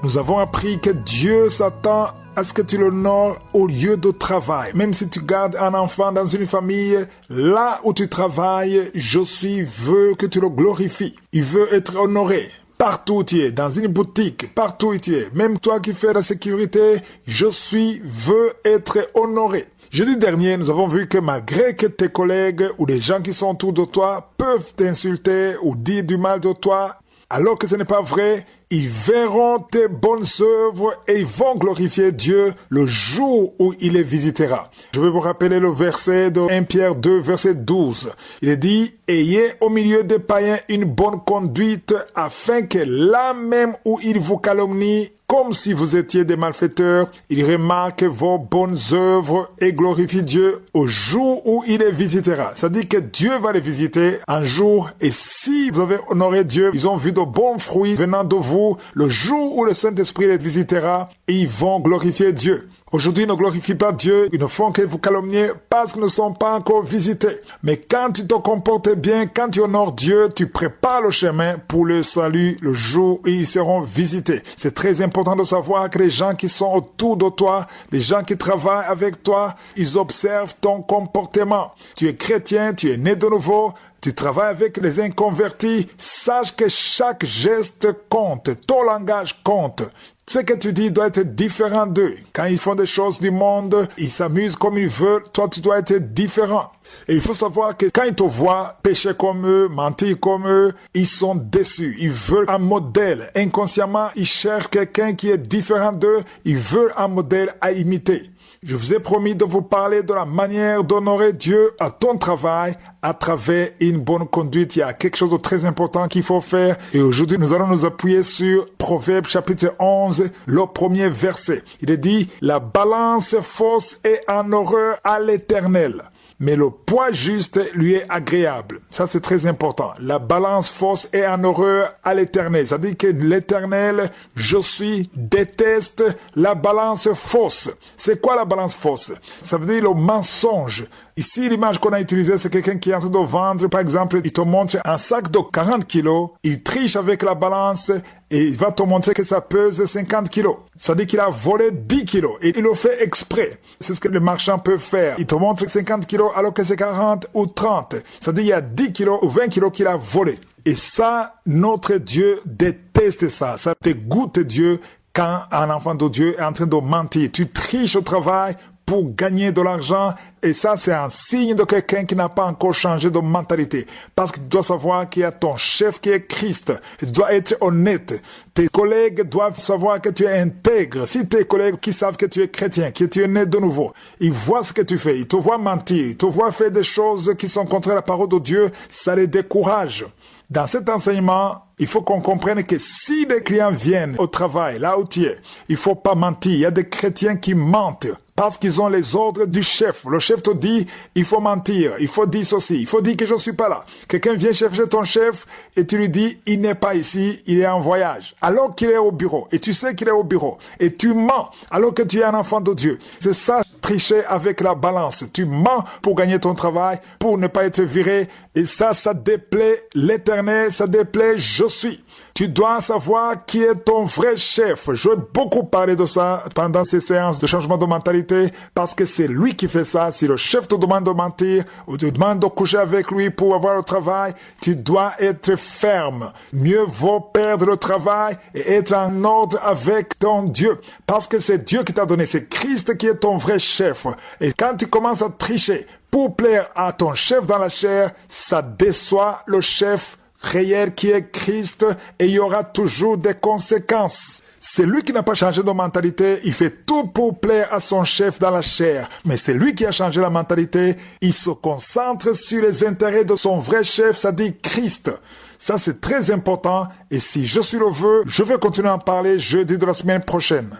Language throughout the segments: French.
Nous avons appris que Dieu s'attend à ce que tu l'honores au lieu de travail. Même si tu gardes un enfant dans une famille, là où tu travailles, Josué veut que tu le glorifies. Il veut être honoré. Partout où tu es, dans une boutique, partout où tu es, même toi qui fais la sécurité, Josué veut être honoré. Jeudi dernier, nous avons vu que malgré que tes collègues ou les gens qui sont autour de toi peuvent t'insulter ou dire du mal de toi, alors que ce n'est pas vrai, ils verront tes bonnes œuvres et ils vont glorifier Dieu le jour où il les visitera. Je vais vous rappeler le verset de 1 Pierre 2, verset 12. Il est dit, « Ayez au milieu des païens une bonne conduite afin que là même où ils vous calomnient, comme si vous étiez des malfaiteurs, ils remarquent vos bonnes œuvres et glorifient Dieu au jour où il les visitera. » Ça dit que Dieu va les visiter un jour et si vous avez honoré Dieu, ils ont vu de bons fruits venant de vous le jour où le Saint-Esprit les visitera et ils vont glorifier Dieu. Aujourd'hui, ne glorifie pas Dieu, ils ne font que vous calomnier parce qu'ils ne sont pas encore visités. Mais quand tu te comportes bien, quand tu honores Dieu, tu prépares le chemin pour le salut le jour où ils seront visités. C'est très important de savoir que les gens qui sont autour de toi, les gens qui travaillent avec toi, ils observent ton comportement. Tu es chrétien, tu es né de nouveau, tu travailles avec les inconvertis, sache que chaque geste compte, ton langage compte. Ce que tu dis doit être différent d'eux. Quand ils font des choses du monde, ils s'amusent comme ils veulent, toi tu dois être différent. Et il faut savoir que quand ils te voient pécher comme eux, mentir comme eux, ils sont déçus. Ils veulent un modèle. Inconsciemment, ils cherchent quelqu'un qui est différent d'eux. Ils veulent un modèle à imiter. Je vous ai promis de vous parler de la manière d'honorer Dieu à ton travail à travers une bonne conduite. Il y a quelque chose de très important qu'il faut faire. Et aujourd'hui, nous allons nous appuyer sur Proverbes chapitre 11, le premier verset. Il est dit, « La balance fausse est en horreur à l'Éternel, mais le poids juste lui est agréable. » Ça, c'est très important. La balance fausse est en horreur à l'Éternel. Ça dit que l'Éternel, Josué, déteste la balance fausse. C'est quoi la balance fausse? Ça veut dire le mensonge. Ici, l'image qu'on a utilisée, c'est quelqu'un qui est en train de vendre, par exemple, il te montre un sac de 40 kilos, il triche avec la balance et il va te montrer que ça pèse 50 kilos. Ça dit qu'il a volé 10 kilos et il le fait exprès. C'est ce que les marchands peuvent faire. Il te montre 50 kilos alors que c'est 40 ou 30. Ça dit qu'il y a 10 kilos ou 20 kilos qu'il a volé. Et ça, notre Dieu déteste ça. Ça dégoûte Dieu quand un enfant de Dieu est en train de mentir. Tu triches au travail pour gagner de l'argent et ça c'est un signe de quelqu'un qui n'a pas encore changé de mentalité parce que tu dois savoir qu'il y a ton chef qui est Christ. Tu dois être honnête. Tes collègues doivent savoir que tu es intègre. Si tes collègues qui savent que tu es chrétien, que tu es né de nouveau, ils voient ce que tu fais, ils te voient mentir, ils te voient faire des choses qui sont contraires à la parole de Dieu, ça les décourage. Dans cet enseignement, il faut qu'on comprenne que si des clients viennent au travail, là où tu es, il faut pas mentir. Il y a des chrétiens qui mentent parce qu'ils ont les ordres du chef. Le chef te dit, il faut mentir, il faut dire ceci, il faut dire que je ne suis pas là. Quelqu'un vient chercher ton chef et tu lui dis, il n'est pas ici, il est en voyage. Alors qu'il est au bureau et tu sais qu'il est au bureau et tu mens alors que tu es un enfant de Dieu. C'est ça, tricher avec la balance. Tu mens pour gagner ton travail, pour ne pas être viré et ça déplaît l'Éternel, ça déplaît Josué. Tu dois savoir qui est ton vrai chef. Je vais beaucoup parler de ça pendant ces séances de changement de mentalité parce que c'est lui qui fait ça. Si le chef te demande de mentir ou te demande de coucher avec lui pour avoir le travail, tu dois être ferme. Mieux vaut perdre le travail et être en ordre avec ton Dieu parce que c'est Dieu qui t'a donné. C'est Christ qui est ton vrai chef. Et quand tu commences à tricher pour plaire à ton chef dans la chair, ça déçoit le chef réel qui est Christ et il y aura toujours des conséquences. C'est lui qui n'a pas changé de mentalité, il fait tout pour plaire à son chef dans la chair. Mais c'est lui qui a changé la mentalité, il se concentre sur les intérêts de son vrai chef, ça dit Christ. Ça c'est très important et si je suis le veux, je vais continuer à en parler jeudi de la semaine prochaine.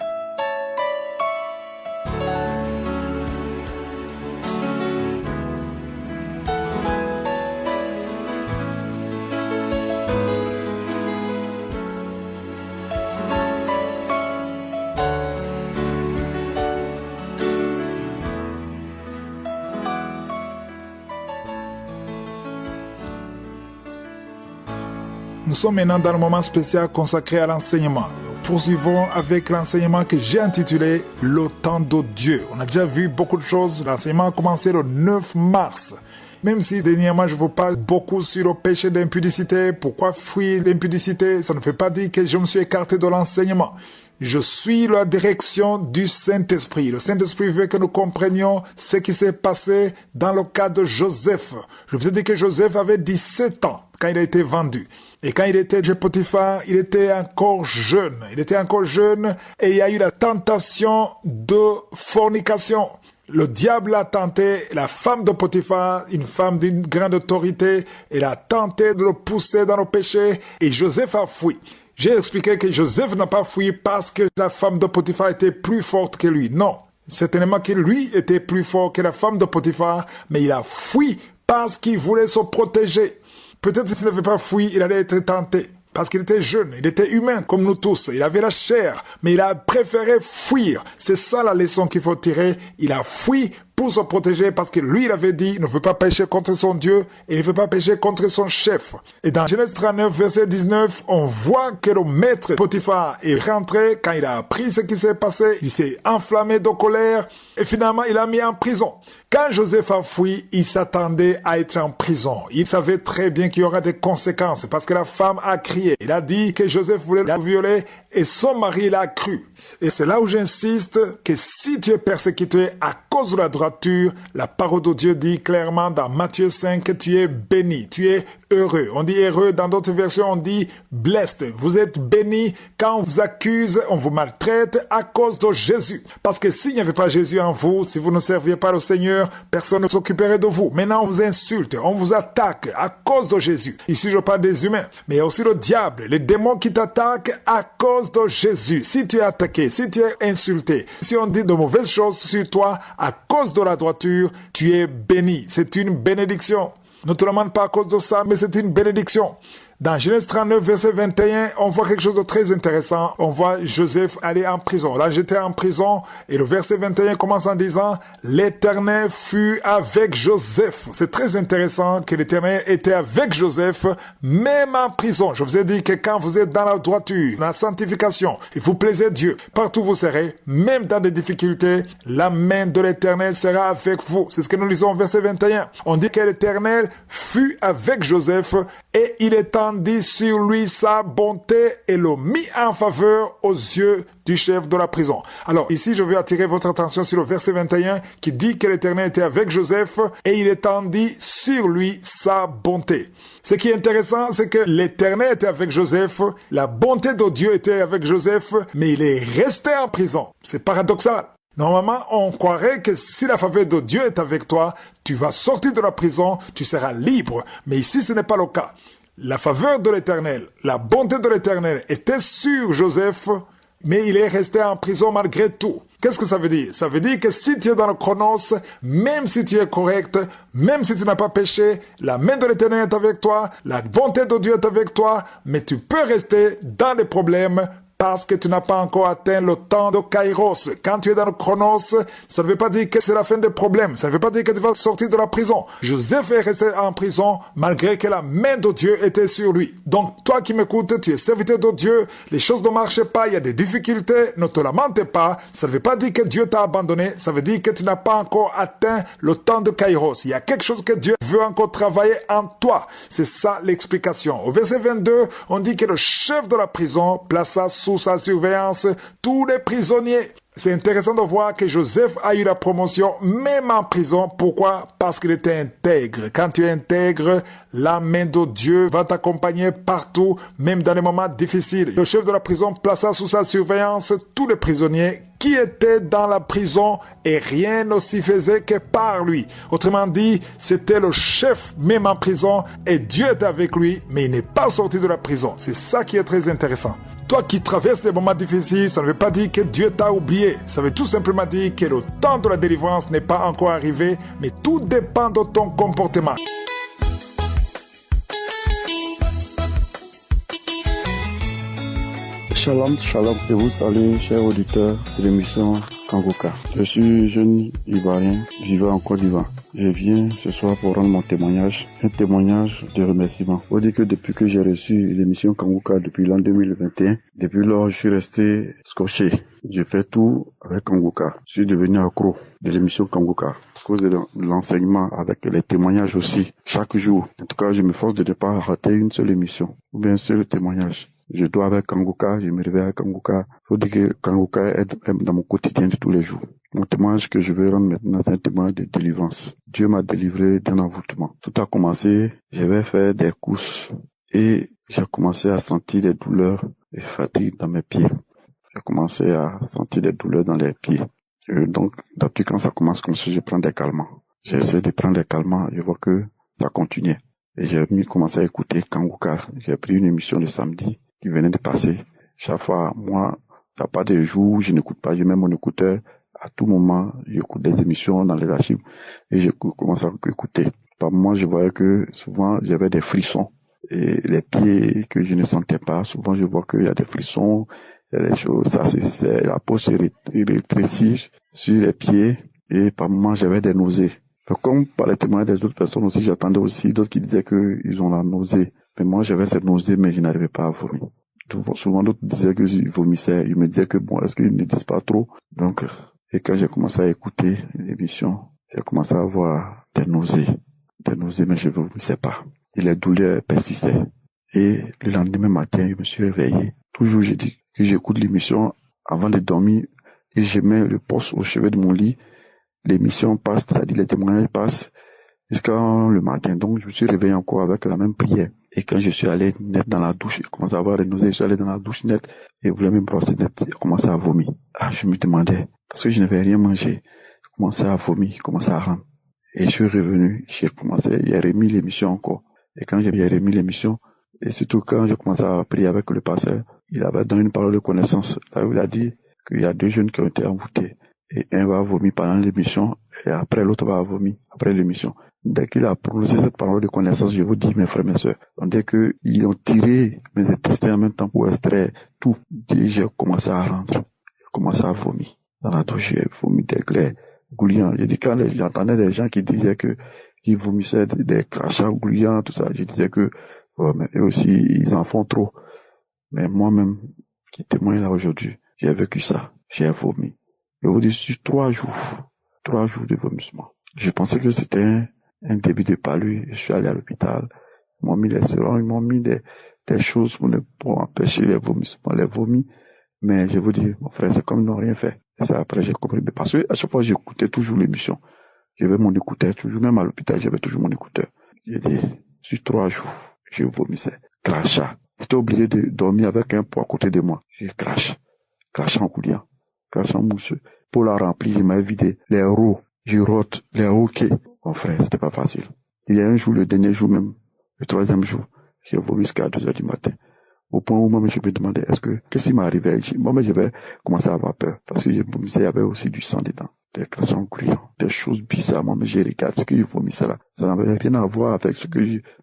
Nous sommes maintenant dans le moment spécial consacré à l'enseignement. poursuivons avec l'enseignement que j'ai intitulé « Le temps de Dieu ». On a déjà vu beaucoup de choses. L'enseignement a commencé le 9 mars. Même si dernièrement je vous parle beaucoup sur le péché d'impudicité, pourquoi fuir l'impudicité, ça ne fait pas dire que je me suis écarté de l'enseignement. Je suis la direction du Saint-Esprit. Le Saint-Esprit veut que nous comprenions ce qui s'est passé dans le cas de Joseph. Je vous ai dit que Joseph avait 17 ans quand il a été vendu. Et quand il était chez Potiphar, il était encore jeune. Il était encore jeune et il y a eu la tentation de fornication. Le diable a tenté, la femme de Potiphar, une femme d'une grande autorité, elle a tenté de le pousser dans le péché et Joseph a fui. J'ai expliqué que Joseph n'a pas fui parce que la femme de Potiphar était plus forte que lui. Non, certainement que lui était plus fort que la femme de Potiphar, mais il a fui parce qu'il voulait se protéger. Peut-être s'il n'avait pas fui, il allait être tenté. Parce qu'il était jeune, il était humain comme nous tous, il avait la chair, mais il a préféré fuir. C'est ça la leçon qu'il faut tirer. Il a fui pour se protéger parce que lui, il avait dit, il ne veut pas pécher contre son Dieu et il ne veut pas pécher contre son chef. Et dans Genèse 39, verset 19, on voit que le maître Potiphar est rentré quand il a appris ce qui s'est passé. Il s'est enflammé de colère et finalement, il a mis en prison. Quand Joseph a fui, il s'attendait à être en prison. Il savait très bien qu'il y aura des conséquences parce que la femme a crié. Il a dit que Joseph voulait la violer et son mari l'a cru. Et c'est là où j'insiste que si tu es persécuté à cause de la droiture, la parole de Dieu dit clairement dans Matthieu 5 que tu es béni, tu es heureux. On dit heureux, dans d'autres versions on dit blessed. Vous êtes béni quand on vous accuse, on vous maltraite à cause de Jésus. Parce que s'il n'y avait pas Jésus en vous, si vous ne serviez pas le Seigneur, personne ne s'occuperait de vous. Maintenant on vous insulte, on vous attaque à cause de Jésus. Ici je parle des humains, mais il y a aussi le diable, les démons qui t'attaquent à cause de Jésus. Si tu es attaqué, si tu es insulté, si on dit de mauvaises choses sur toi à cause de la droiture, tu es béni. C'est une bénédiction. Ne te demande pas à cause de ça, mais c'est une bénédiction. Dans Genèse 39, verset 21, on voit quelque chose de très intéressant. On voit Joseph aller en prison. Là, j'étais en prison et le verset 21 commence en disant « L'Éternel fut avec Joseph ». C'est très intéressant que l'Éternel était avec Joseph, même en prison. Je vous ai dit que quand vous êtes dans la droiture, dans la sanctification, et vous plaisez Dieu, partout où vous serez, même dans des difficultés, la main de l'Éternel sera avec vous. C'est ce que nous lisons au verset 21. On dit que l'Éternel fut avec Joseph et il étendit sur lui sa bonté et le mit en faveur aux yeux du chef de la prison. Alors ici, je veux attirer votre attention sur le verset 21 qui dit que l'Éternel était avec Joseph et il étendit sur lui sa bonté. Ce qui est intéressant, c'est que l'Éternel était avec Joseph, la bonté de Dieu était avec Joseph, mais il est resté en prison. C'est paradoxal. Normalement, on croirait que si la faveur de Dieu est avec toi, tu vas sortir de la prison, tu seras libre. Mais ici, ce n'est pas le cas. La faveur de l'Éternel, la bonté de l'Éternel était sur Joseph, mais il est resté en prison malgré tout. Qu'est-ce que ça veut dire? Ça veut dire que si tu es dans le chronos, même si tu es correct, même si tu n'as pas péché, la main de l'Éternel est avec toi, la bonté de Dieu est avec toi, mais tu peux rester dans les problèmes parce que tu n'as pas encore atteint le temps de Kairos. Quand tu es dans le chronos, ça ne veut pas dire que c'est la fin des problèmes. Ça ne veut pas dire que tu vas sortir de la prison. Joseph est resté en prison malgré que la main de Dieu était sur lui. Donc, toi qui m'écoutes, tu es serviteur de Dieu, les choses ne marchent pas, il y a des difficultés, ne te lamente pas. Ça ne veut pas dire que Dieu t'a abandonné, ça veut dire que tu n'as pas encore atteint le temps de Kairos. Il y a quelque chose que Dieu veut encore travailler en toi. C'est ça l'explication. Au verset 22, on dit que le chef de la prison plaça sous sa surveillance tous les prisonniers. C'est intéressant de voir que Joseph a eu la promotion même en prison. Pourquoi? Parce qu'il était intègre. Quand tu es intègre, la main de Dieu va t'accompagner partout, même dans les moments difficiles. Le chef de la prison plaça sous sa surveillance tous les prisonniers qui étaient dans la prison et rien ne s'y faisait que par lui. Autrement dit, c'était le chef même en prison et Dieu était avec lui, mais il n'est pas sorti de la prison. C'est ça qui est très intéressant. Toi qui traverses des moments difficiles, ça ne veut pas dire que Dieu t'a oublié. Ça veut tout simplement dire que le temps de la délivrance n'est pas encore arrivé, mais tout dépend de ton comportement. Shalom, shalom, je vous salue, chers auditeurs de l'émission Kangoka. Je suis jeune Ivoirien vivant en Côte d'Ivoire. Je viens ce soir pour rendre mon témoignage, un témoignage de remerciement. Faut dire que depuis que j'ai reçu l'émission Kangoka depuis l'an 2021, depuis lors je suis resté scotché. Je fais tout avec Kangoka. Je suis devenu accro de l'émission Kangoka à cause de l'enseignement avec les témoignages aussi chaque jour. En tout cas, je me force de ne pas rater une seule émission ou bien un seul témoignage. Je dois avec Kangoka, je me réveille avec Kangoka. Faut dire que Kangoka est dans mon quotidien de tous les jours. Mon témoignage que je vais rendre maintenant, c'est un témoignage de délivrance. Dieu m'a délivré d'un envoûtement. Tout a commencé, j'avais fait des courses et j'ai commencé à sentir des douleurs et fatigue dans mes pieds. J'ai commencé à sentir des douleurs dans les pieds. Donc, depuis quand ça commence comme ça, je prends des calmants. J'ai essayé de prendre des calmants, je vois que ça continuait. Et j'ai commencé à écouter Kangoka. J'ai pris une émission le samedi qui venait de passer. Chaque fois, moi, il n'y a pas de jour où je n'écoute pas. Je mets mon écouteur. À tout moment, j'écoute des émissions dans les archives et je commence à écouter. Par moi, je voyais que souvent, j'avais des frissons. Et les pieds que je ne sentais pas, souvent, je vois qu'il y a des frissons, il y a des choses, c'est la peau se rétrécit sur les pieds et par moment, j'avais des nausées. Comme par les témoignages des autres personnes aussi, j'attendais aussi d'autres qui disaient qu'ils ont la nausée. Mais moi, j'avais cette nausée, mais je n'arrivais pas à vomir. Souvent, d'autres disaient qu'ils vomissaient. Ils me disaient que bon, est-ce qu'ils ne disent pas trop? Donc, et quand j'ai commencé à écouter l'émission, j'ai commencé à avoir des nausées, mais je ne vomissais pas. Et les douleurs persistaient. Et le lendemain matin, je me suis réveillé. Toujours, j'ai dit que j'écoute l'émission avant de dormir et je mets le poste au chevet de mon lit. L'émission passe, c'est-à-dire les témoignages passent jusqu'à le matin. Donc, je me suis réveillé encore avec la même prière. Et quand je suis allé net dans la douche, j'ai commencé à avoir des nausées, je suis allé dans la douche net et voulais me brosser net, j'ai commencé à vomir. Je me demandais, parce que je n'avais rien mangé, j'ai commencé à vomir, j'ai commencé à rendre. Et je suis revenu, j'ai remis l'émission encore. Et quand j'ai remis l'émission, et surtout quand j'ai commencé à prier avec le pasteur, il avait donné une parole de connaissance. Là où il a dit qu'il y a 2 jeunes qui ont été envoûtés. Et un va vomir pendant l'émission, et après l'autre va vomir après l'émission. Dès qu'il a prononcé cette parole de connaissance, je vous dis, mes frères, mes sœurs, dès qu'ils ont tiré mes intestins en même temps pour extraire tout, j'ai commencé à rentrer. J'ai commencé à vomir. Dans la douche, j'ai vomi des glaies gouillants. J'ai dit, quand j'entendais des gens qui disaient qu'ils vomissaient des crachats gouillants, tout ça, je disais que, mais eux aussi, ils en font trop. Mais moi-même, qui témoigne là aujourd'hui, j'ai vécu ça. J'ai vomi. Je vous dis, sur 3 jours de vomissement. Je pensais que c'était un début de palu. Je suis allé à l'hôpital. Ils m'ont mis les sérums, ils m'ont mis des choses pour empêcher les vomissements, les vomis. Mais je vous dis, mon frère, c'est comme ils n'ont rien fait. Et ça, après, j'ai compris. Parce que à chaque fois, j'écoutais toujours l'émission. J'avais mon écouteur, toujours, même à l'hôpital, j'avais toujours mon écouteur. J'ai dit, sur 3 jours, je vomissais. Crachat. J'étais obligé de dormir avec un pot à côté de moi. J'ai crachant couliant. Crachant mousseux. Pour la remplir, il m'a vidé les roues. Je rote les hoquets. Mon frère, c'était pas facile. Il y a un jour, le dernier jour même, le 3e jour, j'ai vomi jusqu'à 2h du matin. Au point où moi, je me demandais, qu'est-ce qui m'est arrivé ici? Moi, j'avais commencé à avoir peur. Parce que je vomissais, il y avait aussi du sang dedans. Des crachants gluants, des choses bizarres. Moi, j'ai regardé ce que je vomissais là. Ça n'avait rien à voir avec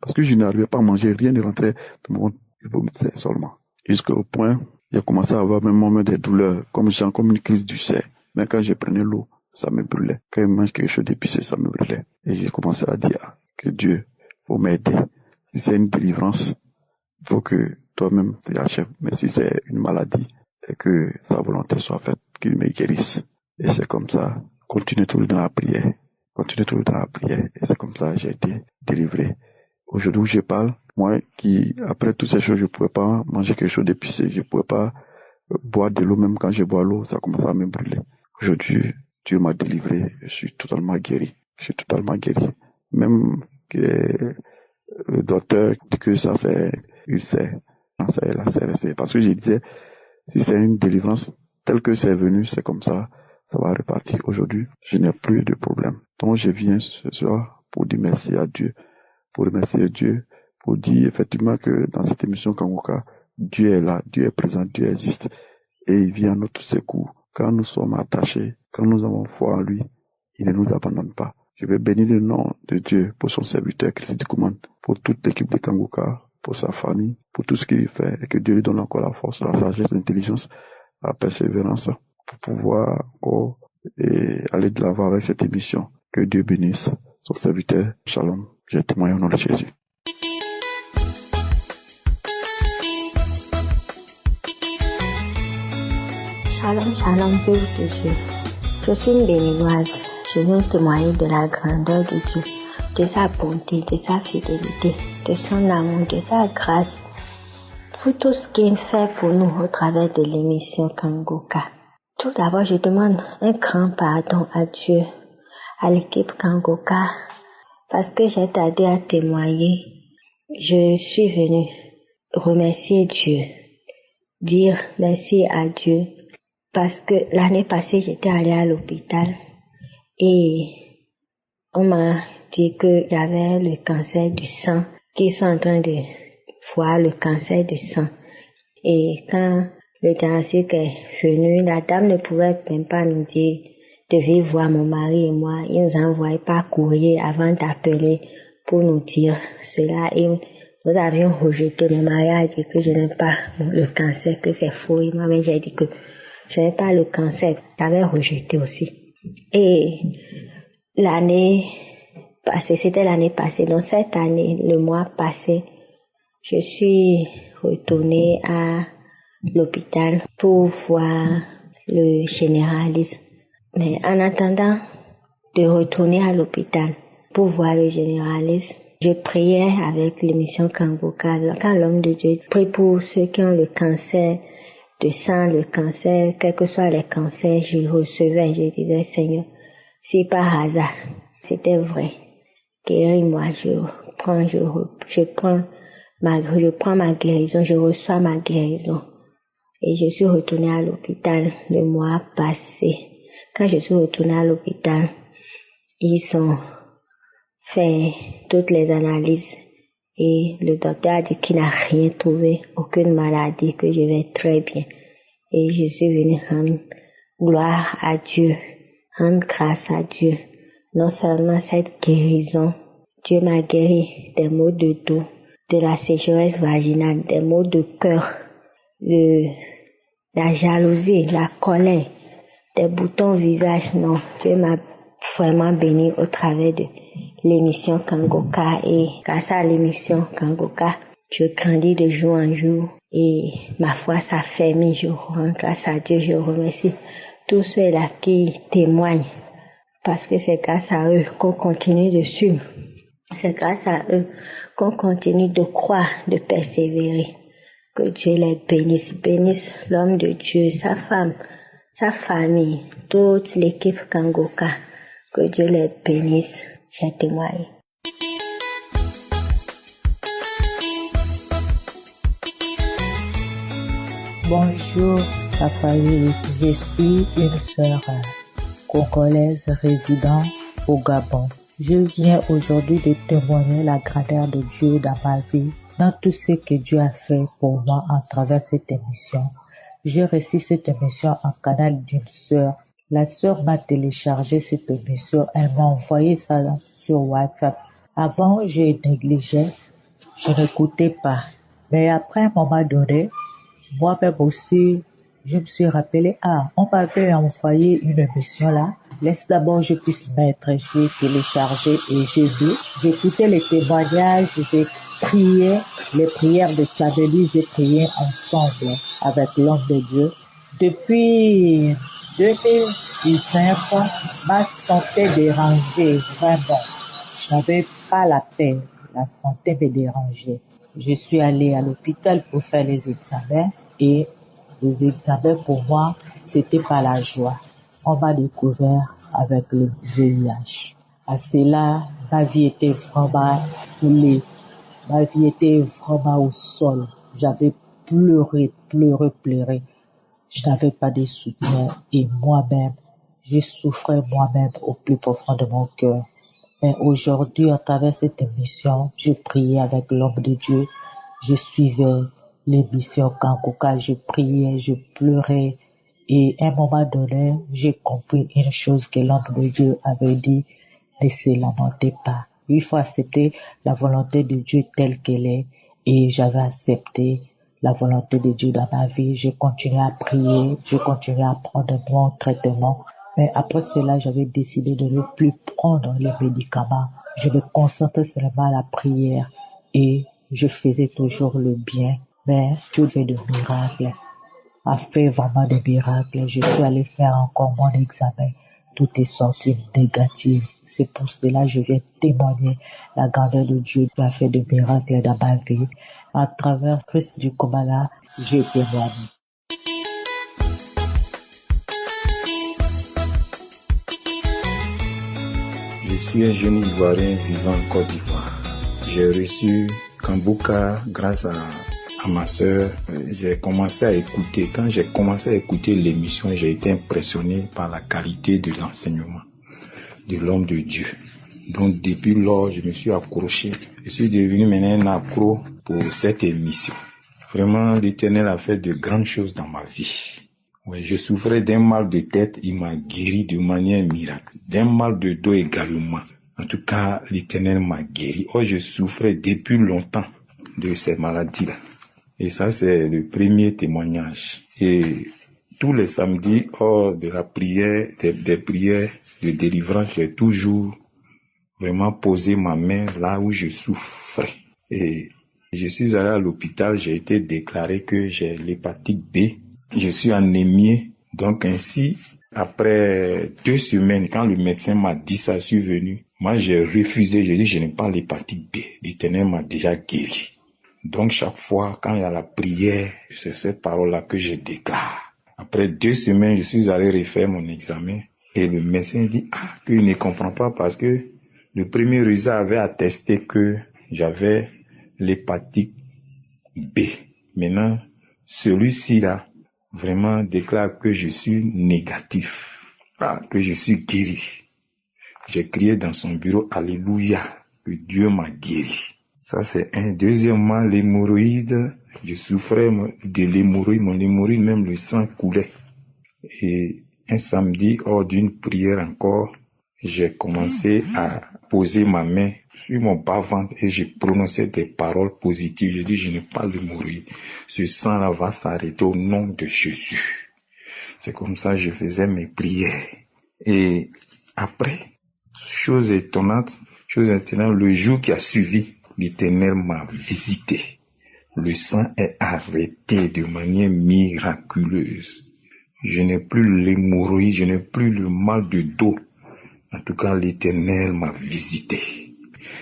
parce que je n'arrivais pas à manger, rien ne rentrait dans mon, je vomissais seulement. Jusqu'au point, j'ai commencé à avoir même des douleurs, comme une crise du sein. Mais quand je prenais l'eau, ça me brûlait. Quand je mange quelque chose d'épicé, ça me brûlait. Et j'ai commencé à dire que Dieu, faut m'aider. Si c'est une délivrance, il faut que toi-même tu achèves. Mais si c'est une maladie, et que sa volonté soit faite, qu'il me guérisse. Et c'est comme ça. Continue toujours dans la prière. Et c'est comme ça que j'ai été délivré. Aujourd'hui où je parle, moi qui, après toutes ces choses, je pouvais pas manger quelque chose d'épicé. Je pouvais pas boire de l'eau. Même quand je bois l'eau, ça commence à me brûler. Aujourd'hui, Dieu m'a délivré. Je suis totalement guéri. Même que le docteur dit que ça c'est ulcère. C'est resté. Parce que je disais, si c'est une délivrance telle que c'est venu, c'est comme ça va repartir. Aujourd'hui, je n'ai plus de problème. Donc je viens ce soir pour dire merci à Dieu, pour dire effectivement que dans cette émission Kangoka, Dieu est là, Dieu est présent, Dieu existe et il vient à notre secours. Quand nous sommes attachés, quand nous avons foi en lui, il ne nous abandonne pas. Je vais bénir le nom de Dieu pour son serviteur Christ Commande, pour toute l'équipe de Kangoka, pour sa famille, pour tout ce qu'il fait, et que Dieu lui donne encore la force, la sagesse, l'intelligence, la persévérance, pour pouvoir encore aller de l'avant avec cette émission. Que Dieu bénisse son serviteur. Shalom. Je témoigne au nom de Jésus. Shalom, shalom, peuple de Dieu. Je suis une béninoise. Je viens témoigner de la grandeur de Dieu, de sa bonté, de sa fidélité, de son amour, de sa grâce, pour tout ce qu'il fait pour nous au travers de l'émission Kangoka. Tout d'abord, je demande un grand pardon à Dieu, à l'équipe Kangoka, parce que j'ai tardé à témoigner. Je suis venue remercier Dieu, dire merci à Dieu, parce que l'année passée, j'étais allée à l'hôpital et on m'a dit que j'avais le cancer du sang, qu'ils sont en train de voir le cancer du sang. Et quand le diagnostic est venu, la dame ne pouvait même pas nous dire de venir voir mon mari et moi. Il nous envoyait par courrier avant d'appeler pour nous dire cela. Et nous avions rejeté. Mon mari a dit que je n'ai pas le cancer, que c'est faux. Et moi-même, j'ai dit que je n'ai pas le cancer. J'avais rejeté aussi. Et l'année passée, c'était l'année passée. Donc cette année, le mois passé, je suis retournée à l'hôpital pour voir le généraliste. Mais en attendant de retourner à l'hôpital pour voir le généraliste, je priais avec l'émission Kangoka. Quand l'homme de Dieu prie pour ceux qui ont le cancer de sang, le cancer, quels que soient les cancers, je recevais, je disais, Seigneur, si par hasard, c'était vrai, guéris-moi, je prends ma guérison, je reçois ma guérison. Et je suis retournée à l'hôpital le mois passé. Quand je suis retournée à l'hôpital, ils ont fait toutes les analyses et le docteur a dit qu'il n'a rien trouvé, aucune maladie, que je vais très bien. Et je suis venue rendre gloire à Dieu, rendre grâce à Dieu. Non seulement cette guérison, Dieu m'a guéri des maux de dos, de la sécheresse vaginale, des maux de cœur, de la jalousie, la colère, des boutons au visage. Non, Dieu m'a vraiment béni au travers de l'émission Kangoka, et grâce à l'émission Kangoka, je grandis de jour en jour et ma foi s'affermit. Je rends grâce à Dieu, je remercie tous ceux-là qui témoignent, parce que c'est grâce à eux qu'on continue de suivre. C'est grâce à eux qu'on continue de croire, de persévérer. Que Dieu les bénisse l'homme de Dieu, sa femme, sa famille, toute l'équipe Kangoka. Que Dieu les bénisse. J'ai témoigné. Bonjour, la famille. Je suis une sœur congolaise résidant au Gabon. Je viens aujourd'hui de témoigner la grandeur de Dieu dans ma vie, dans tout ce que Dieu a fait pour moi à travers cette émission. J'ai reçu cette émission en canal d'une sœur. La sœur m'a téléchargé cette émission, elle m'a envoyé ça sur WhatsApp. Avant, je négligeais, je n'écoutais pas. Mais après, à un moment donné, moi-même aussi, je me suis rappelé, on m'avait envoyé une émission là. Laisse d'abord je puisse mettre, j'ai téléchargé et j'ai vu. J'écoutais les témoignages, j'ai prié, les prières de samedi, j'ai prié ensemble avec l'homme de Dieu. Depuis 2019, ma santé dérangeait vraiment. Je n'avais pas la paix, la santé me dérangeait. Je suis allée à l'hôpital pour faire les examens et les examens pour moi, c'était pas la joie. On m'a découvert avec le VIH. À cela, ma vie était vraiment coulée. Ma vie était vraiment au sol. J'avais pleuré. Je n'avais pas de soutien et moi-même, je souffrais moi-même au plus profond de mon cœur. Mais aujourd'hui, à travers cette émission, je priais avec l'homme de Dieu. Je suivais l'émission Kangoka, je priais, je pleurais. Et à un moment donné, j'ai compris une chose que l'homme de Dieu avait dit, ne se lamentez pas. Il faut accepter la volonté de Dieu telle qu'elle est. Et j'avais accepté la volonté de Dieu dans ma vie. Je continue à prier, je continue à prendre mon traitement. Mais après cela, j'avais décidé de ne plus prendre les médicaments. Je me concentrais seulement à la prière et je faisais toujours le bien. Mais Dieu fait de miracles, a fait vraiment de miracles. Je suis allé faire encore mon examen. Tout est sorti négatif. C'est pour cela que je viens témoigner la grandeur de Dieu qui a fait de miracles dans ma vie. À travers Christ du Komala, j'ai témoigné. Je suis un jeune Ivoirien vivant en Côte d'Ivoire. J'ai reçu Kambuka grâce à ma sœur. J'ai commencé à écouter. Quand j'ai commencé à écouter l'émission, j'ai été impressionné par la qualité de l'enseignement de l'homme de Dieu. Donc depuis lors, je me suis accroché. Je suis devenu maintenant un accro pour cette émission. Vraiment, l'Éternel a fait de grandes choses dans ma vie. Ouais, je souffrais d'un mal de tête, il m'a guéri de manière miracle. D'un mal de dos également. En tout cas, l'Éternel m'a guéri. Oh, je souffrais depuis longtemps de ces maladies-là. Et ça, c'est le premier témoignage. Et tous les samedis, hors de la prière, des prières de délivrance, j'ai toujours vraiment posé ma main là où je souffrais. Et je suis allé à l'hôpital, j'ai été déclaré que j'ai l'hépatite B. Je suis anémié. Donc ainsi, après 2 semaines, quand le médecin m'a dit ça, je suis venu. Moi, j'ai refusé. J'ai dit, je n'ai pas l'hépatite B. L'Éternel m'a déjà guéri. Donc chaque fois, quand il y a la prière, c'est cette parole-là que je déclare. Après 2 semaines, je suis allé refaire mon examen. Et le médecin dit, qu'il ne comprend pas parce que le premier résultat avait attesté que j'avais l'hépatite B. Maintenant, celui-ci là, vraiment déclare que je suis négatif, que je suis guéri. J'ai crié dans son bureau, Alléluia, que Dieu m'a guéri. Ça c'est un. Deuxièmement, l'hémorroïde, je souffrais de l'hémorroïde, mon hémorroïde, même le sang coulait. Et un samedi, hors d'une prière encore, j'ai commencé à poser ma main sur mon bas-ventre et j'ai prononcé des paroles positives. J'ai dit, je n'ai pas l'hémorroïde. Ce sang-là va s'arrêter au nom de Jésus. C'est comme ça que je faisais mes prières. Et après, chose étonnante, le jour qui a suivi, l'Éternel m'a visité. Le sang est arrêté de manière miraculeuse. Je n'ai plus l'hémorroïde, je n'ai plus le mal de dos. En tout cas, l'Éternel m'a visité.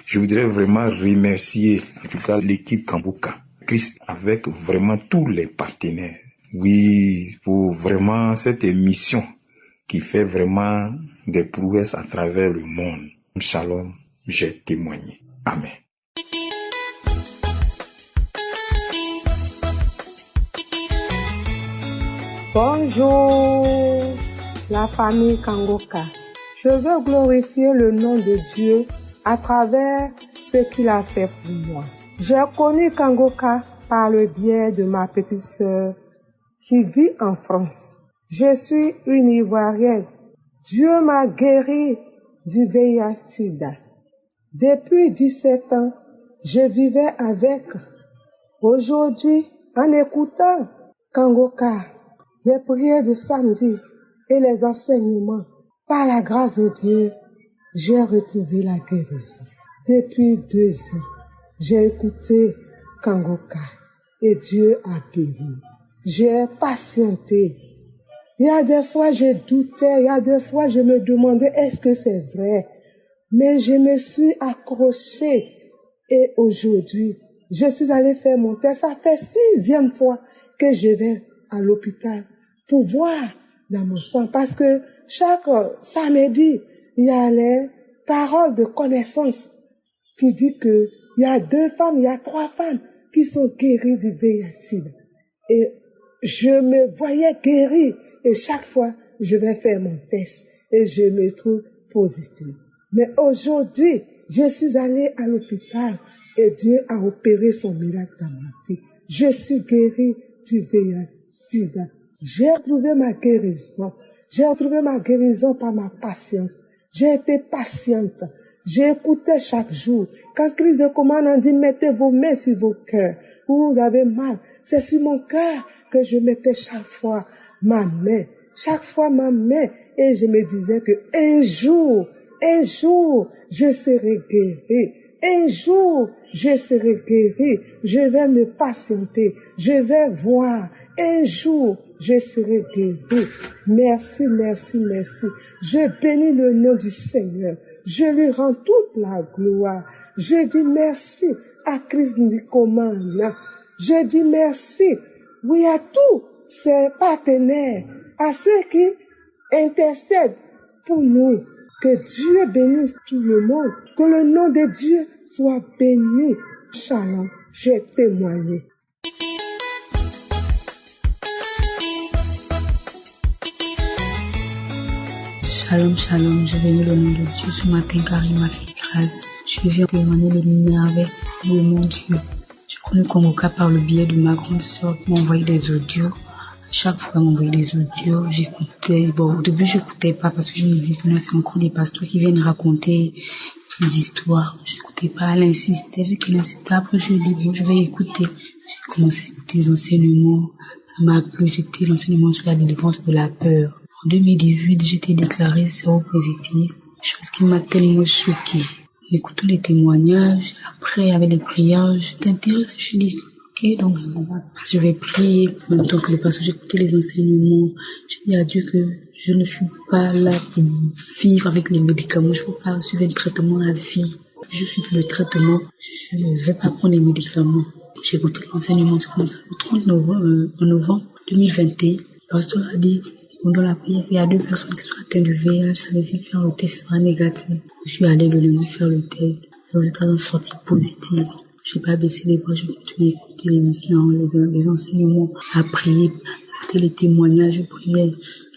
Je voudrais vraiment remercier, en tout cas, l'équipe Kambuka, Christ, avec vraiment tous les partenaires. Oui, pour vraiment cette émission qui fait vraiment des prouesses à travers le monde. Shalom, j'ai témoigné. Amen. Bonjour, la famille Kangoka. Je veux glorifier le nom de Dieu à travers ce qu'il a fait pour moi. J'ai connu Kangoka par le biais de ma petite sœur qui vit en France. Je suis une Ivoirienne. Dieu m'a guéri du VIH-Sida. Depuis 17 ans, je vivais avec. Aujourd'hui, en écoutant Kangoka, les prières de samedi et les enseignements, par la grâce de Dieu, j'ai retrouvé la guérison. Depuis 2 ans, j'ai écouté Kangoka et Dieu a béni. J'ai patienté. Il y a des fois, je doutais, il y a des fois, je me demandais est-ce que c'est vrai? Mais je me suis accrochée et aujourd'hui, je suis allée faire mon test. Ça fait 6e fois que je vais à l'hôpital pour voir dans mon sang. Parce que chaque samedi, il y a les paroles de connaissance qui disent que il y a 2 femmes, il y a 3 femmes qui sont guéries du VIH-Sida. Et je me voyais guérie et chaque fois, je vais faire mon test et je me trouve positive. Mais aujourd'hui, je suis allée à l'hôpital et Dieu a opéré son miracle dans ma vie. Je suis guérie du VIH-Sida. J'ai retrouvé ma guérison. J'ai retrouvé ma guérison par ma patience. J'ai été patiente. J'écoutais chaque jour. Quand Christ de commandement dit, mettez vos mains sur vos cœurs. Où vous avez mal. C'est sur mon cœur que je mettais chaque fois ma main. Chaque fois ma main. Et je me disais que un jour, je serai guéri. Un jour, je serai guéri. Je vais me patienter. Je vais voir. Un jour, je serai guéri. Merci, merci, merci. Je bénis le nom du Seigneur. Je lui rends toute la gloire. Je dis merci à Christ du commandement. Je dis merci, oui, à tous ses partenaires, à ceux qui intercèdent pour nous. Que Dieu bénisse tout le monde. Que le nom de Dieu soit béni. Shalom, j'ai témoigné. Shalom, shalom, je bénis le nom de Dieu ce matin car il m'a fait grâce. Je viens témoigner les merveilles de mon Dieu. Je connais Congoca par le biais de ma grande sœur qui m'a envoyé des audios. Chaque fois, elle m'envoyait des audios, j'écoutais. Bon, au début, j'écoutais pas parce que je me dis que non, c'est encore des pasteurs qui viennent raconter des histoires. J'écoutais pas, elle insistait, vu qu'elle insistait. Après, je lui dis, bon, je vais écouter. J'ai commencé à écouter les enseignements. Ça m'a plu, c'était l'enseignement sur la délivrance de la peur. En 2018, j'étais déclarée séropositive, chose qui m'a tellement choquée. Écoutant les témoignages, après, avec les prières, je t'intéresse, je dis, ok, donc je vais prier, en même temps que le pasteur, j'écoutais les enseignements. Je dis à Dieu que je ne suis pas là pour vivre avec les médicaments, je ne peux pas suivre un traitement à vie. Je suis pour le traitement, je ne veux pas prendre les médicaments. J'ai écouté l'enseignement, c'est comme ça, le 30 novembre, en novembre 2021, le pasteur a dit, pendant la prière, il y a 2 personnes qui sont atteintes du VIH, allez-y faire le test, sera négatif. Je suis allée le lundi faire le test, le résultat est sorti positif. Je n'ai pas baissé les bras, je continue à écouter les médicaments, les enseignements, à prier, écouter les témoignages,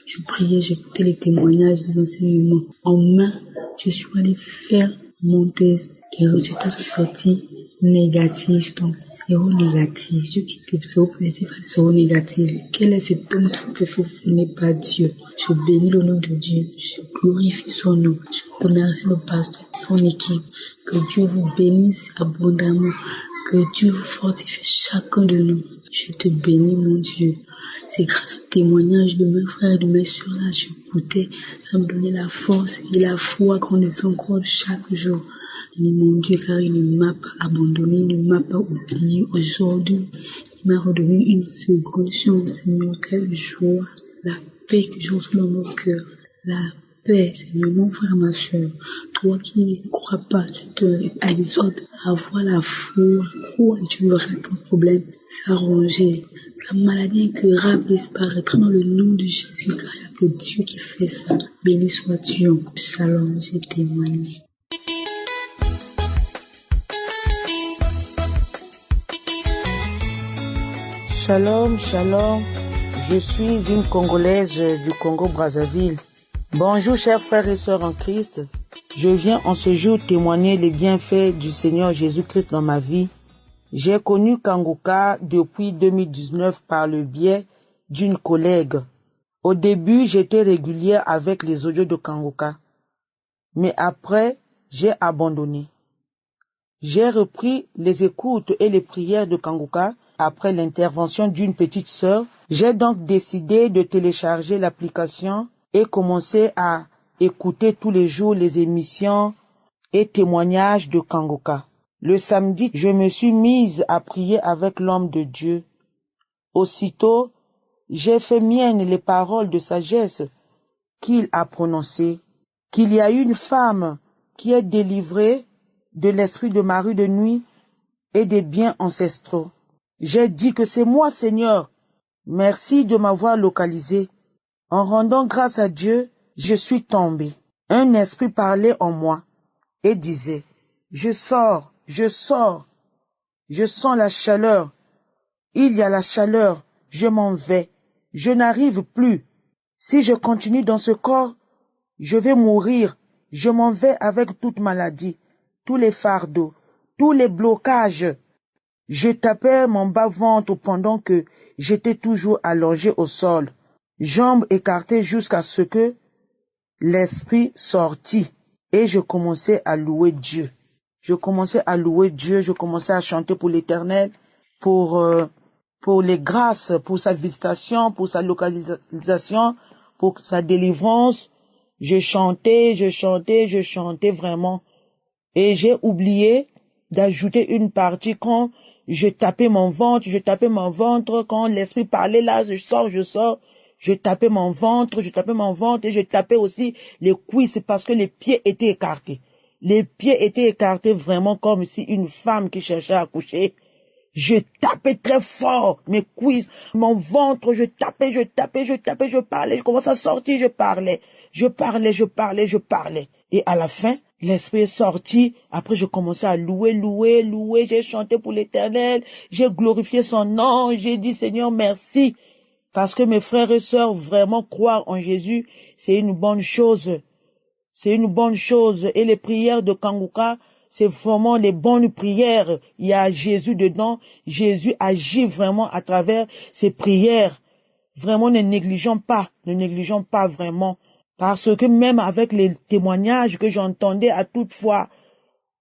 je priais, j'écoutais les témoignages, les enseignements. En main, je suis allée faire mon test. Les résultats sont sortis négatifs, donc séronégatif. Je quitte séropositif à séronégatif. Quel est cet homme qui peut faire si ce n'est pas Dieu? Je bénis le nom de Dieu, je glorifie son nom, je remercie le pasteur et son équipe. Que Dieu vous bénisse abondamment, que Dieu vous fortifie chacun de nous. Je te bénis mon Dieu. C'est grâce au témoignage de mes frères et de mes soeurs là, j'écoutais, ça me donnait la force et la foi qu'on est encore chaque jour. Et mon Dieu, car il ne m'a pas abandonné, il ne m'a pas oublié. Aujourd'hui, il m'a redonné une seconde chance, Seigneur. Quelle joie, la paix que je reçois dans mon cœur, la paix, Seigneur, mon frère, ma soeur. Toi qui ne crois pas, je te exhorte à avoir la foi, crois et tu verras ton problème s'arranger. La maladie incurable disparaîtra dans le nom de Jésus, car il n'y a que Dieu qui fait ça. Béni sois-tu en Shalom, j'ai témoigné. Shalom, shalom, je suis une Congolaise du Congo-Brazzaville. Bonjour chers frères et sœurs en Christ, je viens en ce jour témoigner les bienfaits du Seigneur Jésus-Christ dans ma vie. J'ai connu Kangoka depuis 2019 par le biais d'une collègue. Au début, j'étais régulière avec les audios de Kangoka, mais après, j'ai abandonné. J'ai repris les écoutes et les prières de Kangoka après l'intervention d'une petite sœur. J'ai donc décidé de télécharger l'application et commencer à écouter tous les jours les émissions et témoignages de Kangoka. Le samedi, je me suis mise à prier avec l'homme de Dieu. Aussitôt, j'ai fait mienne les paroles de sagesse qu'il a prononcées, qu'il y a une femme qui est délivrée de l'esprit de mari de nuit et des biens ancestraux. J'ai dit que c'est moi, Seigneur. Merci de m'avoir localisé. En rendant grâce à Dieu, je suis tombée. Un esprit parlait en moi et disait, je sors, je sors, je sens la chaleur. Il y a la chaleur, je m'en vais, je n'arrive plus. Si je continue dans ce corps, je vais mourir. Je m'en vais avec toute maladie, tous les fardeaux, tous les blocages. Je tapais mon bas-ventre pendant que j'étais toujours allongé au sol, jambes écartées jusqu'à ce que l'esprit sortit. et je commençais à louer Dieu. Je commençais à louer Dieu, je commençais à chanter pour l'Éternel, pour les grâces, pour sa visitation, pour sa localisation, pour sa délivrance. Je chantais vraiment. Et j'ai oublié d'ajouter une partie quand je tapais mon ventre, quand l'esprit parlait là, je sors, je tapais mon ventre, et je tapais aussi les cuisses parce que les pieds étaient écartés. Les pieds étaient écartés vraiment comme si une femme qui cherchait à coucher. Je tapais très fort mes cuisses, mon ventre, je tapais, je parlais, je commençais à sortir, je parlais. Et à la fin, l'esprit est sorti. Après, je commençais à louer. J'ai chanté pour l'Éternel. J'ai glorifié son nom. J'ai dit, Seigneur, merci. Parce que mes frères et sœurs, vraiment croire en Jésus, c'est une bonne chose. Et les prières de Kanguka, c'est vraiment les bonnes prières. Il y a Jésus dedans. Jésus agit vraiment à travers ces prières. Vraiment, ne négligeons pas vraiment. Parce que même avec les témoignages que j'entendais à toute fois,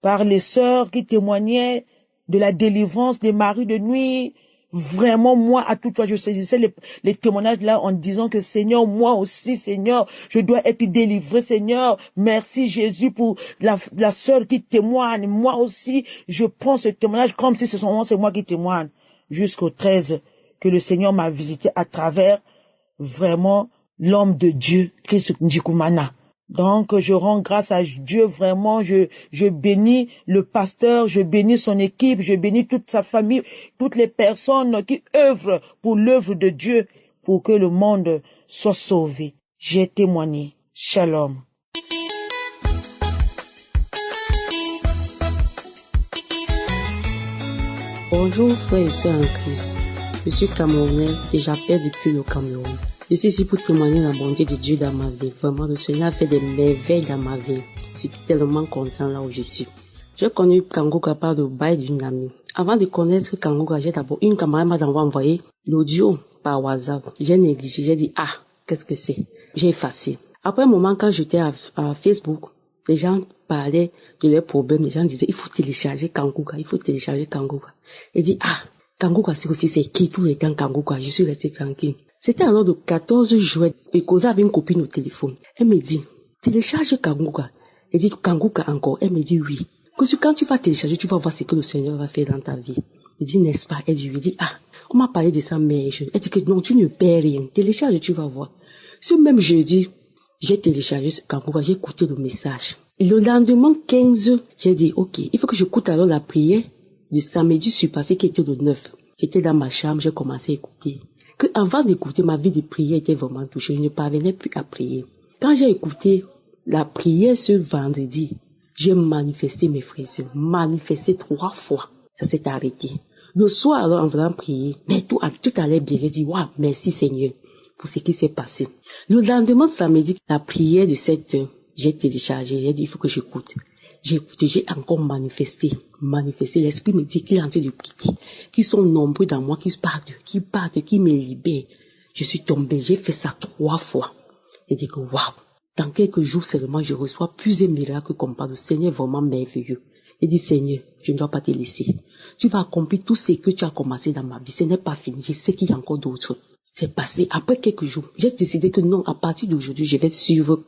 par les sœurs qui témoignaient de la délivrance des maris de nuit, vraiment, moi, à toute fois, je saisissais les témoignages là en disant que Seigneur, moi aussi, Seigneur, je dois être délivré, Seigneur. Merci Jésus pour la sœur qui témoigne. Moi aussi, je prends ce témoignage comme si c'est moi qui témoigne. Jusqu'au 13, que le Seigneur m'a visité à travers vraiment l'homme de Dieu, Christ Ndikumana. Donc, je rends grâce à Dieu, vraiment, je bénis le pasteur, je bénis son équipe, je bénis toute sa famille, toutes les personnes qui œuvrent pour l'œuvre de Dieu, pour que le monde soit sauvé. J'ai témoigné. Shalom. Bonjour frères et sœurs en Christ. Je suis camerounaise et j'appelle depuis le Cameroun. Je suis ici pour témoigner la bonté de Dieu dans ma vie. Vraiment, le Seigneur a fait des merveilles dans ma vie. Je suis tellement content là où je suis. J'ai connu Kanguka par le bail d'une amie. Avant de connaître Kanguka, j'ai d'abord une camarade m'a envoyé l'audio par WhatsApp. J'ai négligé, j'ai dit qu'est-ce que c'est? J'ai effacé. Après un moment, quand j'étais à Facebook, les gens parlaient de leurs problèmes. Les gens disaient il faut télécharger Kanguka, Et dit Kanguka c'est aussi c'est qui tout le temps Kanguka. Je suis resté tranquille. C'était alors le 14 juillet. Et Koza avait une copine au téléphone. Elle me dit, télécharge Kanguka. Elle dit, Kanguka encore. Elle me dit oui. Que quand tu vas télécharger, tu vas voir ce que le Seigneur va faire dans ta vie. Elle dit, n'est-ce pas? Elle dit, oui. On m'a parlé de ça, mais elle dit que non, tu ne perds rien. Télécharge, tu vas voir. Ce même jeudi, j'ai téléchargé Kanguka, j'ai écouté le message. Et le lendemain 15, j'ai dit, ok, il faut que j'écoute alors la prière de samedi surpassé qui était le 9. J'étais dans ma chambre, j'ai commencé à écouter. Que avant d'écouter, ma vie de prière était vraiment touchée. Je ne parvenais plus à prier. Quand j'ai écouté la prière ce vendredi, j'ai manifesté mes frères et sœurs. Manifesté 3 fois. Ça s'est arrêté. Le soir, alors, en venant prier, mais tout allait bien. J'ai dit, waouh, merci Seigneur pour ce qui s'est passé. Le lendemain, samedi, la prière de 7 heures, j'ai téléchargé. J'ai dit, il faut que j'écoute. J'ai écouté, j'ai encore manifesté. L'esprit me dit qu'il est en train de quitter, qu'ils sont nombreux dans moi, qui partent, qui me libèrent. Je suis tombée, j'ai fait ça 3 fois. Et dit que waouh, dans quelques jours seulement, je reçois plusieurs miracles comme par le Seigneur vraiment merveilleux. Et dit Seigneur, je ne dois pas te laisser. Tu vas accomplir tout ce que tu as commencé dans ma vie. Ce n'est pas fini, je sais qu'il y a encore d'autres. C'est passé après quelques jours. J'ai décidé que non, à partir d'aujourd'hui, je vais suivre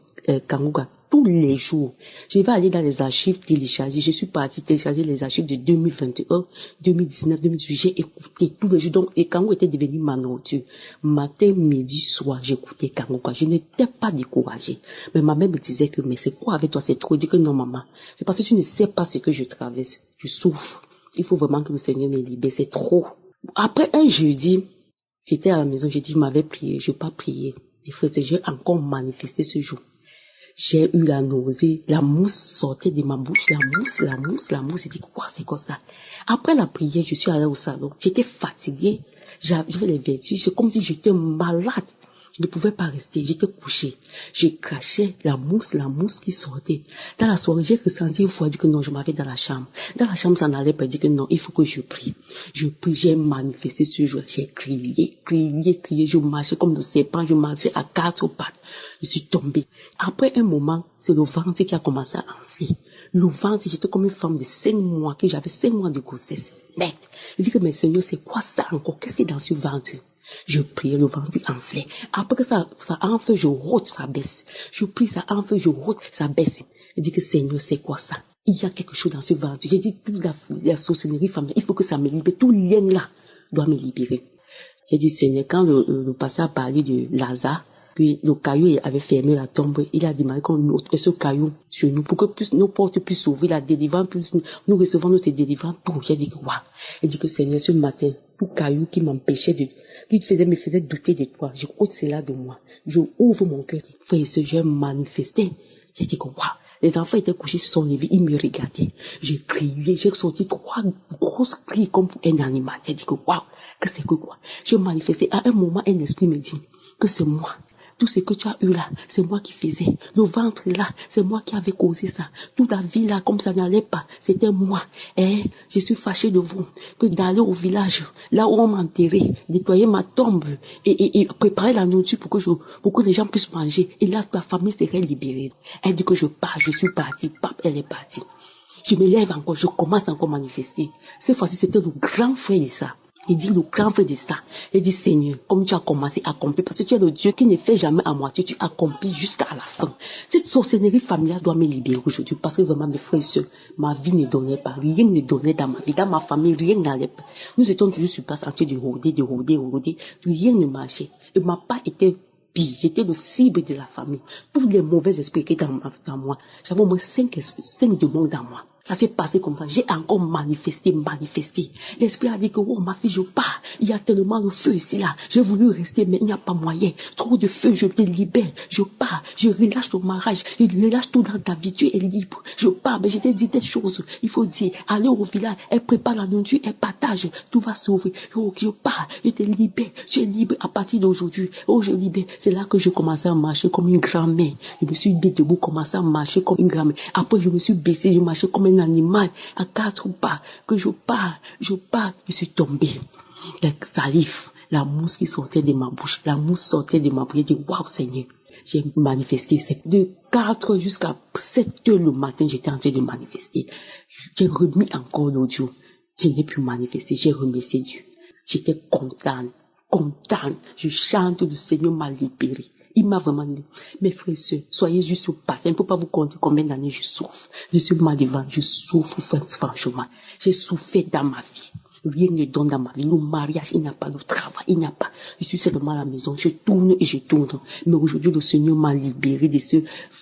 Kanguka tous les jours. Je vais aller dans les archives télécharger. Je suis partie télécharger les archives de 2021, 2019, 2018. J'ai écouté tous les jours. Donc, et Kanguka était devenu ma nourriture. Matin, midi, soir, j'écoutais Kanguka. Je n'étais pas découragée. Mais ma mère me disait que, mais c'est quoi avec toi? C'est trop. Je dis que non, maman. C'est parce que tu ne sais pas ce que je traverse. Je souffre. Il faut vraiment que le Seigneur me libère. C'est trop. Après un jeudi, j'étais à la maison. J'ai dit, je m'avais prié. Je n'ai pas prié. Les frères, j'ai encore manifesté ce jour. J'ai eu la nausée, la mousse sortait de ma bouche, la mousse, j'ai dit, quoi, c'est quoi ça? Après la prière, je suis allée au salon, j'étais fatiguée, j'avais les vertiges, c'est comme si j'étais malade. Je ne pouvais pas rester, j'étais couchée. J'ai craché la mousse qui sortait. Dans la soirée, j'ai ressenti une fois dit que non, je m'avais dans la chambre. Dans la chambre, ça n'allait pas, dire que non, il faut que je prie. Je prie, j'ai manifesté ce jour, j'ai crié, je marchais comme le serpent, je marchais à 4 pattes. Je suis tombée. Après un moment, c'est le ventre qui a commencé à enfler. Le ventre, j'étais comme une femme de 5 mois, que j'avais 5 mois de grossesse. Merde. Je dis que, mais Seigneur, c'est quoi ça encore? Qu'est-ce qui est dans ce ventre? Je prie, le ventre enflait. Après que ça enfle, je rôte, ça baisse. Je prie, ça enfle, je rôte, ça baisse. Je dis que Seigneur, c'est quoi ça? Il y a quelque chose dans ce ventre. J'ai dit, toute la sorcellerie familiale, il faut que ça me libère. Tout lien là doit me libérer. J'ai dit, Seigneur, quand le pasteur a parlé de Lazare, que le caillou avait fermé la tombe, il a demandé qu'on ôte ce caillou sur nous pour que nos portes puissent s'ouvrir, la délivrance, nous recevons notre délivrance. J'ai dit que waouh. J'ai dit que Seigneur, ce matin, tout caillou qui m'empêchait me faisait douter de toi, je ôte cela de moi. Je ouvre mon cœur. Frère et sœur, j'ai manifesté. J'ai dit que waouh. Les enfants étaient couchés, se sont levés, ils me regardaient. J'ai crié, j'ai sorti 3 grosses cris comme pour un animal. J'ai dit que waouh, que c'est que quoi? J'ai manifesté. À un moment, un esprit me dit que c'est moi. Tout ce que tu as eu là, c'est moi qui faisais. Le ventre là, c'est moi qui avais causé ça. Toute la vie là, comme ça n'allait pas, c'était moi. Et je suis fâchée de vous, que d'aller au village, là où on m'enterrait, nettoyer ma tombe et préparer la nourriture pour que les gens puissent manger. Et là, ta famille serait libérée. Elle dit que je pars, je suis partie. Pape, elle est partie. Je me lève encore, je commence encore à manifester. Cette fois-ci, c'était le grand frère de ça. Il dit le grand frère de ça. Il dit Seigneur, comme tu as commencé à accomplir, parce que tu es le Dieu qui ne fait jamais à moitié, tu accomplis jusqu'à la fin. Cette sorcellerie familiale doit me libérer aujourd'hui, parce que vraiment mes frères et sœurs, ma vie ne donnait pas, rien ne donnait dans ma vie, dans ma famille, rien n'allait pas. Nous étions toujours sur place en train de rôder, rien ne marchait. Et ma part était pire, j'étais le cible de la famille. Tous les mauvais esprits qui étaient dans moi, j'avais au moins 5 démons dans moi. Ça s'est passé comme ça. J'ai encore manifesté. L'esprit a dit que, oh, ma fille, je pars. Il y a tellement de feu ici, là. J'ai voulu rester, mais il n'y a pas moyen. Trop de feu, je te libère. Je pars. Je relâche ton mariage. Je relâche tout dans ta vie. Tu es libre. Je pars. Mais je t'ai dit des choses. Il faut dire, allez au village. Elle prépare la nourriture. Elle partage. Tout va s'ouvrir. Oh, je pars. Je te libère. Tu es libre à partir d'aujourd'hui. Oh, je libère. C'est là que je commençais à marcher comme une grand-mère. Je me suis mis debout, commencé à marcher comme une grand-mère. Après, je me suis baissé. Je marchais comme un animal à 4 pas, que je pars, je suis tombée. La salive, la mousse qui sortait de ma bouche, j'ai dit, waouh Seigneur, j'ai manifesté. De 4 jusqu'à 7 heures le matin, j'étais en train de manifester. J'ai remis encore l'audio, je n'ai pu manifester, j'ai remercié Dieu. J'étais contente, je chante, le Seigneur m'a libérée. Il m'a vraiment dit, mes frères et sœurs, soyez juste patients. Je ne peux pas vous compter combien d'années je souffre. Je suis mal devant, je souffre franchement. J'ai souffert dans ma vie. Rien ne donne dans ma vie. Le mariage, il n'y a pas. Le travail, il n'y a pas. Je suis seulement à la maison. Je tourne. Mais aujourd'hui, le Seigneur m'a libéré de ce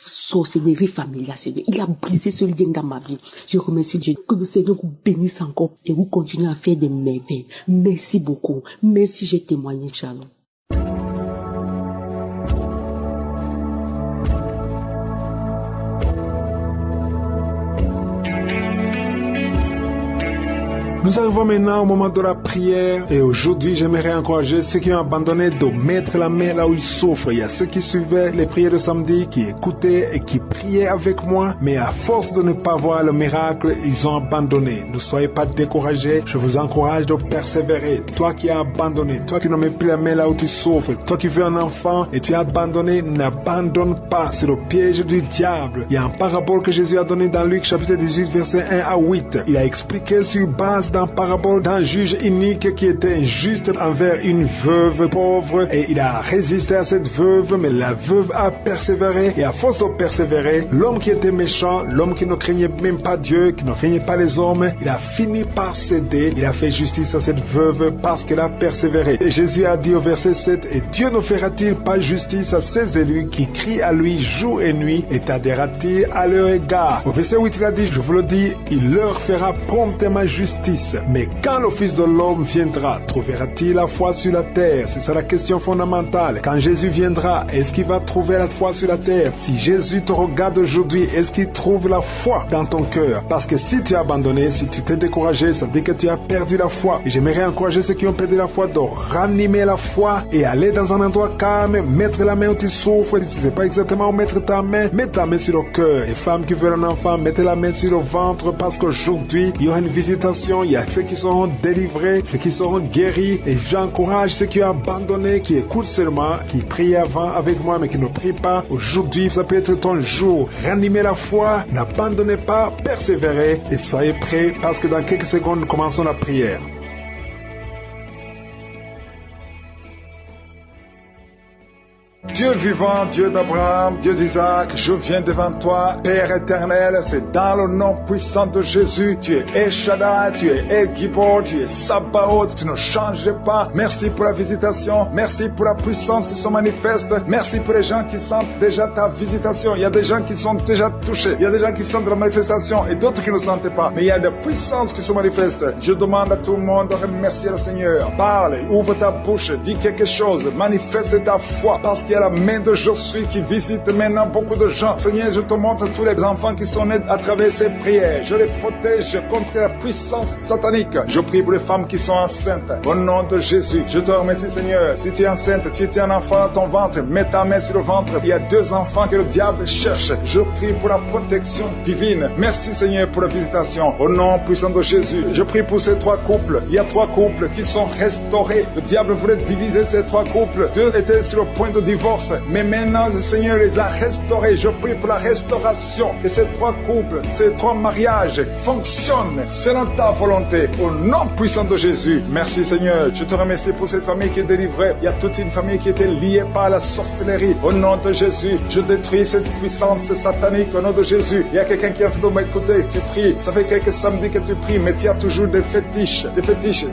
sorcellerie familiale. Il a brisé ce lien dans ma vie. Je remercie Dieu. Que le Seigneur vous bénisse encore et vous continuez à faire des merveilles. Merci beaucoup. Merci, j'ai témoigné. Shalom. Nous arrivons maintenant au moment de la prière et aujourd'hui j'aimerais encourager ceux qui ont abandonné de mettre la main là où ils souffrent. Il y a ceux qui suivaient les prières de samedi, qui écoutaient et qui priaient avec moi, mais à force de ne pas voir le miracle, ils ont abandonné. Ne soyez pas découragés, je vous encourage de persévérer. Toi qui as abandonné, toi qui ne mets plus la main là où tu souffres, toi qui veux un enfant et tu as abandonné, n'abandonne pas, c'est le piège du diable. Il y a un parabole que Jésus a donné dans Luc chapitre 18 verset 1 à 8. Il a expliqué sur base d'un parabole d'un juge inique qui était injuste envers une veuve pauvre et il a résisté à cette veuve, mais la veuve a persévéré et à force de persévérer, l'homme qui était méchant, l'homme qui ne craignait même pas Dieu, qui ne craignait pas les hommes, il a fini par céder, il a fait justice à cette veuve parce qu'elle a persévéré. Et Jésus a dit au verset 7, et Dieu ne fera-t-il pas justice à ses élus qui crient à lui jour et nuit et tardera-t-il à leur égard? Au verset 8 il a dit, je vous le dis, il leur fera promptement justice. Fils. Mais quand le Fils de l'homme viendra, trouvera-t-il la foi sur la terre? C'est ça la question fondamentale. Quand Jésus viendra, est-ce qu'il va trouver la foi sur la terre? Si Jésus te regarde aujourd'hui, est-ce qu'il trouve la foi dans ton cœur? Parce que si tu as abandonné, si tu t'es découragé, ça veut dire que tu as perdu la foi. Et j'aimerais encourager ceux qui ont perdu la foi de ranimer la foi et aller dans un endroit calme, mettre la main où tu souffres. Si tu ne sais pas exactement où mettre ta main, mets ta main sur le cœur. Les femmes qui veulent un enfant, mettez la main sur le ventre parce qu'aujourd'hui, il y aura une visitation. Il y a ceux qui seront délivrés, ceux qui seront guéris. Et j'encourage ceux qui ont abandonné, qui écoutent seulement, qui prient avant avec moi, mais qui ne prient pas. Aujourd'hui, ça peut être ton jour. Ranimez la foi, n'abandonnez pas, persévérez et soyez prêts parce que dans quelques secondes, nous commençons la prière. Dieu vivant, Dieu d'Abraham, Dieu d'Isaac, je viens devant toi, Père éternel, c'est dans le nom puissant de Jésus. Tu es El Shaddai, tu es El Gibor, tu es Sabaoth, tu ne changes pas. Merci pour la visitation, merci pour la puissance qui se manifeste, merci pour les gens qui sentent déjà ta visitation. Il y a des gens qui sont déjà touchés, il y a des gens qui sentent la manifestation et d'autres qui ne sentent pas. Mais il y a des puissances qui se manifestent. Je demande à tout le monde de remercier le Seigneur. Parle, ouvre ta bouche, dis quelque chose, manifeste ta foi parce qu'il y a la main de Josué qui visite maintenant beaucoup de gens. Seigneur, je te montre tous les enfants qui sont nés à travers ces prières. Je les protège contre la puissance satanique. Je prie pour les femmes qui sont enceintes. Au nom de Jésus, je te remercie, Seigneur. Si tu es enceinte, si tu es un enfant dans ton ventre, mets ta main sur le ventre. Il y a 2 enfants que le diable cherche. Je prie pour la protection divine. Merci, Seigneur, pour la visitation. Au nom puissant de Jésus, je prie pour ces 3 couples. Il y a 3 couples qui sont restaurés. Le diable voulait diviser ces 3 couples. 2 étaient sur le point de divorce. Mais maintenant, le Seigneur les a restaurés. Je prie pour la restauration. Que ces 3 couples, ces 3 mariages fonctionnent selon ta volonté. Au nom puissant de Jésus. Merci, Seigneur. Je te remercie pour cette famille qui est délivrée. Il y a toute une famille qui était liée par la sorcellerie. Au nom de Jésus, je détruis cette puissance satanique. Au nom de Jésus, il y a quelqu'un qui a fait de m'écouter. Tu pries. Ça fait quelques samedis que tu pries, mais tu as toujours des fétiches,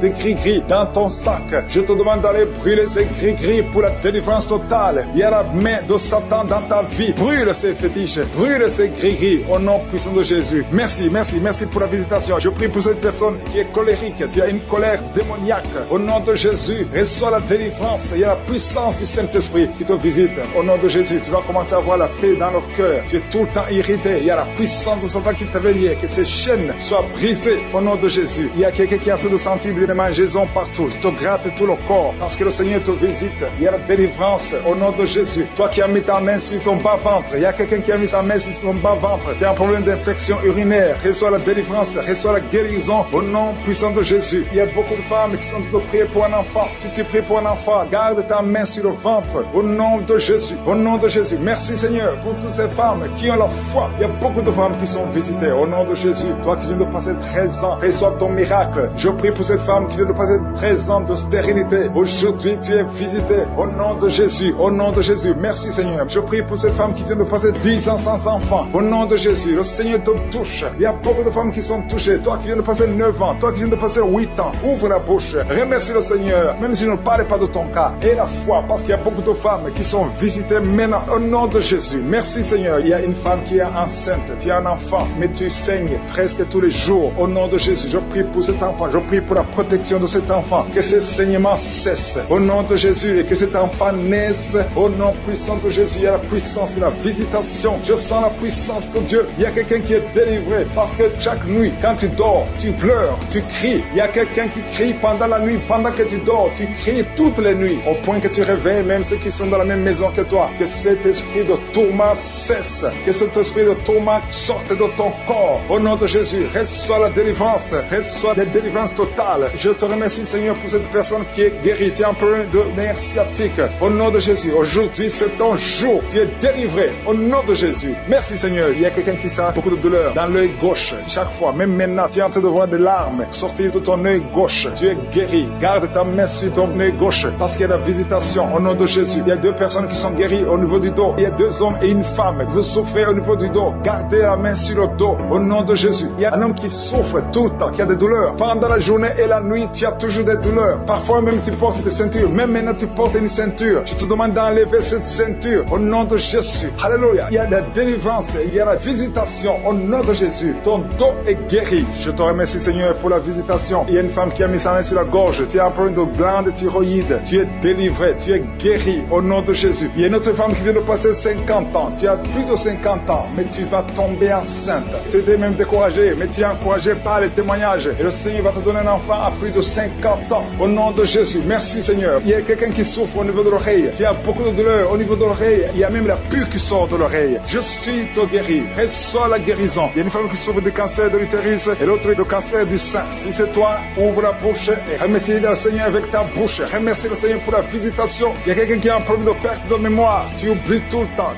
des gris-gris dans ton sac. Je te demande d'aller brûler ces gris-gris pour la délivrance totale. Il y a la main de Satan dans ta vie. Brûle ces fétiches, brûle ces gris-gris au nom puissant de Jésus. Merci, merci, merci pour la visitation. Je prie pour cette personne qui est colérique. Tu as une colère démoniaque. Au nom de Jésus, reçois la délivrance. Il y a la puissance du Saint-Esprit qui te visite. Au nom de Jésus, tu vas commencer à avoir la paix dans leur cœur. Tu es tout le temps irrité. Il y a la puissance de Satan qui t'avait lié. Que ces chaînes soient brisées au nom de Jésus. Il y a quelqu'un qui a tout de sentir des mangeaisons partout. Je te gratte tout le corps parce que le Seigneur te visite. Il y a la délivrance au nom de Jésus. Toi qui as mis ta main sur ton bas-ventre, il y a quelqu'un qui a mis sa main sur son bas-ventre. Tu as un problème d'infection urinaire. Reçois la délivrance, reçois la guérison au nom puissant de Jésus. Il y a beaucoup de femmes qui sont de prier pour un enfant. Si tu pries pour un enfant, garde ta main sur le ventre au nom de Jésus. Au nom de Jésus. Merci Seigneur pour toutes ces femmes qui ont la foi. Il y a beaucoup de femmes qui sont visitées au nom de Jésus. Toi qui viens de passer 13 ans, reçois ton miracle. Je prie pour cette femme qui vient de passer 13 ans de stérilité. Aujourd'hui, tu es visité au nom de Jésus. Au nom de Jésus. Merci Seigneur. Je prie pour cette femme qui vient de passer 10 ans sans enfant. Au nom de Jésus. Le Seigneur te touche. Il y a beaucoup de femmes qui sont touchées. Toi qui viens de passer 9 ans. Toi qui viens de passer 8 ans. Ouvre la bouche. Remercie le Seigneur. Même si je ne parle pas de ton cas. Et la foi. Parce qu'il y a beaucoup de femmes qui sont visitées maintenant. Au nom de Jésus. Merci Seigneur. Il y a une femme qui est enceinte. Tu as un enfant. Mais tu saignes presque tous les jours. Au nom de Jésus. Je prie pour cet enfant. Je prie pour la protection de cet enfant. Que ce saignement cesse. Au nom de Jésus. Et que cet enfant naisse. Au nom puissant de Jésus. Il y a la puissance et la visitation. Je sens la puissance de Dieu. Il y a quelqu'un qui est délivré. Parce que chaque nuit, quand tu dors, tu pleures, tu cries. Il y a quelqu'un qui crie pendant la nuit. Pendant que tu dors, tu cries toutes les nuits. Au point que tu réveilles même ceux qui sont dans la même maison que toi. Que cet esprit de tourment cesse. Que cet esprit de tourment sorte de ton corps. Au nom de Jésus, reçois la délivrance. Reçois la délivrance totale. Je te remercie Seigneur pour cette personne qui est guérie. Tu as un problème de nerf sciatique. Au nom de Jésus, aujourd'hui c'est ton jour. Tu es délivré. Au nom de Jésus. Merci Seigneur. Il y a quelqu'un qui a beaucoup de douleur dans l'œil gauche. Chaque fois, même maintenant, tu es en train de voir des larmes sortir de ton œil gauche. Tu es guéri. Garde ta main sur ton œil gauche parce qu'il y a la visitation. Au nom de Jésus. Il y a 2 personnes qui sont guéries au niveau du dos. Il y a 2 hommes et une femme. Vous souffrez au niveau du dos. Gardez la main sur le dos. Au nom de Jésus. Il y a un homme qui souffre tout le temps, qui a des douleurs. Pendant la journée et la nuit, tu as toujours des douleurs. Parfois même tu portes des ceintures. Même maintenant tu portes une ceinture. Je te demande dans enlever cette ceinture au nom de Jésus. Alléluia. Il y a la délivrance, il y a la visitation au nom de Jésus. Ton dos est guéri. Je te remercie, Seigneur, pour la visitation. Il y a une femme qui a mis sa main sur la gorge. Tu as un problème de glande thyroïde. Tu es délivré, tu es guéri au nom de Jésus. Il y a une autre femme qui vient de passer 50 ans. Tu as plus de 50 ans, mais tu vas tomber enceinte. Tu étais même découragé, mais tu es encouragé par les témoignages. Et le Seigneur va te donner un enfant à plus de 50 ans au nom de Jésus. Merci, Seigneur. Il y a quelqu'un qui souffre au niveau de l'oreille. Tu as beaucoup de douleur au niveau de l'oreille. Il y a même la pus qui sort de l'oreille. Je suis ton guéri. Reçois la guérison. Il y a une femme qui souffre du cancer de l'utérus et l'autre du cancer du sein. Si c'est toi, ouvre la bouche et remercie le Seigneur avec ta bouche. Remercie le Seigneur pour la visitation. Il y a quelqu'un qui a un problème de perte de mémoire. Tu oublies tout le temps,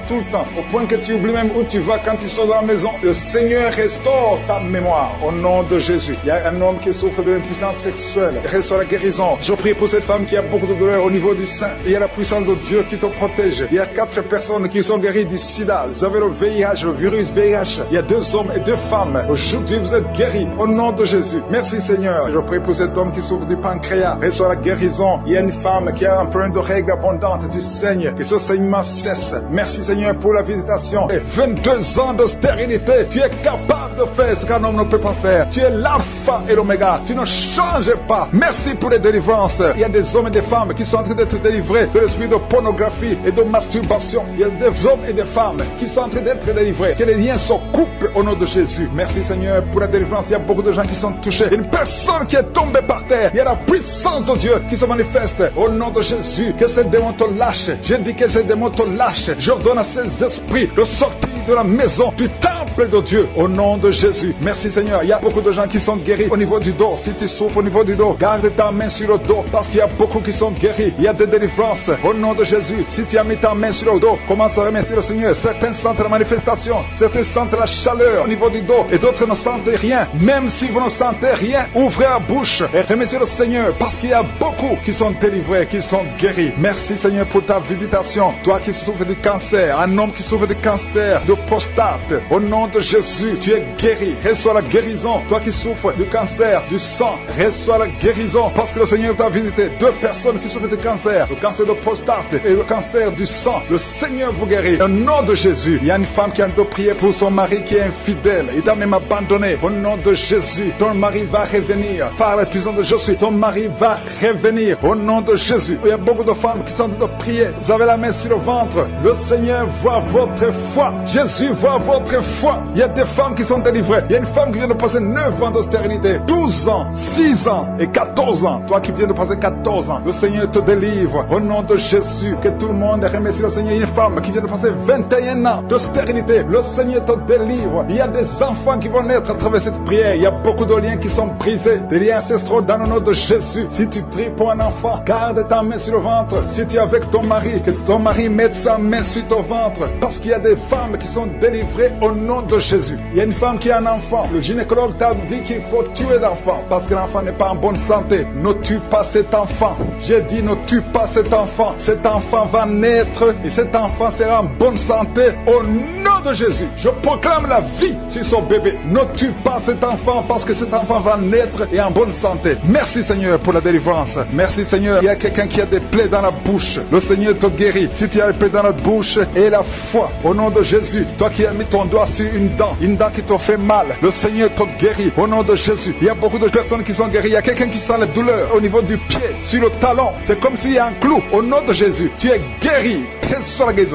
au point que tu oublies même où tu vas quand tu sors de la maison. Le Seigneur restaure ta mémoire au nom de Jésus. Il y a un homme qui souffre de l'impuissance sexuelle. Reçois la guérison. Je prie pour cette femme qui a beaucoup de douleur au niveau du sein. Il y a la puissance de Dieu qui te protège. Il y a 4 personnes qui sont guéries du sida. Vous avez le VIH, le virus VIH. Il y a 2 hommes et 2 femmes. Aujourd'hui, vous êtes guéris au nom de Jésus. Merci, Seigneur. Je prie pour cet homme qui souffre du pancréas. Reçois la guérison. Il y a une femme qui a un problème de règles abondantes. Tu saignes et ce saignement cesse. Merci, Seigneur, pour la visitation. Et 22 ans de stérilité. Tu es capable de faire ce qu'un homme ne peut pas faire. Tu es l'alpha et l'oméga. Tu ne changes pas. Merci pour les délivrances. Il y a des hommes et des femmes qui sont en train d'être délivrés de l'esprit de pornographie et de masturbation. Il y a des hommes et des femmes qui sont en train d'être délivrés. Que les liens se coupent au nom de Jésus. Merci, Seigneur, pour la délivrance. Il y a beaucoup de gens qui sont touchés. Une personne qui est tombée par terre. Il y a la puissance de Dieu qui se manifeste au nom de Jésus. Que ces démons te lâchent. Je dis que ces démons te lâchent. J'ordonne à ces esprits de sortir de la maison du temple de Dieu au nom de Jésus. Merci, Seigneur. Il y a beaucoup de gens qui sont guéris au niveau du dos. Si tu souffres au niveau du dos, garde ta main sur le dos parce qu'il y a beaucoup qui sont guéris. Il y a des délivrances au nom de Jésus. Si tu as mis ta main sur le dos, commence à remercier le Seigneur. Certains sentent la manifestation, certains sentent la chaleur au niveau du dos et d'autres ne sentent rien. Même si vous ne sentez rien, ouvrez la bouche et remerciez le Seigneur parce qu'il y a beaucoup qui sont délivrés, qui sont guéris. Merci, Seigneur, pour ta visitation. Toi qui souffres du cancer, un homme qui souffre du cancer de prostate, au nom de Jésus, tu es guéri. Reçois la guérison. Toi qui souffres du cancer du sang, reçois la guérison parce que le Seigneur t'a visité. 2 personnes qui souffrent du cancer, le cancer de prostate et le cancer du sang. Le Seigneur vous guérit. Au nom de Jésus, il y a une femme qui a de prier pour son mari qui est infidèle. Il t'a même abandonné. Au nom de Jésus, ton mari va revenir. Par la puissance de Jésus, ton mari va revenir. Au nom de Jésus. Il y a beaucoup de femmes qui sont en train de prier. Vous avez la main sur le ventre. Le Seigneur voit votre foi. Jésus voit votre foi. Il y a des femmes qui sont délivrées. Il y a une femme qui vient de passer 9 ans de stérilité, 12 ans, 6 ans et 14 ans. Toi qui viens de passer 14 ans, le Seigneur te délivre. Au nom de Jésus, que tout le monde remercie le Seigneur. Une femme qui vient de passer 21 ans de stérilité, le Seigneur te délivre. Il y a des enfants qui vont naître à travers cette prière. Il y a beaucoup de liens qui sont brisés, des liens ancestraux dans le nom de Jésus. Si tu pries pour un enfant, garde ta main sur le ventre. Si tu es avec ton mari, que ton mari mette sa main sur ton ventre, parce qu'il y a des femmes qui sont délivrées au nom de Jésus. Il y a une femme qui a un enfant. Le gynécologue t'a dit qu'il faut tuer l'enfant parce que l'enfant n'est pas en bonne santé. Ne tue pas cet enfant. J'ai dit ne tue pas cet enfant. Cet enfant va naître et cet enfant sera en bonne santé au nom de Jésus. Je proclame la vie sur son bébé. Ne tue pas cet enfant parce que cet enfant va naître et en bonne santé. Merci, Seigneur, pour la délivrance. Merci, Seigneur. Il y a quelqu'un qui a des plaies dans la bouche. Le Seigneur te guérit. Si tu as des plaies dans la bouche et la foi au nom de Jésus, toi qui as mis ton doigt sur une dent qui te fait mal, le Seigneur te guérit au nom de Jésus. Il y a beaucoup de personnes qui sont guéries. Il y a quelqu'un qui sent la douleur au niveau du pied, sur le talon. C'est comme s'il y a un clou. Au nom de Jésus, tu es guéri.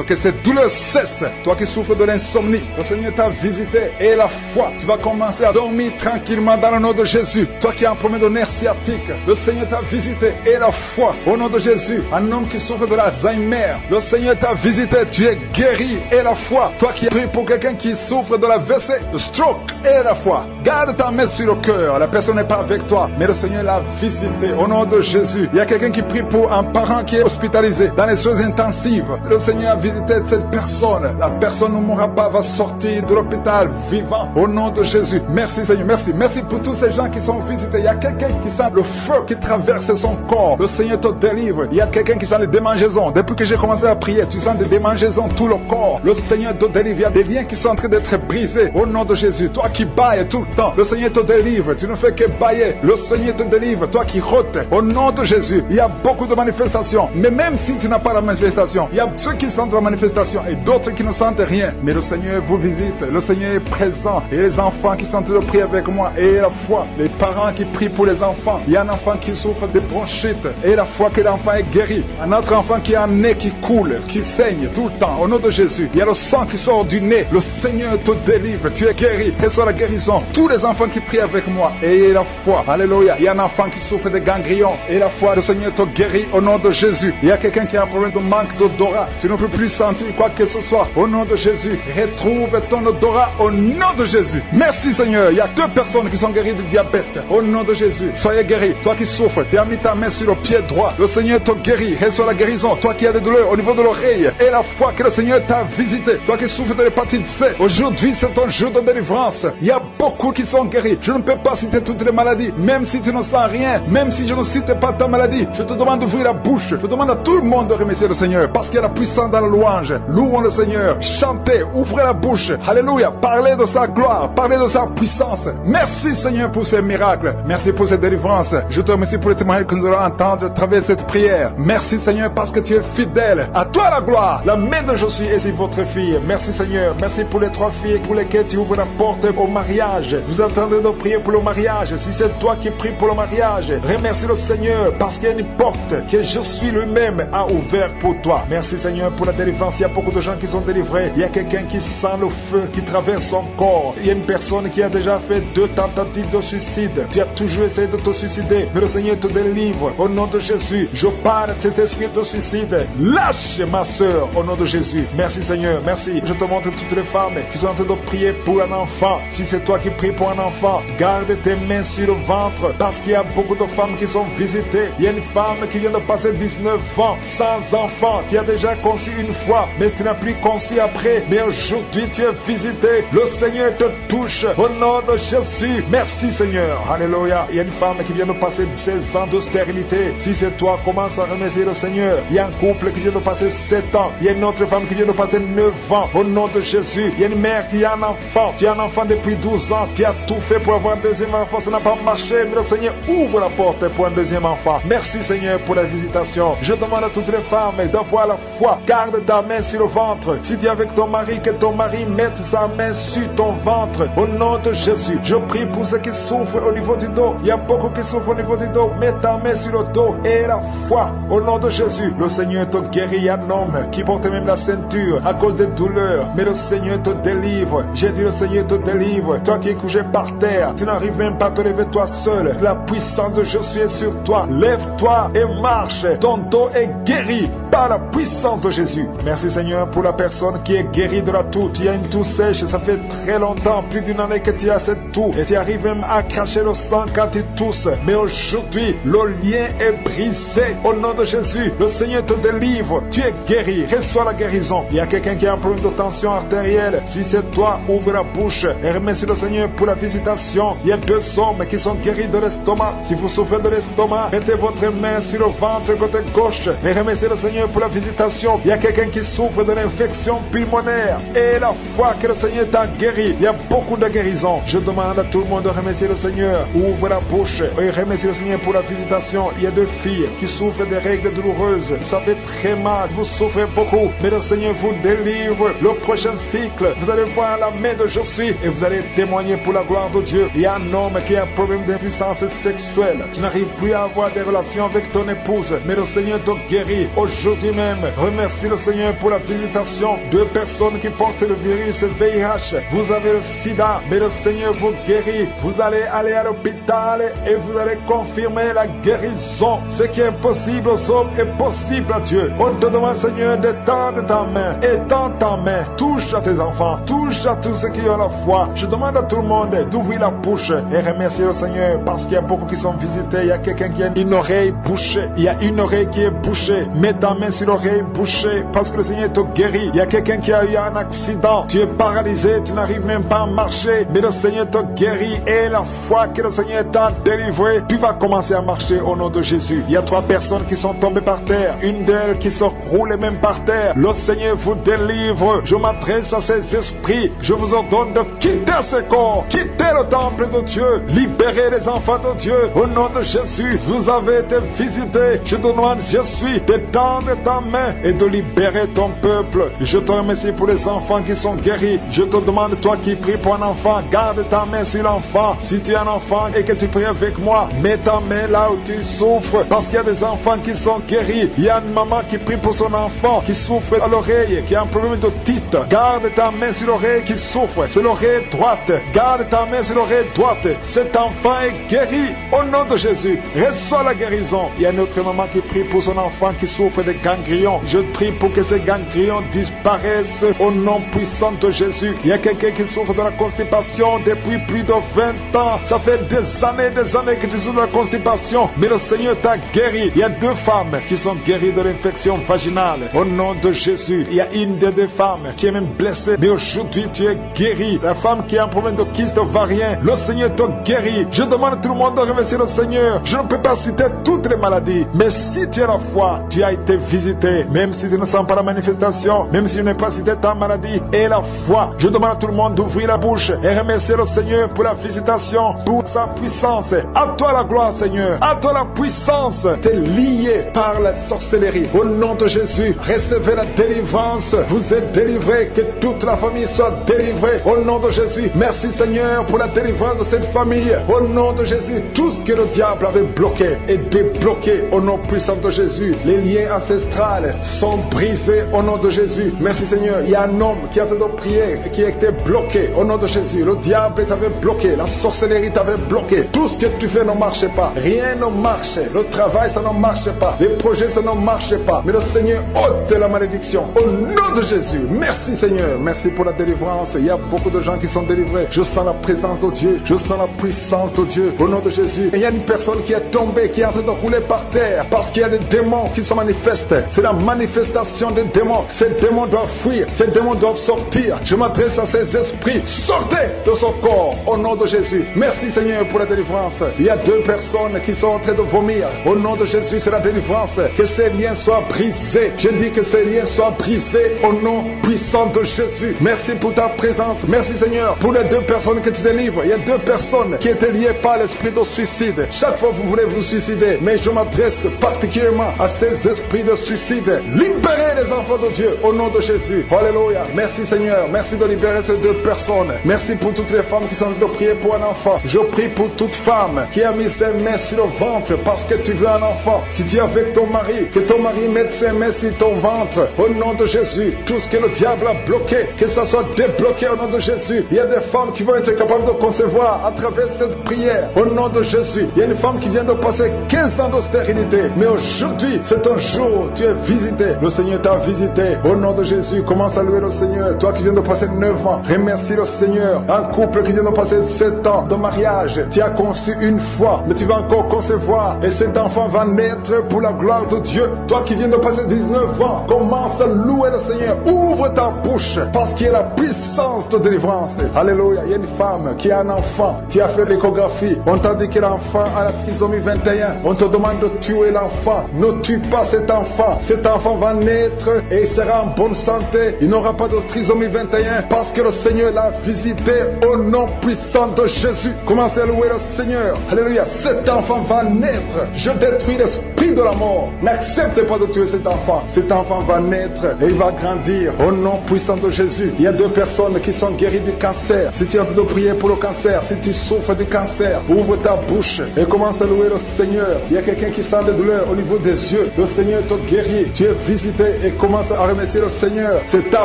Que cette douleur cesse. Toi qui souffres de l'insomnie, le Seigneur t'a visité et la foi, tu vas commencer à dormir tranquillement dans le nom de Jésus. Toi qui as un problème de nerf sciatique, le Seigneur t'a visité et la foi au nom de Jésus. Un homme qui souffre de l'Alzheimer, le Seigneur t'a visité, tu es guéri et la foi. Toi qui pries pour quelqu'un qui souffre de la WC, le stroke et la foi, garde ta main sur le cœur. La personne n'est pas avec toi, mais le Seigneur l'a visité au nom de Jésus. Il y a quelqu'un qui prie pour un parent qui est hospitalisé dans les soins intensives. Le Seigneur a visité cette personne. La personne ne mourra pas, va sortir de l'hôpital vivant au nom de Jésus. Merci, Seigneur, merci. Merci pour tous ces gens qui sont visités. Il y a quelqu'un qui sent le feu qui traverse son corps. Le Seigneur te délivre. Il y a quelqu'un qui sent les démangeaisons. Depuis que j'ai commencé à prier, tu sens des démangeaisons tout le corps. Le Seigneur te délivre. Il y a des liens qui sont en train d'être être brisé au nom de Jésus. Toi qui bailles tout le temps, le Seigneur te délivre. Tu ne fais que bailler, le Seigneur te délivre. Toi qui rôtes, au nom de Jésus. Il y a beaucoup de manifestations, mais même si tu n'as pas la manifestation, il y a ceux qui sentent la manifestation et d'autres qui ne sentent rien. Mais le Seigneur vous visite, le Seigneur est présent. Et les enfants qui sont de prier avec moi, et la foi, les parents qui prient pour les enfants. Il y a un enfant qui souffre de bronchite, et la foi que l'enfant est guéri. Un autre enfant qui a un nez qui coule, qui saigne tout le temps, au nom de Jésus. Il y a le sang qui sort du nez, le Seigneur te délivre, tu es guéri, reçois la guérison. Tous les enfants qui prient avec moi, et la foi, alléluia. Il y a un enfant qui souffre de ganglions, et la foi, le Seigneur te guérit au nom de Jésus. Il y a quelqu'un qui a un problème de manque d'odorat, tu ne peux plus sentir quoi que ce soit, au nom de Jésus. Retrouve ton odorat au nom de Jésus. Merci Seigneur. Il y a 2 personnes qui sont guéries de diabète, au nom de Jésus. Soyez guéris. Toi qui souffres, tu as mis ta main sur le pied droit, le Seigneur te guérit, reçois la guérison. Toi qui as des douleurs au niveau de l'oreille, et la foi que le Seigneur t'a visité. Toi qui souffres de l'hépatite C, aujourd'hui c'est ton jour de délivrance. Il y a beaucoup qui sont guéris. Je ne peux pas citer toutes les maladies, même si tu ne sens rien, même si je ne cite pas ta maladie. Je te demande d'ouvrir la bouche. Je demande à tout le monde de remercier le Seigneur, parce qu'il y a la puissance dans la louange. Louons le Seigneur. Chantez, ouvrez la bouche. Alléluia. Parlez de sa gloire, parlez de sa puissance. Merci Seigneur pour ces miracles. Merci pour cette délivrance. Je te remercie pour les témoignages que nous allons entendre à travers cette prière. Merci Seigneur parce que tu es fidèle. À toi la gloire. La main de Josué est sur votre fille. Merci Seigneur. Merci pour les 3 filles pour lesquelles tu ouvres la porte au mariage. Vous entendez de prier pour le mariage. Si c'est toi qui pries pour le mariage, remercie le Seigneur parce qu'il y a une porte que je suis lui-même a ouvert pour toi. Merci Seigneur pour la délivrance. Il y a beaucoup de gens qui sont délivrés. Il y a quelqu'un qui sent le feu qui traverse son corps. Il y a une personne qui a déjà fait 2 tentatives de suicide. Tu as toujours essayé de te suicider, mais le Seigneur te délivre au nom de Jésus. Je parle de cet esprit de suicide. Lâche ma soeur au nom de Jésus. Merci Seigneur, merci. Je te montre toutes les femmes qui sont en train de prier pour un enfant. Si c'est toi qui pries pour un enfant, garde tes mains sur le ventre parce qu'il y a beaucoup de femmes qui sont visitées. Il y a une femme qui vient de passer 19 ans sans enfant. Tu as déjà conçu une fois, mais tu n'as plus conçu après. Mais aujourd'hui tu es visité. Le Seigneur te touche au nom de Jésus. Merci Seigneur. Alléluia. Il y a une femme qui vient de passer 16 ans de stérilité. Si c'est toi, commence à remercier le Seigneur. Il y a un couple qui vient de passer 7 ans. Il y a une autre femme qui vient de passer 9 ans. Au nom de Jésus. Il y a une mère qui a un enfant. Tu as un enfant depuis 12 ans. Tu as tout fait pour avoir un deuxième enfant. Ça n'a pas marché. Mais le Seigneur ouvre la porte pour un deuxième enfant. Merci Seigneur pour la visitation. Je demande à toutes les femmes d'avoir la foi. Garde ta main sur le ventre. Si tu es avec ton mari, que ton mari mette sa main sur ton ventre. Au nom de Jésus. Je prie pour ceux qui souffrent au niveau du dos. Il y a beaucoup qui souffrent au niveau du dos. Mets ta main sur le dos et la foi. Au nom de Jésus. Le Seigneur te guérit. Il y a un homme qui porte même la ceinture à cause des douleurs. Mais le Seigneur te délivre. J'ai dit le Seigneur te délivre. Toi qui es couché par terre, tu n'arrives même pas à te lever toi seul. La puissance de Jésus est sur toi. Lève-toi et marche. Ton dos est guéri par la puissance de Jésus. Merci Seigneur pour la personne qui est guérie de la toux. Tu as une toux sèche, ça fait très longtemps, plus d'une année que tu as cette toux. Et tu arrives même à cracher le sang quand tu tousses. Mais aujourd'hui, le lien est brisé. Au nom de Jésus, le Seigneur te délivre. Tu es guéri. Reçois la guérison. Il y a quelqu'un qui a un problème de tension artérielle. Si c'est toi, ouvre la bouche et remercie le Seigneur pour la visitation. Il y a 2 hommes qui sont guéris de l'estomac. Si vous souffrez de l'estomac, mettez votre main sur le ventre côté gauche et remerciez le Seigneur pour la visitation. Il y a quelqu'un qui souffre de l'infection pulmonaire et la foi que le Seigneur t'a guéri. Il y a beaucoup de guérisons. Je demande à tout le monde de remercier le Seigneur. Ouvre la bouche et remercie le Seigneur pour la visitation. Il y a 2 filles qui souffrent des règles douloureuses. Ça fait très mal. Vous souffrez beaucoup, mais le Seigneur vous délivre. Le prochain cycle, vous allez voir la main de Josué et vous allez témoigner pour la gloire de Dieu. Il y a un homme qui a un problème d'impuissance sexuelle. Tu n'arrives plus à avoir des relations avec ton épouse, mais le Seigneur te guérit aujourd'hui même. Remercie le Seigneur pour la visitation. 2 personnes qui portent le virus VIH. Vous avez le sida, mais le Seigneur vous guérit. Vous allez aller à l'hôpital et vous allez confirmer la guérison. Ce qui est impossible aux hommes est possible à Dieu. On te demande, Seigneur, d'étendre ta main. Étends ta main. Touche à tes enfants. Touche à tous ceux qui ont la foi. Je demande à tout le monde d'ouvrir la bouche et remercier le Seigneur parce qu'il y a beaucoup qui sont visités. Il y a quelqu'un qui a une oreille bouchée. Il y a une oreille qui est bouchée. Mets ta main main sur l'oreille bouchée parce que le Seigneur te guérit. Il y a quelqu'un qui a eu un accident. Tu es paralysé, tu n'arrives même pas à marcher. Mais le Seigneur te guérit et la fois que le Seigneur t'a délivré, tu vas commencer à marcher au nom de Jésus. Il y a 3 personnes qui sont tombées par terre. Une d'elles qui se roule même par terre. Le Seigneur vous délivre. Je m'adresse à ces esprits. Je vous ordonne de quitter ce corps. Quitter le temple de Dieu. Libérez les enfants de Dieu. Au nom de Jésus, vous avez été visités. Je te demande, Jésus, de tendre ta main et de libérer ton peuple. Je te remercie pour les enfants qui sont guéris. Je te demande, toi qui pries pour un enfant, garde ta main sur l'enfant. Si tu es un enfant et que tu pries avec moi, mets ta main là où tu souffres. Parce qu'il y a des enfants qui sont guéris. Il y a une maman qui prie pour son enfant qui souffre à l'oreille, qui a un problème de otite. Garde ta main sur l'oreille qui souffre. C'est l'oreille droite. Garde ta main sur l'oreille droite. Cet enfant est guéri au nom de Jésus. Reçois la guérison. Il y a une autre maman qui prie pour son enfant qui souffre de ganglions. Je prie pour que ces ganglions disparaissent au nom puissant de Jésus. Il y a quelqu'un qui souffre de la constipation depuis plus de 20 ans. Ça fait des années que tu souffres de la constipation, mais le Seigneur t'a guéri. Il y a 2 femmes qui sont guéries de l'infection vaginale au nom de Jésus. Il y a une des 2 femmes qui est même blessée, mais aujourd'hui tu es guéri. La femme qui a un problème de kyste ovarien, le Seigneur te guérit. Je demande à tout le monde de remercier le Seigneur. Je ne peux pas citer toutes les maladies, mais si tu as la foi, tu as été visité. Même si tu ne sens pas la manifestation, même si je n'ai pas cité ta maladie et la foi, je demande à tout le monde d'ouvrir la bouche et remercier le Seigneur pour la visitation, pour sa puissance. À toi la gloire, Seigneur. À toi la puissance. Tu es lié par la sorcellerie. Au nom de Jésus, recevez la délivrance. Vous êtes délivrés. Que toute la famille soit délivrée. Au nom de Jésus. Merci Seigneur pour la délivrance de cette famille. Au nom de Jésus, tout ce que le diable avait bloqué est débloqué au nom puissant de Jésus. Les liens ancestrales sont brisés au nom de Jésus. Merci Seigneur. Il y a un homme qui a entendu prier et qui a été bloqué au nom de Jésus. Le diable t'avait bloqué. La sorcellerie t'avait bloqué. Tout ce que tu fais ne marche pas. Rien ne marche. Le travail, ça ne marche pas. Les projets, ça ne marche pas. Mais le Seigneur ôte la malédiction au nom de Jésus. Merci Seigneur. Merci pour la délivrance. Il y a beaucoup de gens qui sont délivrés. Je sens la présence de Dieu. Je sens la puissance de Dieu au nom de Jésus. Et il y a une personne qui est tombée, qui est en train de rouler par terre parce qu'il y a des démons qui se manifestent. C'est la manifestation des démons. Ces démons doivent fuir. Ces démons doivent sortir. Je m'adresse à ces esprits. Sortez de son corps au nom de Jésus. Merci Seigneur pour la délivrance. Il y a 2 personnes qui sont en train de vomir. Au nom de Jésus, c'est la délivrance. Que ces liens soient brisés. Je dis que ces liens soient brisés au nom puissant de Jésus. Merci pour ta présence. Merci Seigneur pour les 2 personnes que tu délivres. Il y a 2 personnes qui étaient liées par l'esprit de suicide. Chaque fois vous voulez vous suicider, mais je m'adresse particulièrement à ces esprits de suicide. Libérez les enfants de Dieu au nom de Jésus. Alléluia. Merci Seigneur. Merci de libérer ces 2 personnes. Merci pour toutes les femmes qui sont en train de prier pour un enfant. Je prie pour toute femme qui a mis ses mains sur le ventre parce que tu veux un enfant. Si tu es avec ton mari, que ton mari mette ses mains sur ton ventre au nom de Jésus. Tout ce que le diable a bloqué, que ça soit débloqué au nom de Jésus. Il y a des femmes qui vont être capables de concevoir à travers cette prière au nom de Jésus. Il y a une femme qui vient de passer 15 ans de stérilité, mais aujourd'hui c'est un jour, tu es visité. Le Seigneur t'a visité au nom de Jésus. Commence à louer le Seigneur. Toi qui viens de passer 9 ans, remercie le Seigneur. Un couple qui vient de passer 7 ans de mariage, tu as conçu une fois, mais tu vas encore concevoir et cet enfant va naître pour la gloire de Dieu. Toi qui viens de passer 19 ans, commence à louer le Seigneur. Ouvre ta bouche parce qu'il y a la puissance de délivrance. Alléluia. Il y a une femme qui a un enfant. Tu as fait l'échographie. On t'a dit que l'enfant a la trisomie 21. On te demande de tuer l'enfant. Ne tue pas cet enfant. Cet enfant va naître et il sera en bonne santé. Il n'aura pas de trisomie 21 parce que le Seigneur l'a visité au nom puissant de Jésus. Commencez à louer le Seigneur. Alléluia. Cet enfant va naître. Je détruis l'esprit de la mort. N'acceptez pas de tuer cet enfant. Cet enfant va naître et il va grandir au nom puissant de Jésus. Il y a 2 personnes qui sont guéries du cancer. Si tu es en train de prier pour le cancer, si tu souffres du cancer, ouvre ta bouche et commence à louer le Seigneur. Il y a quelqu'un qui sent des douleurs au niveau des yeux. Le Seigneur te guérit. Tu es visité et commence à remercier le Seigneur. C'est ta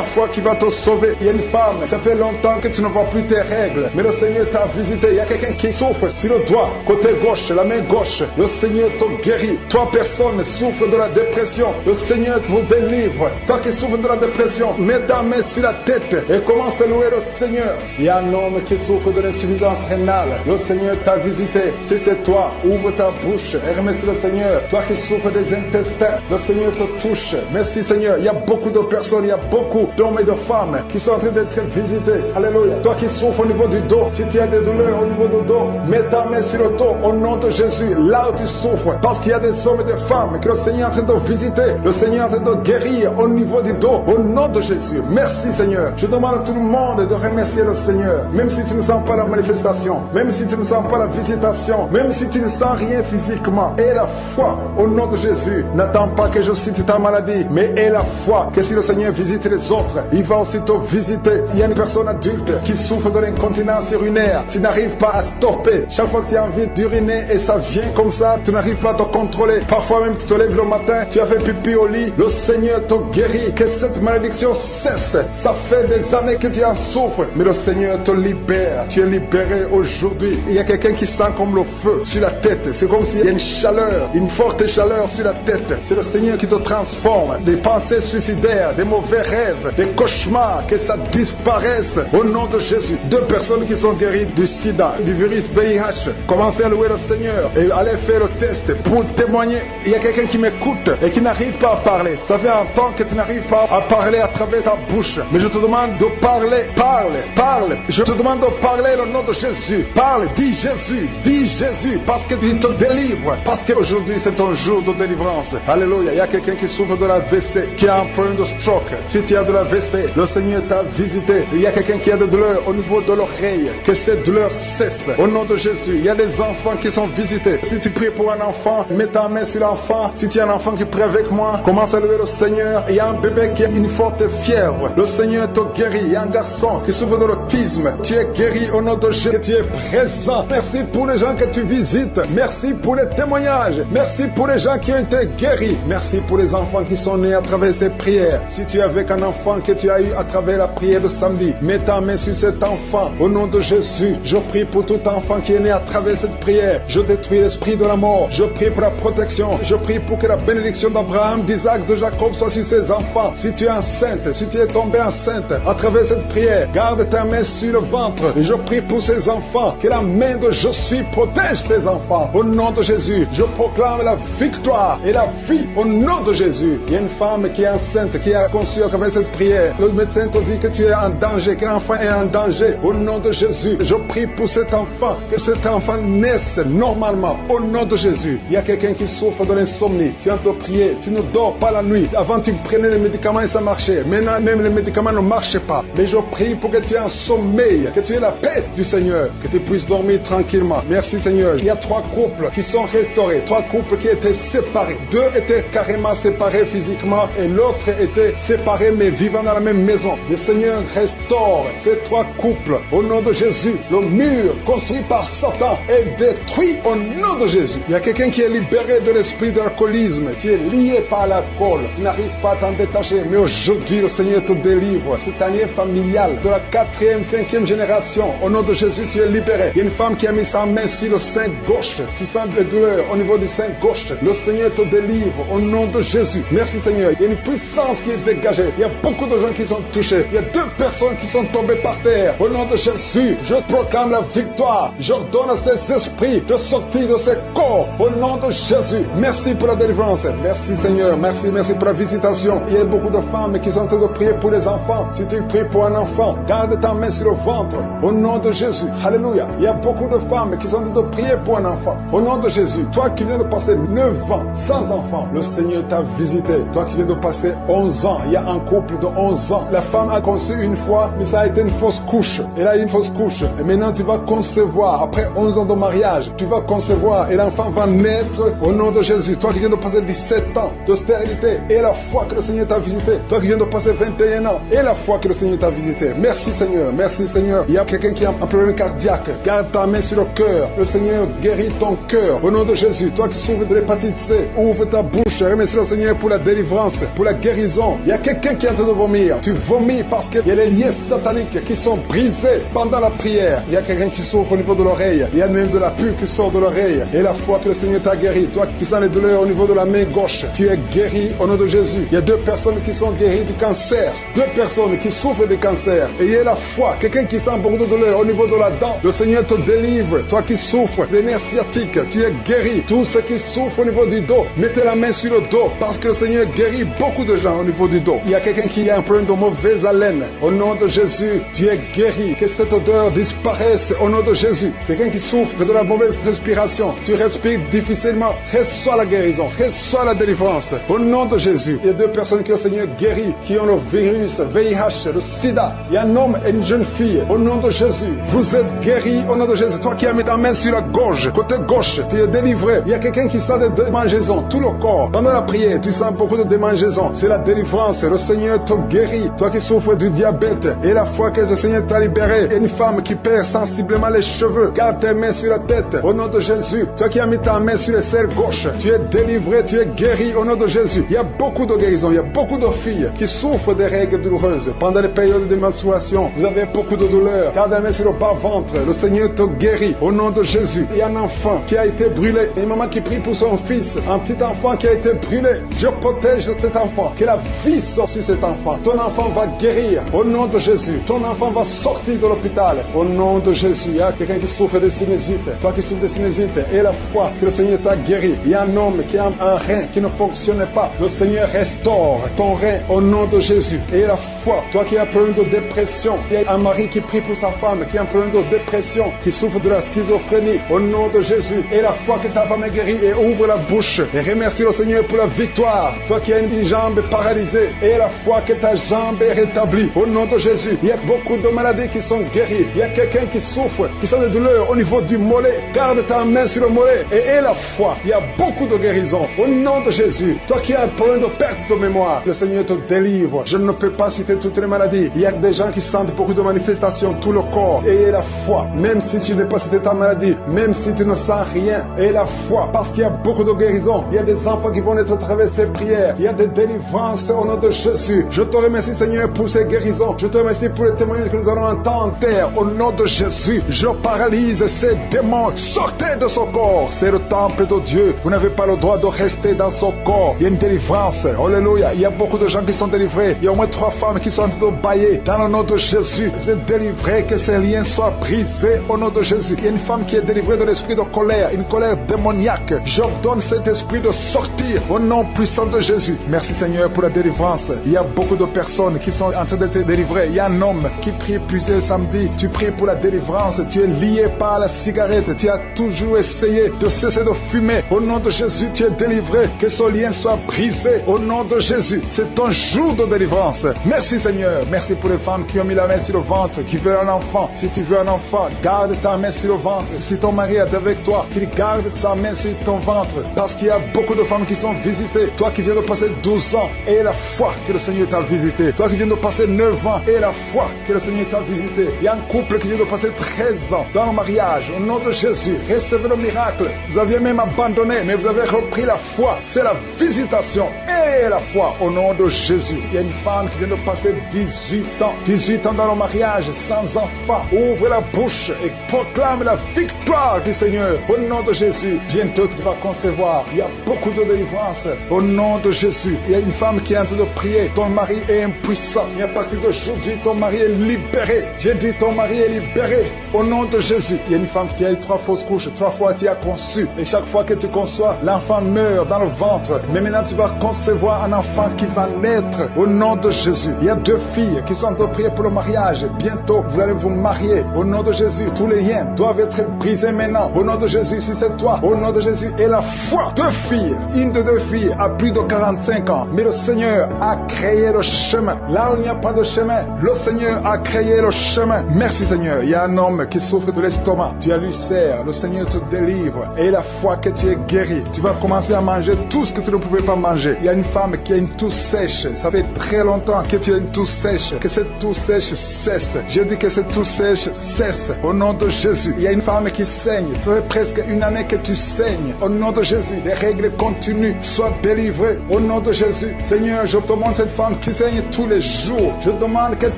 foi qui va te sauver. Il y a une femme, ça fait longtemps que tu ne vois plus tes règles, mais le Seigneur t'a visité. Il y a quelqu'un qui souffre sur le doigt, côté gauche, la main gauche. Le Seigneur te guérit. 3 personnes souffrent de la dépression. Le Seigneur vous délivre. Toi qui souffres de la dépression, mets ta main sur la tête et commence à louer le Seigneur. Il y a un homme qui souffre de l'insuffisance rénale. Le Seigneur t'a visité. Si c'est toi, ouvre ta bouche et remercie le Seigneur. Toi qui souffres des intestins, le Seigneur te touche. Merci Seigneur. Il y a beaucoup de personnes, il y a beaucoup d'hommes et de femmes qui sont en train d'être visités. Alléluia. Toi qui souffres au niveau du dos, si tu as des douleurs au niveau du dos, mets ta main sur le dos au nom de Jésus. Là où tu souffres, parce qu'il y a des hommes et des femmes que le Seigneur est en train de visiter, le Seigneur est en train de guérir au niveau du dos, au nom de Jésus. Merci Seigneur. Je demande à tout le monde de remercier le Seigneur, même si tu ne sens pas la manifestation, même si tu ne sens pas la visitation, même si tu ne sens rien physiquement. Aie la foi au nom de Jésus. N'attends pas que je cite ta maladie, mais aie la foi que si le Seigneur visite les autres, il va aussi te visiter. Il y a une personne adulte qui souffre de l'incontinence urinaire. Tu n'arrives pas à stopper. Chaque fois que tu as envie d'uriner et ça vient comme ça, tu n'arrives pas à te contrôler. Parfois même tu te lèves le matin, tu as fait pipi au lit, le Seigneur te guérit. Que cette malédiction cesse. Ça fait des années que tu en souffres, mais le Seigneur te libère. Tu es libéré aujourd'hui. Il y a quelqu'un qui sent comme le feu sur la tête. C'est comme s'il y a une chaleur, une forte chaleur sur la tête. C'est le Seigneur qui te transforme. Des pensées suicidaires, des mauvais rêves, des cauchemars, que ça disparaisse au nom de Jésus. 2 personnes qui sont guéries du sida, du virus VIH. Commencez à louer le Seigneur et allez faire le test pour témoigner. Il y a quelqu'un qui m'écoute et qui n'arrive pas à parler. Ça fait un temps que tu n'arrives pas à parler à travers ta bouche. Mais je te demande de parler. Parle. Je te demande de parler le nom de Jésus. Parle, dis Jésus, parce qu'il te délivre. Parce qu'aujourd'hui c'est un jour de délivrance. Alléluia. Il y a quelqu'un qui souffre de la AVC, qui a un problème de stroke. Si tu as de la AVC, le Seigneur t'a visité. Il y a quelqu'un qui a des douleurs au niveau de l'oreille. Que cette douleur cesse au nom de Jésus. Il y a des enfants qui sont visités. Si tu pries pour un enfant, mets ta main sur l'enfant. Si tu as un enfant qui prie avec moi, commence à louer le Seigneur. Il y a un bébé qui a une forte fièvre. Le Seigneur te guérit. Il y a un garçon qui souffre de l'autisme. Tu es guéri au nom de Jésus. Tu es présent. Merci pour les gens que tu visites. Merci pour les témoignages. Merci pour les gens qui ont été guéris. Merci pour les enfants qui sont nés à travers ces prières. Si tu es avec un enfant que tu as eu à travers la prière de samedi, mets ta main sur cet enfant au nom de Jésus. Je prie pour tout enfant qui est né à travers cette prière. Je détruis l'esprit de la mort. Je prie pour la protection. Je prie pour que la bénédiction d'Abraham, d'Isaac, de Jacob soit sur ces enfants. Si tu es enceinte, si tu es tombée enceinte à travers cette prière, garde ta main sur le ventre. Et je prie pour ces enfants, que la main de Je suis protège ces enfants. Au nom de Jésus, je proclame la victoire et la vie au nom de Jésus. Il y a une femme qui est enceinte, qui a conçu à travers cette prière. Le médecin te dit que tu es en danger, que l'enfant est en danger. Au nom de Jésus, je prie pour cet enfant, que cet enfant naisse normalement. Au nom de Jésus, il y a quelqu'un qui souffre de l'insomnie. Tu es en train de prier, tu ne dors pas la nuit. Avant, tu prenais les médicaments et ça marchait. Maintenant, même les médicaments ne marchent pas. Mais je prie pour que tu aies un sommeil, que tu aies la paix du Seigneur, que tu puisses dormir tranquillement. Merci Seigneur. Il y a 3 couples qui sont restaurés, 3 couples qui étaient séparés. 2 étaient carrément séparés physiquement et l'autre était séparé mais vivant dans la même maison. Le Seigneur restaure ces 3 couples au nom de Jésus. Le mur construit par Satan est détruit au nom de Jésus. Il y a quelqu'un qui est libéré de l'esprit de l'alcoolisme. Tu es lié par l'alcool. Tu n'arrives pas à t'en détacher. Mais aujourd'hui, le Seigneur te délivre. Cette année familiale de la 4e, 5e génération. Au nom de Jésus, tu es libéré. Il y a une femme qui a mis sa main sur le sein gauche. Tu sens des douleurs au niveau du sein gauche. Le Seigneur te délivre au nom de Jésus. Merci Seigneur. Il y a une puissance qui est dégagée. Il y a beaucoup de gens qui sont touchés. Il y a 2 personnes qui sont tombées par terre. Au nom de Jésus, je proclame la victoire. J'ordonne à ces esprits de sortir de ces corps. Au nom de Jésus. Merci pour la délivrance. Merci Seigneur. Merci pour la visitation. Il y a beaucoup de femmes qui sont en train de prier pour les enfants. Si tu pries pour un enfant, garde ta main sur le ventre. Au nom de Jésus. Alléluia. Il y a beaucoup de femmes qui sont en train de prier pour un enfant. Au nom de Jésus. Toi qui viens de passer 9 ans sans enfant, le Seigneur t'a visité. Toi qui viens de passer 11 ans, il y a un couple de 11 ans. La femme a conçu une fois, mais ça a été une fausse couche. Elle a eu une fausse couche. Et maintenant tu vas concevoir. Après 11 ans de mariage, tu vas concevoir et l'enfant va naître au nom de Jésus. Toi qui viens de passer 17 ans de stérilité et la foi que le Seigneur t'a visité. Toi qui viens de passer 21 ans et la foi que le Seigneur t'a visité. Merci Seigneur. Merci Seigneur. Il y a quelqu'un qui a un problème cardiaque. Garde ta main sur le cœur. Le Seigneur guérit ton cœur. Au nom de Jésus. Toi qui souffres de l'hépatite C, ouvre ta bouche. Remercie le Seigneur pour la délivrance, pour la guérison. Il y a quelqu'un qui est en train de vomir. Tu vomis parce qu'il y a les liens sataniques qui sont brisés pendant la prière. Il y a quelqu'un qui souffre au niveau de l'oreille. Il y a même de la pus qui sort de l'oreille. Et la foi que le Seigneur t'a guéri. Toi qui sens les douleurs au niveau de la main gauche, tu es guéri au nom de Jésus. Il y a 2 personnes qui sont guéries du cancer. 2 personnes qui souffrent de cancer. Et il y a la foi. Quelqu'un qui sent beaucoup de douleur au niveau de la dent. Le Seigneur te délivre. Toi qui souffres des nerfs sciatiques, tu es guéri. Tous ceux qui souffrent au niveau du dos, mettez la main sur sur le dos, parce que le Seigneur guérit beaucoup de gens au niveau du dos. Il y a quelqu'un qui a un problème de mauvaise haleine. Au nom de Jésus, tu es guéri. Que cette odeur disparaisse au nom de Jésus. Quelqu'un qui souffre de la mauvaise respiration, tu respires difficilement, reçois la guérison, reçois la délivrance. Au nom de Jésus, il y a 2 personnes que le Seigneur guérit, qui ont le virus, VIH, le sida. Il y a un homme et une jeune fille. Au nom de Jésus, vous êtes guéris au nom de Jésus. Toi qui as mis ta main sur la gorge, côté gauche, tu es délivré. Il y a quelqu'un qui sent des démangeaisons, tout le corps. Pendant la prière, tu sens beaucoup de démangeaisons. C'est la délivrance. Le Seigneur te guérit. Toi qui souffres du diabète, et la fois que le Seigneur t'a libéré, il y a une femme qui perd sensiblement les cheveux. Garde tes mains sur la tête. Au nom de Jésus, toi qui as mis ta main sur l'aisselle gauche, tu es délivré, tu es guéri au nom de Jésus. Il y a beaucoup de guérisons. Il y a beaucoup de filles qui souffrent des règles douloureuses. Pendant les périodes de menstruation, vous avez beaucoup de douleurs. Garde la main sur le bas-ventre. Le Seigneur te guérit au nom de Jésus. Il y a un enfant qui a été brûlé. Une maman qui prie pour son fils. Un petit enfant qui a été brûlé. Je protège cet enfant. Que la vie sorte sur cet enfant. Ton enfant va guérir au nom de Jésus. Ton enfant va sortir de l'hôpital au nom de Jésus. Il y a quelqu'un qui souffre de sinusite. Toi qui souffres de sinusite, et la foi que le Seigneur t'a guéri. Il y a un homme qui a un rein qui ne fonctionnait pas. Le Seigneur restaure ton rein au nom de Jésus. Et la foi, toi qui as un problème de dépression, il y a un mari qui prie pour sa femme qui a un problème de dépression, qui souffre de la schizophrénie, au nom de Jésus. Et la foi que ta femme est guérie, et ouvre la bouche et remercie le Seigneur pour la victoire. Toi qui as une jambe paralysée, et la foi que ta jambe est rétablie, au nom de Jésus. Il y a beaucoup de maladies qui sont guéries. Il y a quelqu'un qui souffre, qui sent des douleurs au niveau du mollet. Garde ta main sur le mollet et aie la foi. Il y a beaucoup de guérisons au nom de Jésus. Toi qui as un problème de perte de mémoire, le Seigneur te délivre. Je ne peux pas citer toutes les maladies. Il y a des gens qui sentent beaucoup de manifestations, tout le corps. Et aie la foi, même si tu n'es pas cité ta maladie, même si tu ne sens rien, aie la foi, parce qu'il y a beaucoup de guérisons. Il y a des enfants qui vont être à travers ces prières. Il y a des délivrances au nom de Jésus. Je te remercie, Seigneur, pour ces guérisons. Je te remercie pour les témoignages que nous allons entendre en terre. Au nom de Jésus, je paralyse ces démons. Sortez de son corps. C'est le temple de Dieu. Vous n'avez pas le droit de rester dans son corps. Il y a une délivrance. Alléluia. Il y a beaucoup de gens qui sont délivrés. Il y a au moins 3 femmes qui sont en train de bailler. Dans le nom de Jésus, vous êtes délivrés. Que ces liens soient brisés au nom de Jésus. Il y a une femme qui est délivrée de l'esprit de colère, une colère démoniaque. J'ordonne cet esprit de sortir au nom puissant de Jésus. Merci Seigneur pour la délivrance. Il y a beaucoup de personnes qui sont en train d'être délivrées. Il y a un homme qui prie plusieurs samedis. Tu pries pour la délivrance. Tu es lié par la cigarette. Tu as toujours essayé de cesser de fumer. Au nom de Jésus, tu es délivré. Que ce lien soit brisé au nom de Jésus. C'est ton jour de délivrance. Merci Seigneur. Merci pour les femmes qui ont mis la main sur le ventre, qui veulent un enfant. Si tu veux un enfant, garde ta main sur le ventre. Si ton mari est avec toi, qu'il garde sa main sur ton ventre. Parce qu'il y a beaucoup de femmes qui sont visitées. Toi qui viens de passer 12 ans, et la foi que le Seigneur t'a visité. Toi qui viens de passer 9 ans, et la foi que le Seigneur t'a visité. Il y a un couple qui vient de passer 13 ans dans le mariage. Au nom de Jésus, recevez le miracle. Vous aviez même abandonné, mais vous avez repris la foi. C'est la visitation et la foi au nom de Jésus. Il y a une femme qui vient de passer 18 ans. 18 ans dans le mariage, sans enfant. Ouvre la bouche et proclame la victoire du Seigneur. Au nom de Jésus, bientôt tu vas concevoir. Il y a beaucoup de délivrance. Au nom de Jésus, il y a une femme qui est en train de prier. Ton mari est impuissant. Et à partir d'aujourd'hui, ton mari est libéré. J'ai dit ton mari est libéré. Au nom de Jésus, il y a une femme qui a eu 3 fausses couches. 3 fois tu as conçu. Et chaque fois que tu conçois, l'enfant meurt dans le ventre. Mais maintenant tu vas concevoir un enfant qui va naître. Au nom de Jésus, il y a 2 filles qui sont en train de prier pour le mariage. Bientôt, vous allez vous marier. Au nom de Jésus, tous les liens doivent être brisés maintenant. Au nom de Jésus, si c'est toi, au nom de Jésus, et la foi. 2 filles, une de 2 filles a plus de 45 ans. Mais le Seigneur a créé le chemin. Là où il n'y a pas de chemin, le Seigneur a créé le chemin. Merci Seigneur. Il y a un homme qui souffre de l'estomac. Tu as l'ulcère. Le Seigneur te délivre. Et la foi que tu es guéri. Tu vas commencer à manger tout ce que tu ne pouvais pas manger. Il y a une femme qui a une toux sèche. Ça fait très longtemps que tu as une toux sèche. Que cette toux sèche cesse. Je dis que cette toux sèche cesse. Au nom de Jésus. Il y a une femme qui saigne. Ça fait presque une année que tu saignes. Au nom de Jésus. Les règles continuent. Sois délivré. Au nom de Jésus. Seigneur, je te demande cette femme qui saigne tous les jours. Je demande que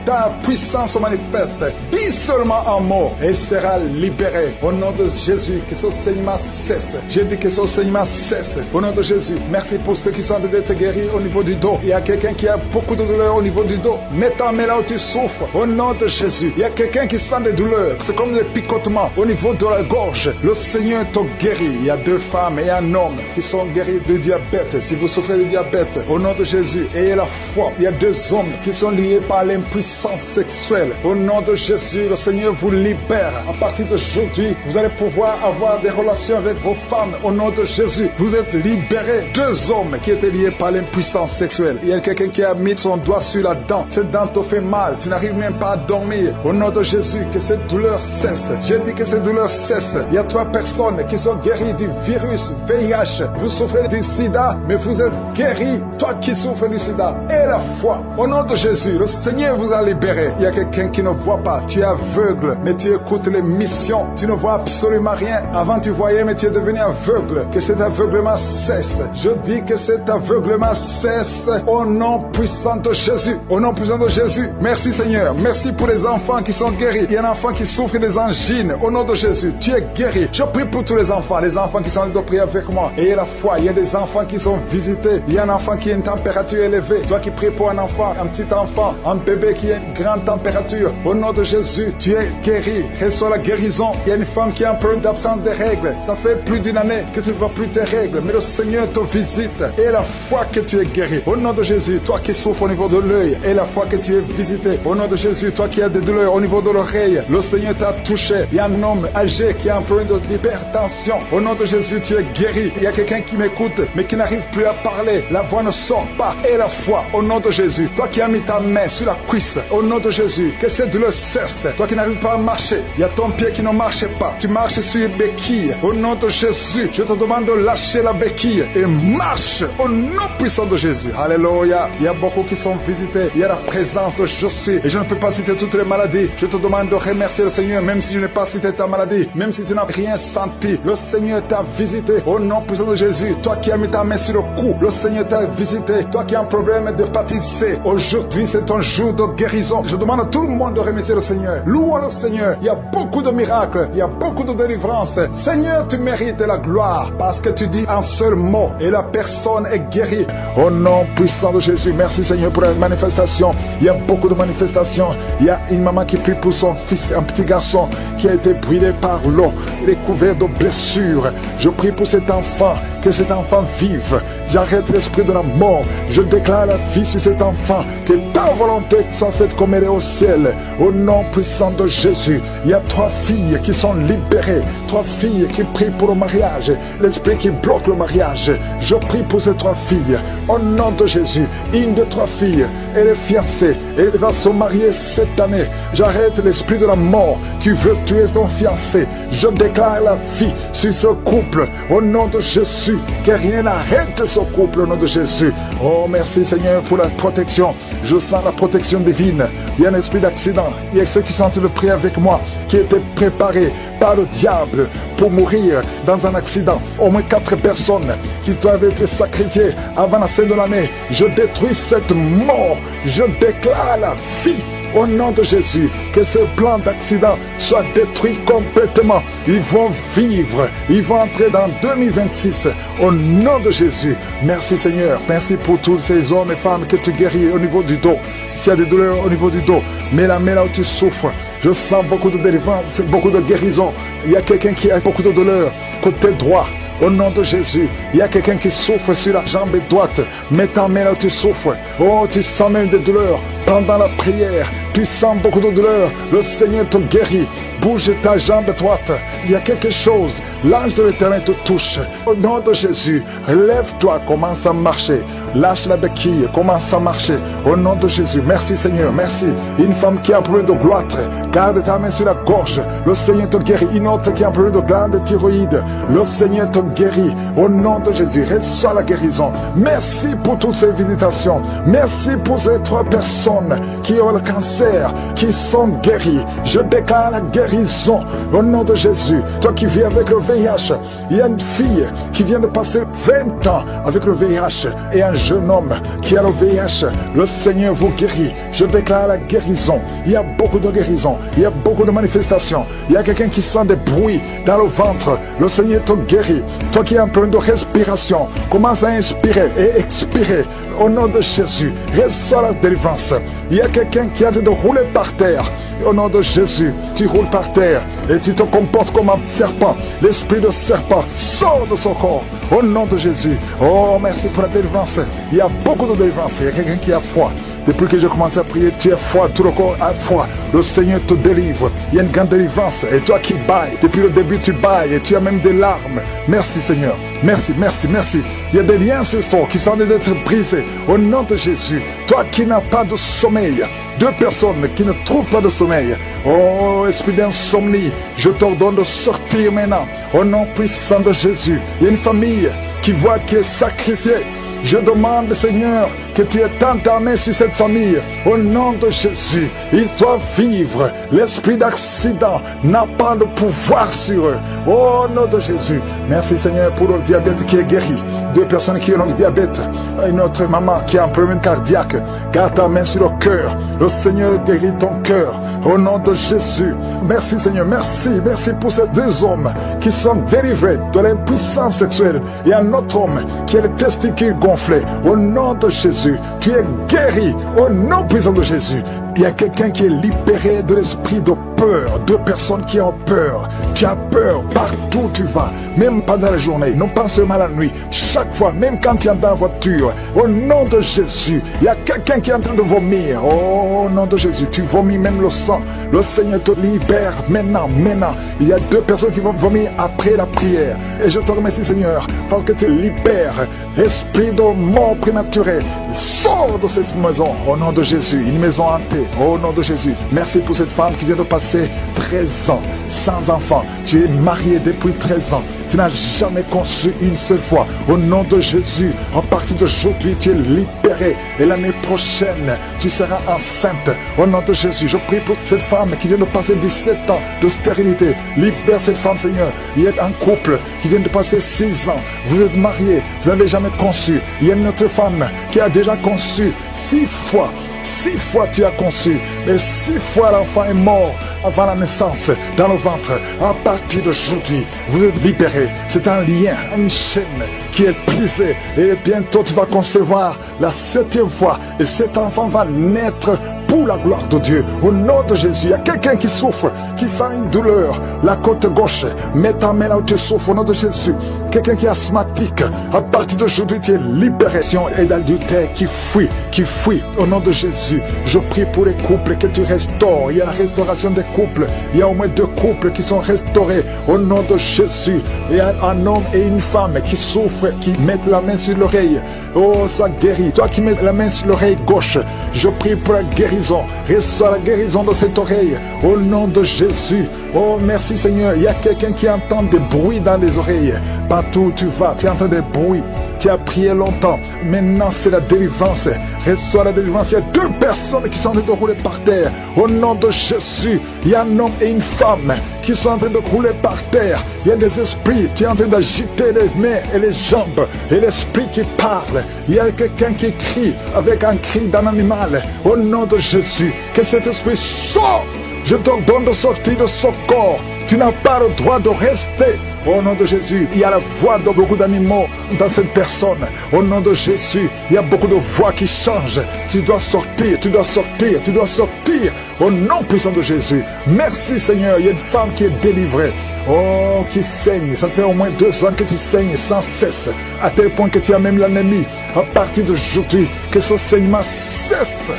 ta puissance se manifeste. Dis seulement un mot et elle sera libérée. Au nom de Jésus, que ce saignement cesse. J'ai dit que ce saignement cesse. Au nom de Jésus, merci pour ceux qui sont en train d'être guéris au niveau du dos. Il y a quelqu'un qui a beaucoup de douleurs au niveau du dos. Mets ta main là où tu souffres. Au nom de Jésus, il y a quelqu'un qui sent des douleurs. C'est comme des picotements au niveau de la gorge. Le Seigneur te guérit. Il y a 2 femmes et un homme qui sont guéris de diabète. Si vous souffrez de diabète, au nom de Jésus, ayez la foi. Il y a 2 hommes qui sont liés par l'impuissance sexuelle. Au nom de Jésus, le Seigneur vous libère. À partir d'aujourd'hui, vous allez pouvoir avoir des relations avec vos femmes. Au nom de Jésus, vous êtes libérés. 2 hommes qui étaient liés par l'impuissance sexuelle. Il y a quelqu'un qui a mis son doigt sur la dent. Cette dent te fait mal. Tu n'arrives même pas à dormir. Au nom de Jésus, que cette douleur cesse. J'ai dit que cette douleur cesse. Il y a 3 personnes qui sont guéries du virus VIH. Vous souffrez du sida, mais vous êtes guéris. Toi qui souffres du sida, et la foi. Au nom de Jésus, le Seigneur vous a libéré. Il y a quelqu'un qui ne voit pas. Tu es aveugle, mais tu écoutes les missions. Tu ne vois absolument rien. Avant tu voyais, mais tu es devenu aveugle. Que cet aveuglement cesse. Je dis que cet aveuglement cesse au nom puissant de Jésus. Au nom puissant de Jésus. Merci Seigneur. Merci pour les enfants qui sont guéris. Il y a un enfant qui souffre des angines. Au nom de Jésus, tu es guéri. Je prie pour tous les enfants qui sont en train de prier avec moi. Ayez la foi. Il y a des enfants qui sont visités. Il y a un enfant qui a une température élevée. Toi qui pries pour un enfant, un petit enfant, un bébé qui a une grande température. Au nom de Jésus, tu es guéri. Reçois la guérison. Il y a une femme qui a un peu d'absence de règles. Ça fait plus d'1 année que tu ne vois plus tes règles. Mais le Seigneur te visite. Et la foi que tu es guéri. Au nom de Jésus, toi qui souffres au niveau de l'œil. Et la foi que tu es visité. Au nom de Jésus, toi qui as des douleurs au niveau de l'oreille. Le Seigneur t'a touché. Il y a un homme âgé qui a un problème d'hypertension. Au nom de Jésus, tu es guéri. Il y a quelqu'un qui m'écoute, mais qui n'arrive plus à parler. La voix ne sort pas. Et la foi, au nom de Jésus. Toi qui as mis ta main sur la cuisse. Au nom de Jésus, que cette douleur cesse. Toi qui n'arrives pas à marcher. Il y a ton pied qui ne marche pas. Tu marches sur une béquille. Au nom de Jésus, je te demande de lâcher la béquille et marche au nom puissant de Jésus. Alléluia. Il y a beaucoup qui sont visités. Il y a la présence de Jésus. Et je ne peux pas citer toutes les maladies. Je te demande de remercier le Seigneur, même si je n'ai pas cité ta maladie, même si tu n'as rien senti. Le Seigneur t'a visité au nom puissant de Jésus. Toi qui as mis ta main sur le cou, le Seigneur t'a visité. Toi qui as un problème d'hépatite C, aujourd'hui c'est ton jour de guérison. Je demande à tout le monde de remercier le Seigneur. Louons le Seigneur. Il y a beaucoup de miracles, il y a beaucoup de délivrances. Seigneur, tu mérites la gloire parce que tu dis un seul mot et la personne est guérie. Au nom puissant de Jésus, merci Seigneur pour la manifestation. Il y a beaucoup de manifestations. Il y a une maman qui prie pour son fils, un petit garçon qui a été brûlé par l'eau. Il est couvert de blessures. Je prie pour cet enfant, que cet enfant vive. J'arrête l'esprit de la mort. Je déclare la vie sur cet enfant. Que ta volonté soit faite comme elle est au ciel. Au nom puissant de Jésus, il y a 3 filles qui sont libérées. 3 filles qui prient pour le mariage. L'esprit qui bloque le mariage. Je prie pour ces 3 filles. Au nom de Jésus, une de 3 filles, elle est fiancée. Elle va se marier cette année. J'arrête l'esprit de la mort qui veut tuer ton fiancé. Je déclare la vie sur ce couple. Au nom de Jésus, que rien n'arrête ce couple au nom de Jésus. Oh, merci Seigneur pour la protection. Je sens la protection divine. Il y a un esprit d'accident. Il y a ceux qui sont en train de prier avec moi, qui étaient préparés par le diable pour mourir dans un accident. Au moins 4 personnes qui doivent être sacrifiées avant la fin de l'année. Je détruis cette mort. Je déclare la vie. Au nom de Jésus, que ce plan d'accident soit détruit complètement. Ils vont vivre, ils vont entrer dans 2026. Au nom de Jésus, merci Seigneur. Merci pour tous ces hommes et femmes que tu guéris au niveau du dos. S'il y a des douleurs au niveau du dos, mets la main là où tu souffres. Je sens beaucoup de délivrance, beaucoup de guérison. Il y a quelqu'un qui a beaucoup de douleurs côté droit. Au nom de Jésus, il y a quelqu'un qui souffre sur la jambe droite. Mets ta main là où tu souffres. Oh, tu sens même des douleurs. Pendant la prière, tu sens beaucoup de douleurs. Le Seigneur te guérit. Bouge ta jambe droite. Il y a quelque chose. L'ange de l'Éternel te touche. Au nom de Jésus, lève-toi, commence à marcher. Lâche la béquille, commence à marcher. Au nom de Jésus, merci Seigneur, merci. Une femme qui a un problème de goitre, garde ta main sur la gorge. Le Seigneur te guérit. Une autre qui a un problème de glande thyroïde. Le Seigneur te guérit. Au nom de Jésus, reçois la guérison. Merci pour toutes ces visitations. Merci pour ces 3 personnes qui ont le cancer cancer qui sont guéris. Je déclare la guérison au nom de Jésus. Toi qui vis avec le VIH, il y a une fille qui vient de passer 20 ans avec le VIH et un jeune homme qui a le VIH. Le Seigneur vous guérit. Je déclare la guérison. Il y a beaucoup de guérison. Il y a beaucoup de manifestations. Il y a quelqu'un qui sent des bruits dans le ventre. Le Seigneur te guérit. Toi qui es en train de respiration, commence à inspirer et expirer au nom de Jésus. Reçois la délivrance. Il y a quelqu'un qui est en train de rouler par terre. Au nom de Jésus, tu roules par terre et tu te comportes comme un serpent. L'esprit de serpent sort de son corps. Au nom de Jésus. Oh, merci pour la délivrance. Il y a beaucoup de délivrance. Il y a quelqu'un qui a froid. Depuis que j'ai commencé à prier, tu es froid, tout le corps a froid. Le Seigneur te délivre. Il y a une grande délivrance. Et toi qui bailles, depuis le début tu bailles et tu as même des larmes. Merci Seigneur. Merci, merci, merci. Il y a des liens ancestraux qui sont en train d'être brisés. Au nom de Jésus. Toi qui n'as pas de sommeil. 2 personnes qui ne trouvent pas de sommeil. Oh, esprit d'insomnie, je t'ordonne de sortir maintenant. Au nom puissant de Jésus. Il y a une famille qui voit qui est sacrifiée. Je demande, Seigneur, que tu étends ta main sur cette famille. Au nom de Jésus, ils doivent vivre. L'esprit d'accident n'a pas de pouvoir sur eux. Au nom de Jésus. Merci, Seigneur, pour le diabète qui est guéri. 2 personnes qui ont le diabète. Une autre maman qui a un problème cardiaque. Garde ta main sur le cœur. Le Seigneur guérit ton cœur. Au nom de Jésus. Merci, Seigneur. Merci. Merci pour ces 2 hommes qui sont délivrés de l'impuissance sexuelle. Et un autre homme qui a les testicules gonflés. Au nom de Jésus. Tu es guéri. Au nom puissant de Jésus. Il y a quelqu'un qui est libéré de l'esprit de peur. 2 personnes qui ont peur. Tu as peur partout où tu vas. Même pendant la journée. Non pas seulement la nuit. Chaque fois. Même quand tu es dans la voiture. Au nom de Jésus. Il y a quelqu'un qui est en train de vomir. Oh, au nom de Jésus. Tu vomis même le sang. Le Seigneur te libère maintenant. Maintenant. Il y a 2 personnes qui vont vomir après la prière. Et je te remercie Seigneur. Parce que tu libères. Esprit de mort prématuré. Sors de cette maison. Au nom de Jésus. Une maison hantée. Au nom de Jésus. Merci pour cette femme qui vient de passer 13 ans sans enfant. Tu es marié depuis 13 ans. Tu n'as jamais conçu une seule fois. Au nom de Jésus, à partir d'aujourd'hui, tu es libéré. Et l'année prochaine, tu seras enceinte. Au nom de Jésus, je prie pour cette femme qui vient de passer 17 ans de stérilité. Libère cette femme, Seigneur. Il y a un couple qui vient de passer 6 ans. Vous êtes mariés, vous n'avez jamais conçu. Il y a une autre femme qui a déjà conçu 6 fois. 6 fois tu as conçu, mais 6 fois l'enfant est mort avant la naissance dans le ventre. À partir d'aujourd'hui, vous êtes libérés. C'est un lien, une chaîne qui est brisée. Et bientôt tu vas concevoir la 7e fois. Et cet enfant va naître pour la gloire de Dieu. Au nom de Jésus, il y a quelqu'un qui souffre, qui sent une douleur. La côte gauche, mets ta main là où tu souffres. Au nom de Jésus. Quelqu'un qui est asthmatique, à partir d'aujourd'hui, tu es libéré. Et l'adultère qui fuit. Au nom de Jésus, je prie pour les couples que tu restaures. Il y a la restauration des couples. Il y a au moins 2 couples qui sont restaurés. Au nom de Jésus. Il y a un homme et une femme qui souffrent, qui mettent la main sur l'oreille. Oh, sois guéri. Toi qui mets la main sur l'oreille gauche, je prie pour la guérison. Reçois la guérison de cette oreille. Au nom de Jésus. Oh, merci Seigneur. Il y a quelqu'un qui entend des bruits dans les oreilles. Partout où tu vas, tu entends des bruits. Tu as prié longtemps. Maintenant, c'est la délivrance. Reçois la délivrance. Il y a 2 personnes qui sont en train de rouler par terre. Au nom de Jésus, il y a un homme et une femme qui sont en train de rouler par terre. Il y a des esprits. Tu es en train d'agiter les mains et les jambes. Et l'esprit qui parle. Il y a quelqu'un qui crie avec un cri d'un animal. Au nom de Jésus, que cet esprit sorte. Je t'ordonne de sortir de ce corps. Tu n'as pas le droit de rester. Au nom de Jésus, il y a la voix de beaucoup d'animaux dans cette personne. Au nom de Jésus, il y a beaucoup de voix qui changent. Tu dois sortir, tu dois sortir, tu dois sortir. Au nom puissant de Jésus. Merci Seigneur, il y a une femme qui est délivrée. Oh, qui saigne. Ça fait au moins 2 ans que tu saignes sans cesse. À tel point que tu as même l'anémie. À partir d'aujourd'hui, que ce saignement cesse.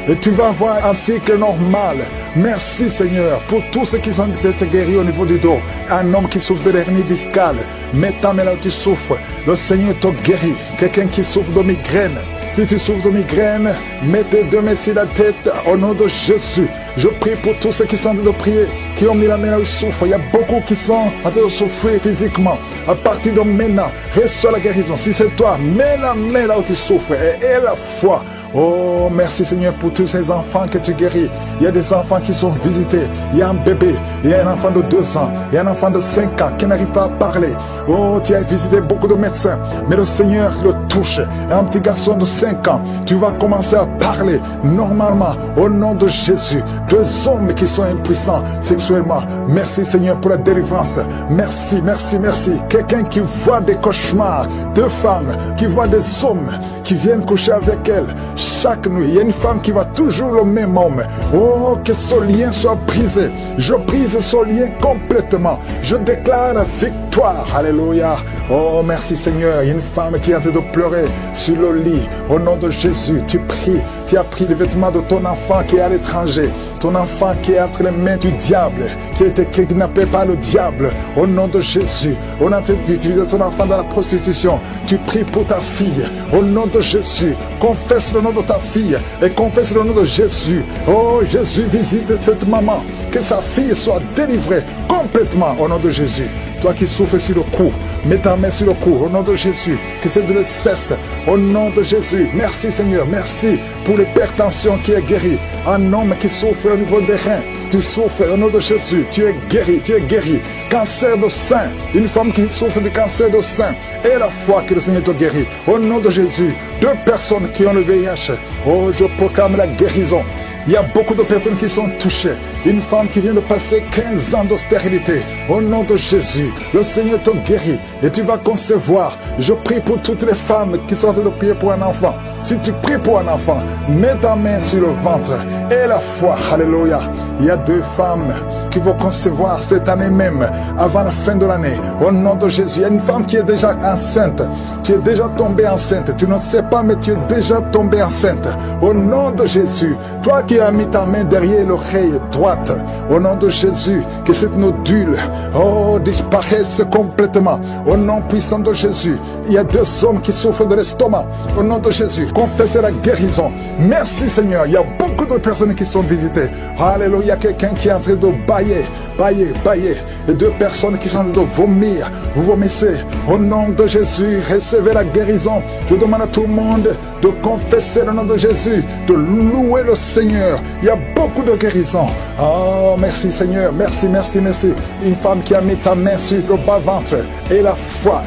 Et tu vas avoir un cycle normal. Merci Seigneur pour tous ceux qui sont guéris au niveau du dos. Un homme qui souffre de l'hernie discale. Mets ta main là où tu souffres. Le Seigneur te guérit. Quelqu'un qui souffre de migraine. Si tu souffres de migraine, mets tes deux mains sur la tête au nom de Jésus. Je prie pour tous ceux qui sont en train de prier, qui ont mis la main là où ils souffrent. Il y a beaucoup qui sont en train de souffrir physiquement. À partir de maintenant, reçois la guérison. Si c'est toi, mets la main là où tu souffres et la foi. Oh, merci Seigneur pour tous ces enfants que tu guéris. Il y a des enfants qui sont visités. Il y a un bébé, il y a un enfant de 2 ans, il y a un enfant de 5 ans qui n'arrive pas à parler. Oh, tu as visité beaucoup de médecins, mais le Seigneur le touche. Un petit garçon de 5 ans, tu vas commencer à parler normalement au nom de Jésus. 2 hommes qui sont impuissants sexuellement. Merci Seigneur pour la délivrance. Merci, merci, merci. Quelqu'un qui voit des cauchemars, 2 femmes qui voient des hommes qui viennent coucher avec elles. Chaque nuit, il y a une femme qui voit toujours le même homme. Oh, que ce lien soit brisé. Je brise ce lien complètement. Je déclare la victoire. Alléluia. Oh, merci Seigneur. Il y a une femme qui est en train de pleurer sur le lit. Au nom de Jésus, tu pries. Tu as pris les vêtements de ton enfant qui est à l'étranger. Ton enfant qui est entre les mains du diable, qui a été kidnappé par le diable. Au nom de Jésus, on a fait d'utiliser ton enfant dans la prostitution. Tu pries pour ta fille. Au nom de Jésus, confesse le nom de ta fille et confesse le nom de Jésus. Oh, Jésus, visite cette maman. Que sa fille soit délivrée complètement au nom de Jésus. Toi qui souffres sur le cou, mets ta main sur le cou au nom de Jésus. Que cette douleur cesse au nom de Jésus. Merci Seigneur, merci pour l'hypertension qui est guérie. Un homme qui souffre au niveau des reins, tu souffres au nom de Jésus. Tu es guéri, tu es guéri. Cancer de sein, une femme qui souffre de cancer de sein. Et la foi que le Seigneur te guérit. Au nom de Jésus, 2 personnes qui ont le VIH. Oh, je proclame la guérison. Il y a beaucoup de personnes qui sont touchées. Une femme qui vient de passer 15 ans de stérilité. Au nom de Jésus, le Seigneur te guérit et tu vas concevoir. Je prie pour toutes les femmes qui sont en train de prier pour un enfant. Si tu pries pour un enfant, mets ta main sur le ventre et la foi. Alléluia. Il y a 2 femmes qui vont concevoir cette année même, avant la fin de l'année. Au nom de Jésus, il y a une femme qui est déjà enceinte. Tu es déjà tombée enceinte. Tu ne sais pas, mais tu es déjà tombée enceinte. Au nom de Jésus, toi qui as mis ta main derrière l'oreille droite, au nom de Jésus, que cette nodule, oh, disparaisse complètement. Au nom puissant de Jésus, il y a 2 hommes qui souffrent de l'estomac. Au nom de Jésus, confessez la guérison. Merci Seigneur, il y a beaucoup de personnes qui sont visitées. Alléluia, il y a quelqu'un qui est en train de bailler. Et 2 personnes qui sont en train de vomir. Vous vomissez. Au nom de Jésus, recevez la guérison. Je demande à tout le monde de confesser le nom de Jésus, de louer le Seigneur. Il y a beaucoup de guérison. Oh, merci Seigneur, merci. Une femme qui a mis ta main sur le bas-ventre. Et la foi.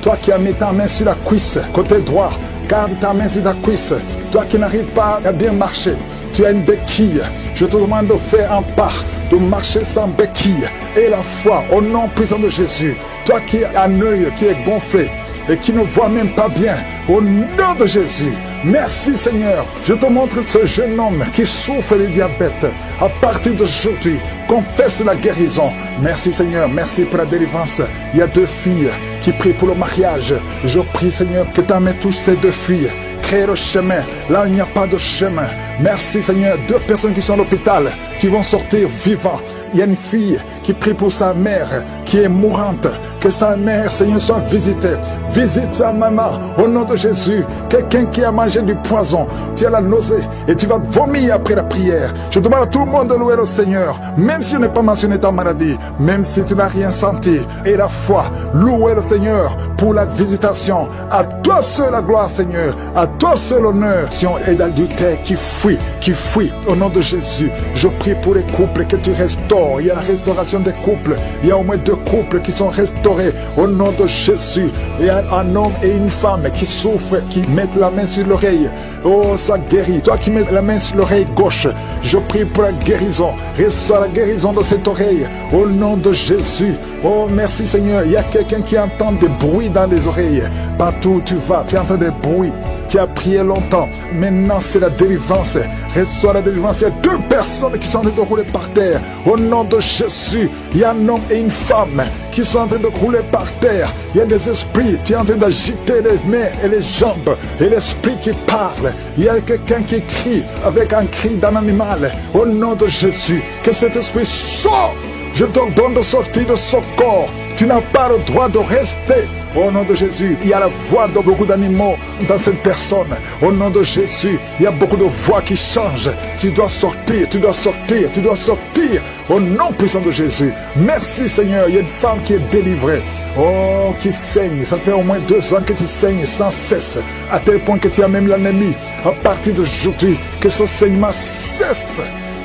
Toi qui as mis ta main sur la cuisse, côté droit, garde ta main sur ta cuisse. Toi qui n'arrives pas à bien marcher, tu as une béquille. Je te demande de faire un pas, de marcher sans béquille. Et la foi, au nom puissant de Jésus. Toi qui as un œil qui est gonflé et qui ne voit même pas bien, au nom de Jésus. Merci Seigneur. Je te montre ce jeune homme qui souffre de diabète. À partir d'aujourd'hui, confesse la guérison. Merci Seigneur, merci pour la délivrance. Il y a 2 filles qui prient pour le mariage. Je prie Seigneur que ta main touche ces 2 filles. Crée le chemin, là il n'y a pas de chemin. Merci Seigneur, 2 personnes qui sont à l'hôpital, qui vont sortir vivants. Il y a une fille qui prie pour sa mère qui est mourante. Que sa mère, Seigneur, soit visitée. Visite sa maman au nom de Jésus. Quelqu'un qui a mangé du poison, tu as la nausée et tu vas vomir après la prière. Je demande à tout le monde de louer le Seigneur, même si on n'est pas mentionné ta maladie, même si tu n'as rien senti. Et la foi, louer le Seigneur pour la visitation. À toi seul la gloire, Seigneur. À toi seul l'honneur. Si on est d'adultère qui fuit au nom de Jésus. Je prie pour les couples que tu restaures. Il y a la restauration des couples. Il y a au moins 2 couples qui sont restaurés au nom de Jésus. Il y a un homme et une femme qui souffrent, qui mettent la main sur l'oreille. Oh, sois guéri. Toi qui mets la main sur l'oreille gauche, je prie pour la guérison. Reçois la guérison de cette oreille au nom de Jésus. Oh, merci Seigneur. Il y a quelqu'un qui entend des bruits dans les oreilles. Partout où tu vas, tu entends des bruits. Tu as prié longtemps. Maintenant, c'est la délivrance. Reçois la délivrance. Il y a 2 personnes qui sont en train de rouler par terre. Au nom de Jésus, il y a un homme et une femme qui sont en train de rouler par terre. Il y a des esprits. Tu es en train d'agiter les mains et les jambes. Et l'esprit qui parle. Il y a quelqu'un qui crie avec un cri d'un animal. Au nom de Jésus, que cet esprit sort. Je t'ordonne de sortir de ce corps. Tu n'as pas le droit de rester. Au nom de Jésus, il y a la voix de beaucoup d'animaux dans cette personne. Au nom de Jésus, il y a beaucoup de voix qui changent. Tu dois sortir, tu dois sortir, tu dois sortir. Au nom puissant de Jésus. Merci Seigneur, il y a une femme qui est délivrée. Oh, qui saigne. Ça fait au moins 2 ans que tu saignes sans cesse. À tel point que tu as même l'ennemi. À partir d'aujourd'hui, que ce saignement cesse.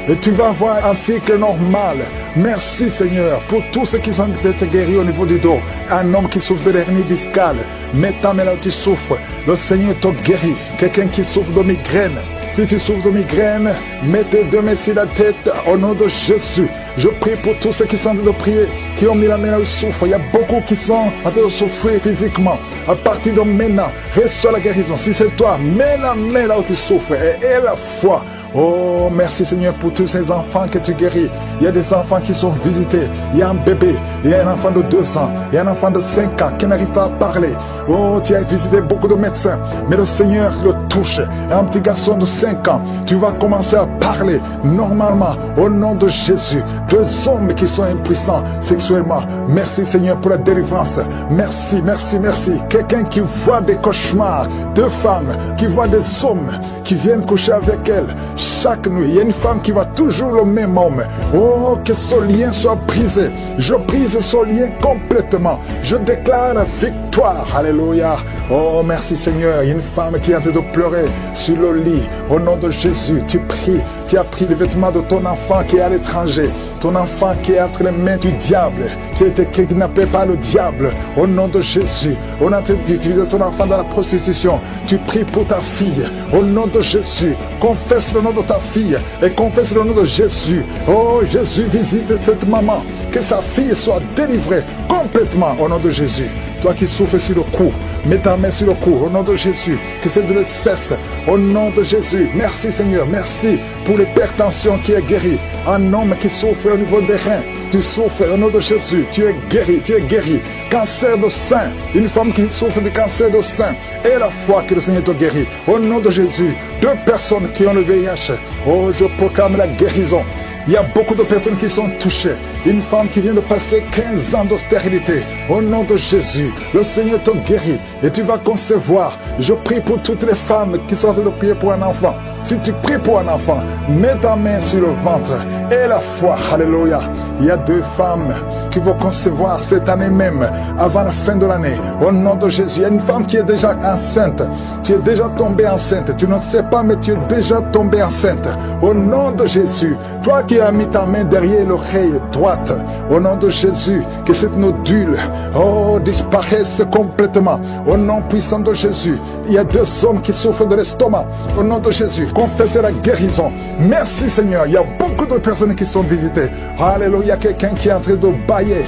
Et tu vas avoir un cycle normal. Merci Seigneur pour tous ceux qui sont guéris au niveau du dos. Un homme qui souffre de l'hernie discale. Maintenant, là où tu souffres, le Seigneur te guérit. Quelqu'un qui souffre de migraine. Si tu souffres de migraine, mets tes 2 mains sur la tête au nom de Jésus. Je prie pour tous ceux qui sont en train de prier, qui ont mis la main là où ils souffrent. Il y a beaucoup qui sont en train de souffrir physiquement. À partir de maintenant, reçois la guérison. Si c'est toi, mets la main là où tu souffres et la foi. Oh, merci Seigneur pour tous ces enfants que tu guéris. Il y a des enfants qui sont visités. Il y a un bébé, il y a un enfant de 2 ans, il y a un enfant de 5 ans qui n'arrive pas à parler. Oh, tu as visité beaucoup de médecins, mais le Seigneur le touche. Un petit garçon de 5 ans, tu vas commencer à parler normalement au nom de Jésus. 2 hommes qui sont impuissants sexuellement. Merci Seigneur pour la délivrance. Merci, merci, merci. Quelqu'un qui voit des cauchemars, 2 femmes qui voient des hommes qui viennent coucher avec elles. Chaque nuit, il y a une femme qui voit toujours le même homme. Oh, que ce lien soit brisé. Je brise ce lien complètement. Je déclare la victoire. Alléluia. Oh, merci Seigneur. Il y a une femme qui est en train de pleurer sur le lit. Au nom de Jésus, tu pries. Tu as pris les vêtements de ton enfant qui est à l'étranger. Ton enfant qui est entre les mains du diable, qui a été kidnappé par le diable. Au nom de Jésus, on a d'utiliser ton enfant dans la prostitution. Tu pries pour ta fille. Au nom de Jésus, confesse le nom de ta fille et confesse le nom de Jésus. Oh, Jésus, visite cette maman. Que sa fille soit délivrée complètement au nom de Jésus. Toi qui souffres sur le cou, mets ta main sur le cou au nom de Jésus. Que cette douleur cesse au nom de Jésus. Merci Seigneur, merci pour l'hypertension qui est guérie. Un homme qui souffre au niveau des reins, tu souffres au nom de Jésus. Tu es guéri, tu es guéri. Cancer de sein, une femme qui souffre de cancer de sein. Et la foi que le Seigneur te guérit. Au nom de Jésus, 2 personnes qui ont le VIH. Oh, je proclame la guérison. Il y a beaucoup de personnes qui sont touchées. Une femme qui vient de passer 15 ans de stérilité. Au nom de Jésus, le Seigneur te guérit et tu vas concevoir. Je prie pour toutes les femmes qui sont en train de prier pour un enfant. Si tu pries pour un enfant, mets ta main sur le ventre et la foi. Alléluia. Il y a 2 femmes qui vont concevoir cette année même, avant la fin de l'année. Au nom de Jésus, il y a une femme qui est déjà enceinte. Tu es déjà tombée enceinte. Tu ne sais pas, mais tu es déjà tombée enceinte. Au nom de Jésus, toi qui as mis ta main derrière l'oreille droite, au nom de Jésus, que cette nodule, oh, disparaisse complètement. Au nom puissant de Jésus, il y a 2 hommes qui souffrent de l'estomac. Au nom de Jésus, confessez la guérison. Merci Seigneur, il y a beaucoup de personnes qui sont visitées. Alléluia, il y a quelqu'un qui est en train de bailler.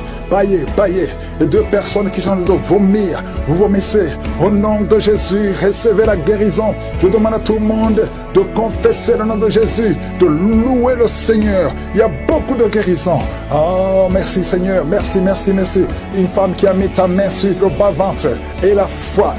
Et 2 personnes qui sont en train de vomir. Vous vomissez. Au nom de Jésus, recevez la guérison. Je demande à tout le monde de confesser le nom de Jésus, de louer le Seigneur. Il y a beaucoup de guérison. Oh, merci Seigneur, merci, merci, merci. Une femme qui a mis ta main sur le bas-ventre. Et la foi.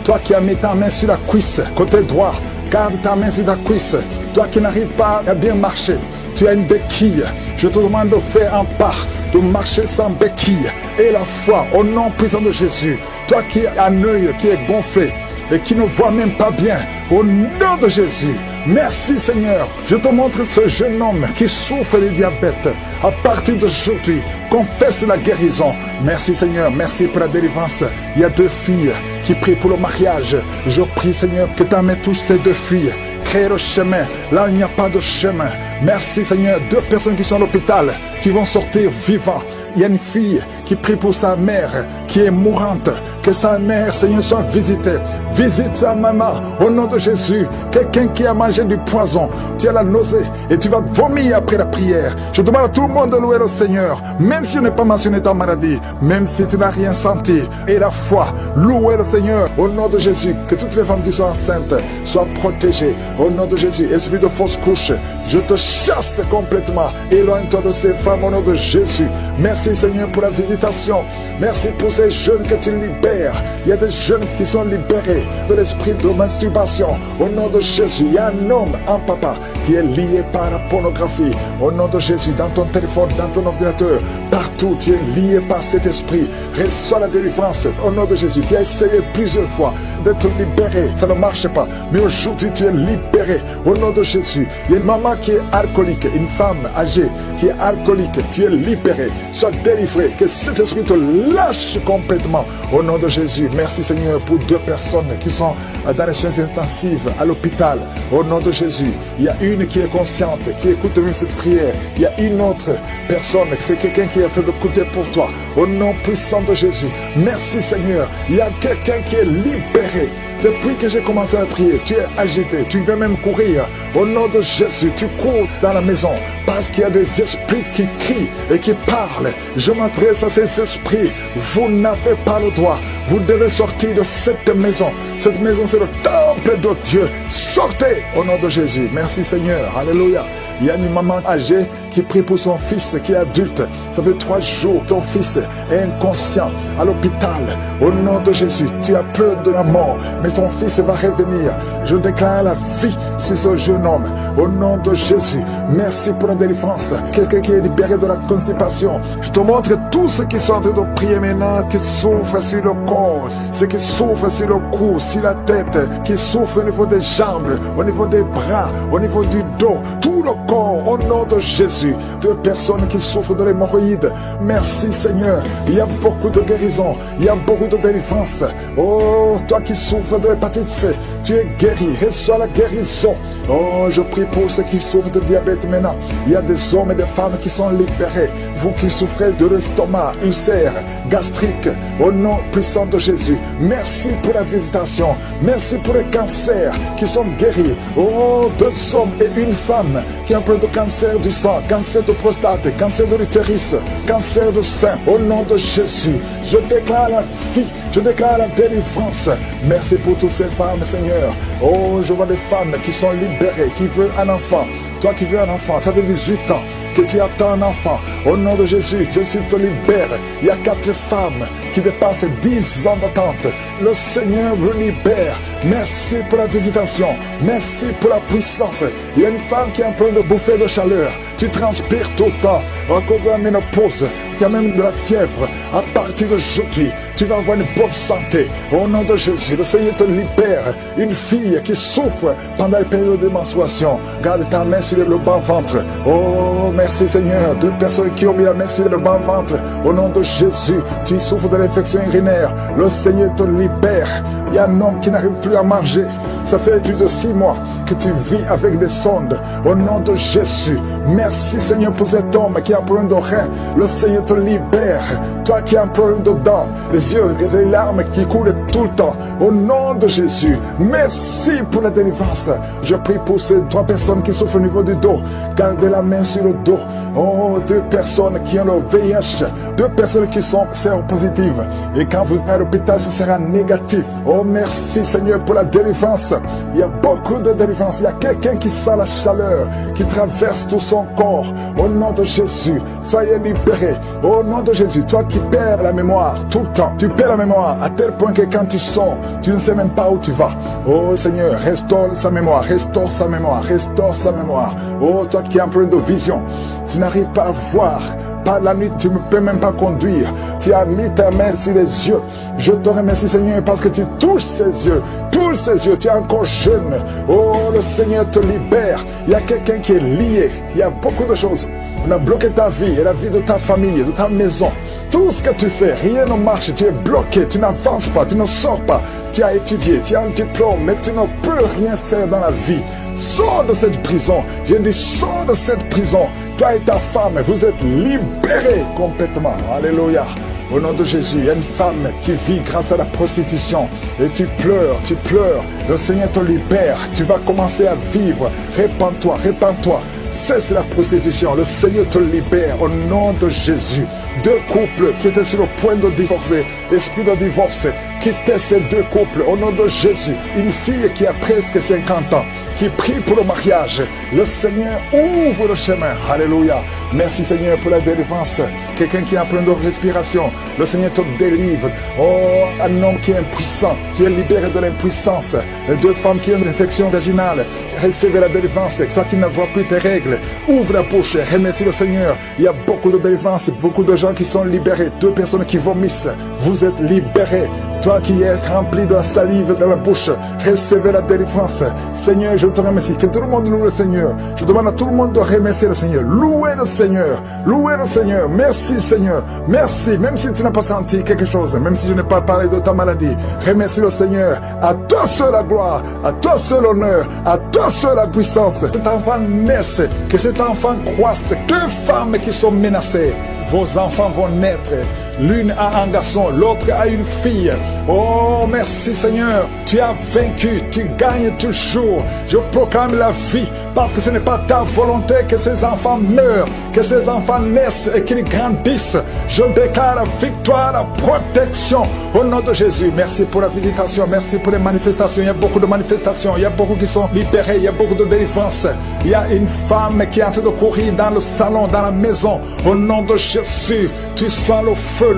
Toi qui as mis ta main sur la cuisse, côté droit, garde ta main sur ta cuisse. Toi qui n'arrives pas à bien marcher, tu as une béquille. Je te demande de faire un pas, de marcher sans béquille. Et la foi, au nom puissant de Jésus. Toi qui as un œil qui est gonflé et qui ne voit même pas bien, au nom de Jésus. Merci Seigneur. Je te montre ce jeune homme qui souffre de diabète. À partir d'aujourd'hui, confesse la guérison. Merci Seigneur, merci pour la délivrance. Il y a 2 filles qui prient pour le mariage. Je prie Seigneur que ta main touche ces 2 filles. Crée le chemin, là il n'y a pas de chemin. Merci Seigneur, 2 personnes qui sont à l'hôpital, qui vont sortir vivants. Il y a une fille qui prie pour sa mère qui est mourante. Que sa mère, Seigneur, soit visitée. Visite sa maman au nom de Jésus. Quelqu'un qui a mangé du poison, tu as la nausée et tu vas vomir après la prière. Je demande à tout le monde de louer le Seigneur, même si on n'est pas mentionné ta maladie, même si tu n'as rien senti. Et la foi, louer le Seigneur au nom de Jésus. Que toutes les femmes qui sont enceintes soient protégées au nom de Jésus. Esprit de fausse couche, je te chasse complètement. Éloigne-toi de ces femmes au nom de Jésus. Merci Merci Seigneur pour la visitation. Merci pour ces jeunes que tu libères. Il y a des jeunes qui sont libérés de l'esprit de masturbation. Au nom de Jésus, il y a un homme, un papa qui est lié par la pornographie. Au nom de Jésus, dans ton téléphone, dans ton ordinateur, partout tu es lié par cet esprit. Reçois la délivrance. Au nom de Jésus, tu as essayé plusieurs fois d'être libéré. Ça ne marche pas. Mais aujourd'hui, tu es libéré. Au nom de Jésus, il y a une maman qui est alcoolique, une femme âgée qui est alcoolique. Tu es libéré. Sois délivré. Que cet esprit te lâche complètement. Au nom de Jésus, merci Seigneur pour 2 personnes qui sont dans les soins intensifs à l'hôpital. Au nom de Jésus, il y a une qui est consciente, qui écoute même cette prière. Il y a une autre personne, c'est quelqu'un qui est en train d'écouter pour toi. Au nom puissant de Jésus, merci Seigneur. Il y a quelqu'un qui est libéré. Depuis que j'ai commencé à prier, tu es agité, tu veux même courir. Au nom de Jésus, tu cours dans la maison parce qu'il y a des esprits qui crient et qui parlent. Je m'adresse à ces esprits. Vous n'avez pas le droit. Vous devez sortir de cette maison. Cette maison, c'est le temple de Dieu. Sortez au nom de Jésus. Merci Seigneur. Alléluia. Il y a une maman âgée qui prie pour son fils qui est adulte. Ça fait 3 jours, ton fils est inconscient à l'hôpital. Au nom de Jésus, tu as peur de la mort, mais ton fils va revenir. Je déclare la vie sur ce jeune homme. Au nom de Jésus, merci pour la délivrance. Quelqu'un qui est libéré de la constipation. Je te montre tous ceux qui sont en train de prier maintenant, qui souffrent sur le corps, ceux qui souffrent sur le cou, sur la tête, qui souffrent au niveau des jambes, au niveau des bras, au niveau du dos, tout le corps, au nom de Jésus. 2 personnes qui souffrent de l'hémorroïde. Merci Seigneur. Il y a beaucoup de guérison. Il y a beaucoup de délivrance. Oh, toi qui souffres de l'hépatite C, tu es guéri. Reçois la guérison. Oh, je prie pour ceux qui souffrent de diabète maintenant. Il y a des hommes et des femmes qui sont libérés. Vous qui souffrez de l'estomac, ulcère, gastrique, au nom puissant de Jésus. Merci pour la visitation. Merci pour les cancers qui sont guéris. Oh, 2 hommes et une femme qui ont un peu de cancer du sang, cancer de prostate, cancer de l'utérus, cancer de sein. Au nom de Jésus, je déclare la vie, je déclare la délivrance. Merci pour toutes ces femmes, Seigneur. Oh, je vois des femmes qui sont libérées, qui veulent un enfant. Toi qui veux un enfant, ça fait 18 ans que tu attends un enfant. Au nom de Jésus, Jésus te libère. Il y a 4 femmes qui dépassent 10 ans d'attente. Le Seigneur vous libère. Merci pour la visitation. Merci pour la puissance. Il y a une femme qui est en train de bouffer de chaleur. Tu transpires tout le temps à cause de la ménopause. Tu as même de la fièvre. À partir d'aujourd'hui, tu vas avoir une bonne santé. Au nom de Jésus, le Seigneur te libère. Une fille qui souffre pendant la période de menstruation, garde ta main sur le bas-ventre. Oh, merci Seigneur. 2 personnes qui ont mis la main sur le bas-ventre. Au nom de Jésus, tu souffres de l'infection urinaire. Le Seigneur te libère. Il y a un homme qui n'arrive plus à manger. Ça fait plus de 6 mois que tu vis avec des sondes. Au nom de Jésus, merci Seigneur pour cet homme qui a un problème de rein. Le Seigneur te libère. Toi qui as un problème de dents, les yeux et les larmes qui coulent tout le temps. Au nom de Jésus, merci pour la délivrance. Je prie pour ces 3 personnes qui souffrent au niveau du dos. Gardez la main sur le dos. Oh, 2 personnes qui ont le VIH. 2 personnes qui sont séropositives. Et quand vous êtes à l'hôpital, ce sera négatif. Oh, merci Seigneur pour la délivrance. Il y a beaucoup de délivrance. Il y a quelqu'un qui sent la chaleur, qui traverse tout son corps. Au nom de Jésus, soyez libérés. Au nom de Jésus, toi qui perds la mémoire tout le temps, tu perds la mémoire à tel point que quand tu sors, tu ne sais même pas où tu vas. Oh Seigneur, restaure sa mémoire, restaure sa mémoire, restaure sa mémoire. Oh, toi qui as un problème de vision, tu n'arrives pas à voir. Par la nuit, tu ne peux même pas conduire. Tu as mis ta main sur les yeux. Je te remercie, Seigneur, parce que tu touches ses yeux. Touche ses yeux. Tu es encore jeune. Oh, le Seigneur te libère. Il y a quelqu'un qui est lié. Il y a beaucoup de choses. On a bloqué ta vie et la vie de ta famille, de ta maison. Tout ce que tu fais, rien ne marche. Tu es bloqué. Tu n'avances pas. Tu ne sors pas. Tu as étudié. Tu as un diplôme, mais tu ne peux rien faire dans la vie. Sors de cette prison. Je dis, sors de cette prison. Toi et ta femme, vous êtes libérés complètement. Alléluia. Au nom de Jésus, il y a une femme qui vit grâce à la prostitution. Et tu pleures, tu pleures. Le Seigneur te libère. Tu vas commencer à vivre. Répands-toi, répands-toi. cesse la prostitution. Le Seigneur te libère au nom de Jésus. 2 couples qui étaient sur le point de divorcer, esprit de divorce, quittez ces 2 couples au nom de Jésus. Une fille qui a presque 50 ans, qui prie pour le mariage. Le Seigneur ouvre le chemin. Alléluia. Merci Seigneur pour la délivrance. Quelqu'un qui a un problème de respiration, le Seigneur te délivre. Oh, un homme qui est impuissant, tu es libéré de l'impuissance. 2 femmes qui ont une infection vaginale, recevez la délivrance. Toi qui ne vois plus tes règles, ouvre la bouche, remercie le Seigneur. Il y a beaucoup de délivrance, beaucoup de gens qui sont libérés. 2 personnes qui vomissent, vous êtes libérés. Toi qui es rempli de la salive dans la bouche, recevez la délivrance. Seigneur, je te remercie. Que tout le monde loue le Seigneur. Je demande à tout le monde de remercier le Seigneur. Louez le Seigneur. Louez le Seigneur. Merci Seigneur. Merci. Même si tu n'as pas senti quelque chose, même si je n'ai pas parlé de ta maladie, remercie le Seigneur. À toi seul la gloire, à toi seul l'honneur, à toi seul la puissance. Cet enfant naisse, que cet enfant croisse. 2 femmes qui sont menacées. Vos enfants vont naître. L'une a un garçon, l'autre a une fille. Oh, merci Seigneur. Tu as vaincu, tu gagnes toujours. Je proclame la vie parce que ce n'est pas ta volonté que ces enfants meurent, que ces enfants naissent et qu'ils grandissent. Je déclare la victoire, la protection au nom de Jésus. Merci pour la visitation, merci pour les manifestations. Il y a beaucoup de manifestations, il y a beaucoup qui sont libérés, il y a beaucoup de délivrance. Il y a une femme qui est en train de courir dans le salon, dans la maison. Au nom de Jésus, tu sens le feu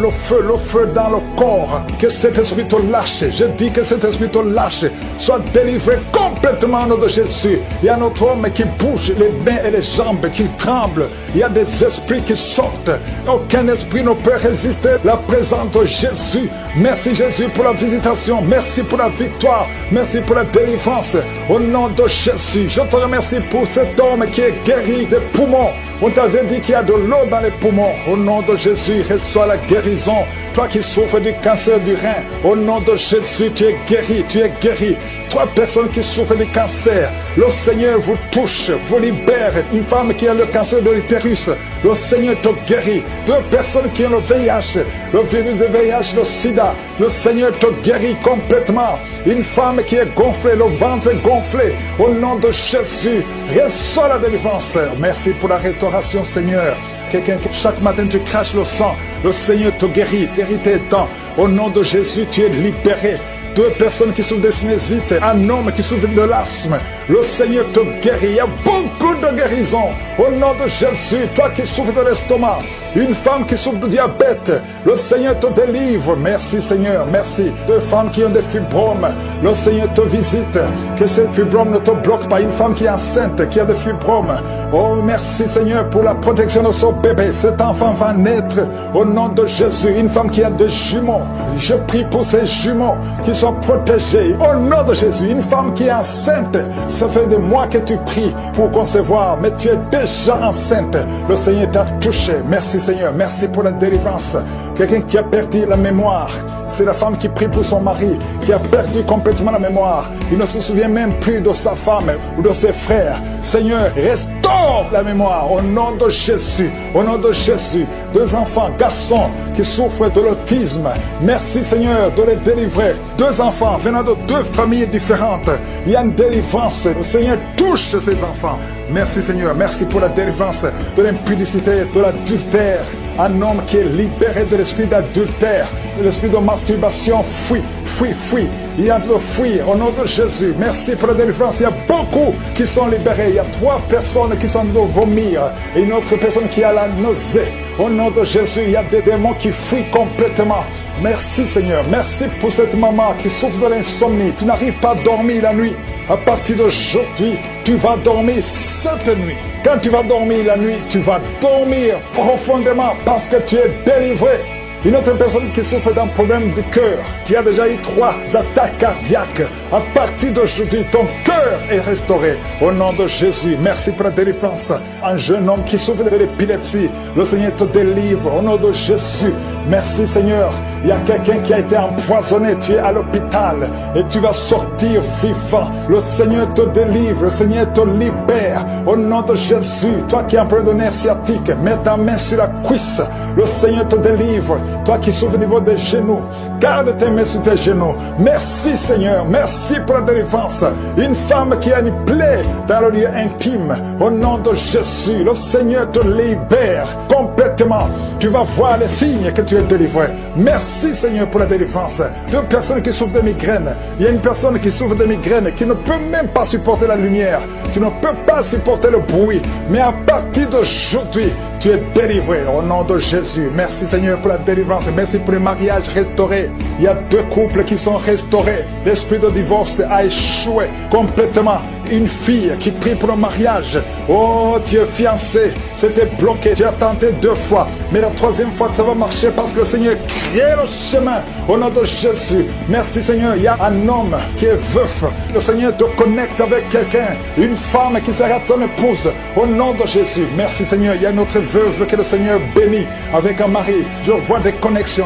dans le corps. Que cet esprit te lâche. Je dis que cet esprit te lâche. Sois délivré complètement au nom de Jésus. Il y a notre homme qui bouge les mains et les jambes, qui tremblent. Il y a des esprits qui sortent. Aucun esprit ne peut résister à la présence de Jésus. Merci Jésus pour la visitation. Merci pour la victoire. Merci pour la délivrance. Au nom de Jésus, je te remercie pour cet homme qui est guéri des poumons. On t'avait dit qu'il y a de l'eau dans les poumons. Au nom de Jésus, reçois la guérison. Toi qui souffres du cancer du rein, au nom de Jésus, tu es guéri, tu es guéri. 3 personnes qui souffrent du cancer, le Seigneur vous touche, vous libère. Une femme qui a le cancer de l'utérus, le Seigneur te guérit. 2 personnes qui ont le VIH, le virus de VIH, le sida, le Seigneur te guérit complètement. Une femme qui est gonflée, le ventre gonflé, au nom de Jésus, reçois la délivrance. Merci pour la restauration, Seigneur. Quelqu'un qui chaque matin tu craches le sang, le Seigneur te guérit, guérit tes dents. Au nom de Jésus, tu es libéré. 2 personnes qui souffrent de sinusite, un homme qui souffre de l'asthme, le Seigneur te guérit. Il y a beaucoup de guérisons. Au nom de Jésus, toi qui souffres de l'estomac, une femme qui souffre de diabète, le Seigneur te délivre. Merci Seigneur, merci. 2 femmes qui ont des fibromes, le Seigneur te visite. Que ces fibromes ne te bloquent pas. Une femme qui est enceinte, qui a des fibromes, oh merci Seigneur pour la protection de son bébé. Cet enfant va naître au nom de Jésus. Une femme qui a des jumeaux, je prie pour ces jumeaux qui sont protégés au nom de Jésus. Une femme qui est enceinte, ça fait des mois que tu pries pour concevoir, mais tu es déjà enceinte. Le Seigneur t'a touché. Merci Seigneur, merci pour la délivrance. Quelqu'un qui a perdu la mémoire, c'est la femme qui prie pour son mari, qui a perdu complètement la mémoire. Il ne se souvient même plus de sa femme ou de ses frères. Seigneur, restaure la mémoire au nom de Jésus. Au nom de Jésus, 2 enfants, garçons qui souffrent de l'autisme. Merci Seigneur de les délivrer. 2 enfants venant de 2 familles différentes. Il y a une délivrance. Le Seigneur touche ces enfants. Merci Seigneur, merci pour la délivrance de l'impudicité, de l'adultère. Un homme qui est libéré de l'esprit d'adultère, de l'esprit de masturbation, fuit. Il y a de fuir au nom de Jésus. Merci pour la délivrance. Il y a beaucoup qui sont libérés. Il y a 3 personnes qui sont de vomir et une autre personne qui a la nausée. Au nom de Jésus, il y a des démons qui fuient complètement. Merci Seigneur. Merci pour cette maman qui souffre de l'insomnie. Tu n'arrives pas à dormir la nuit. À partir d'aujourd'hui, tu vas dormir cette nuit. Quand tu vas dormir la nuit, tu vas dormir profondément parce que tu es délivré. Une autre personne qui souffre d'un problème du cœur, tu as déjà eu 3 attaques cardiaques. À partir d'aujourd'hui, ton cœur est restauré. Au nom de Jésus, merci pour la délivrance. Un jeune homme qui souffre de l'épilepsie, le Seigneur te délivre. Au nom de Jésus, merci Seigneur. Il y a quelqu'un qui a été empoisonné, tu es à l'hôpital et tu vas sortir vivant. Le Seigneur te délivre, le Seigneur te libère. Au nom de Jésus, toi qui as un problème de nerf sciatique, mets ta main sur la cuisse. Le Seigneur te délivre. Toi qui souffres au niveau des genoux, garde tes mains sur tes genoux. Merci Seigneur, merci pour la délivrance. Une femme qui a une plaie dans le lieu intime, au nom de Jésus, le Seigneur te libère complètement. Tu vas voir les signes que tu es délivré. Merci Seigneur pour la délivrance. Deux personnes qui souffrent de migraines. Il y a une personne qui souffre de migraines qui ne peut même pas supporter la lumière. Tu ne peux pas supporter le bruit. Mais à partir d'aujourd'hui, tu es délivré au nom de Jésus. Merci Seigneur pour la délivrance. Merci pour les mariages restaurés. Il y a deux couples qui sont restaurés. L'esprit de divorce a échoué complètement. Une fille qui prie pour le mariage. Oh, tu es fiancé. C'était bloqué. Tu as tenté 2 fois. Mais la 3e fois, ça va marcher parce que le Seigneur crée le chemin au nom de Jésus. Merci Seigneur. Il y a un homme qui est veuf. Le Seigneur te connecte avec quelqu'un. Une femme qui sera ton épouse au nom de Jésus. Merci Seigneur. Il y a une autre veuve que le Seigneur bénit avec un mari. Je vois des connexions.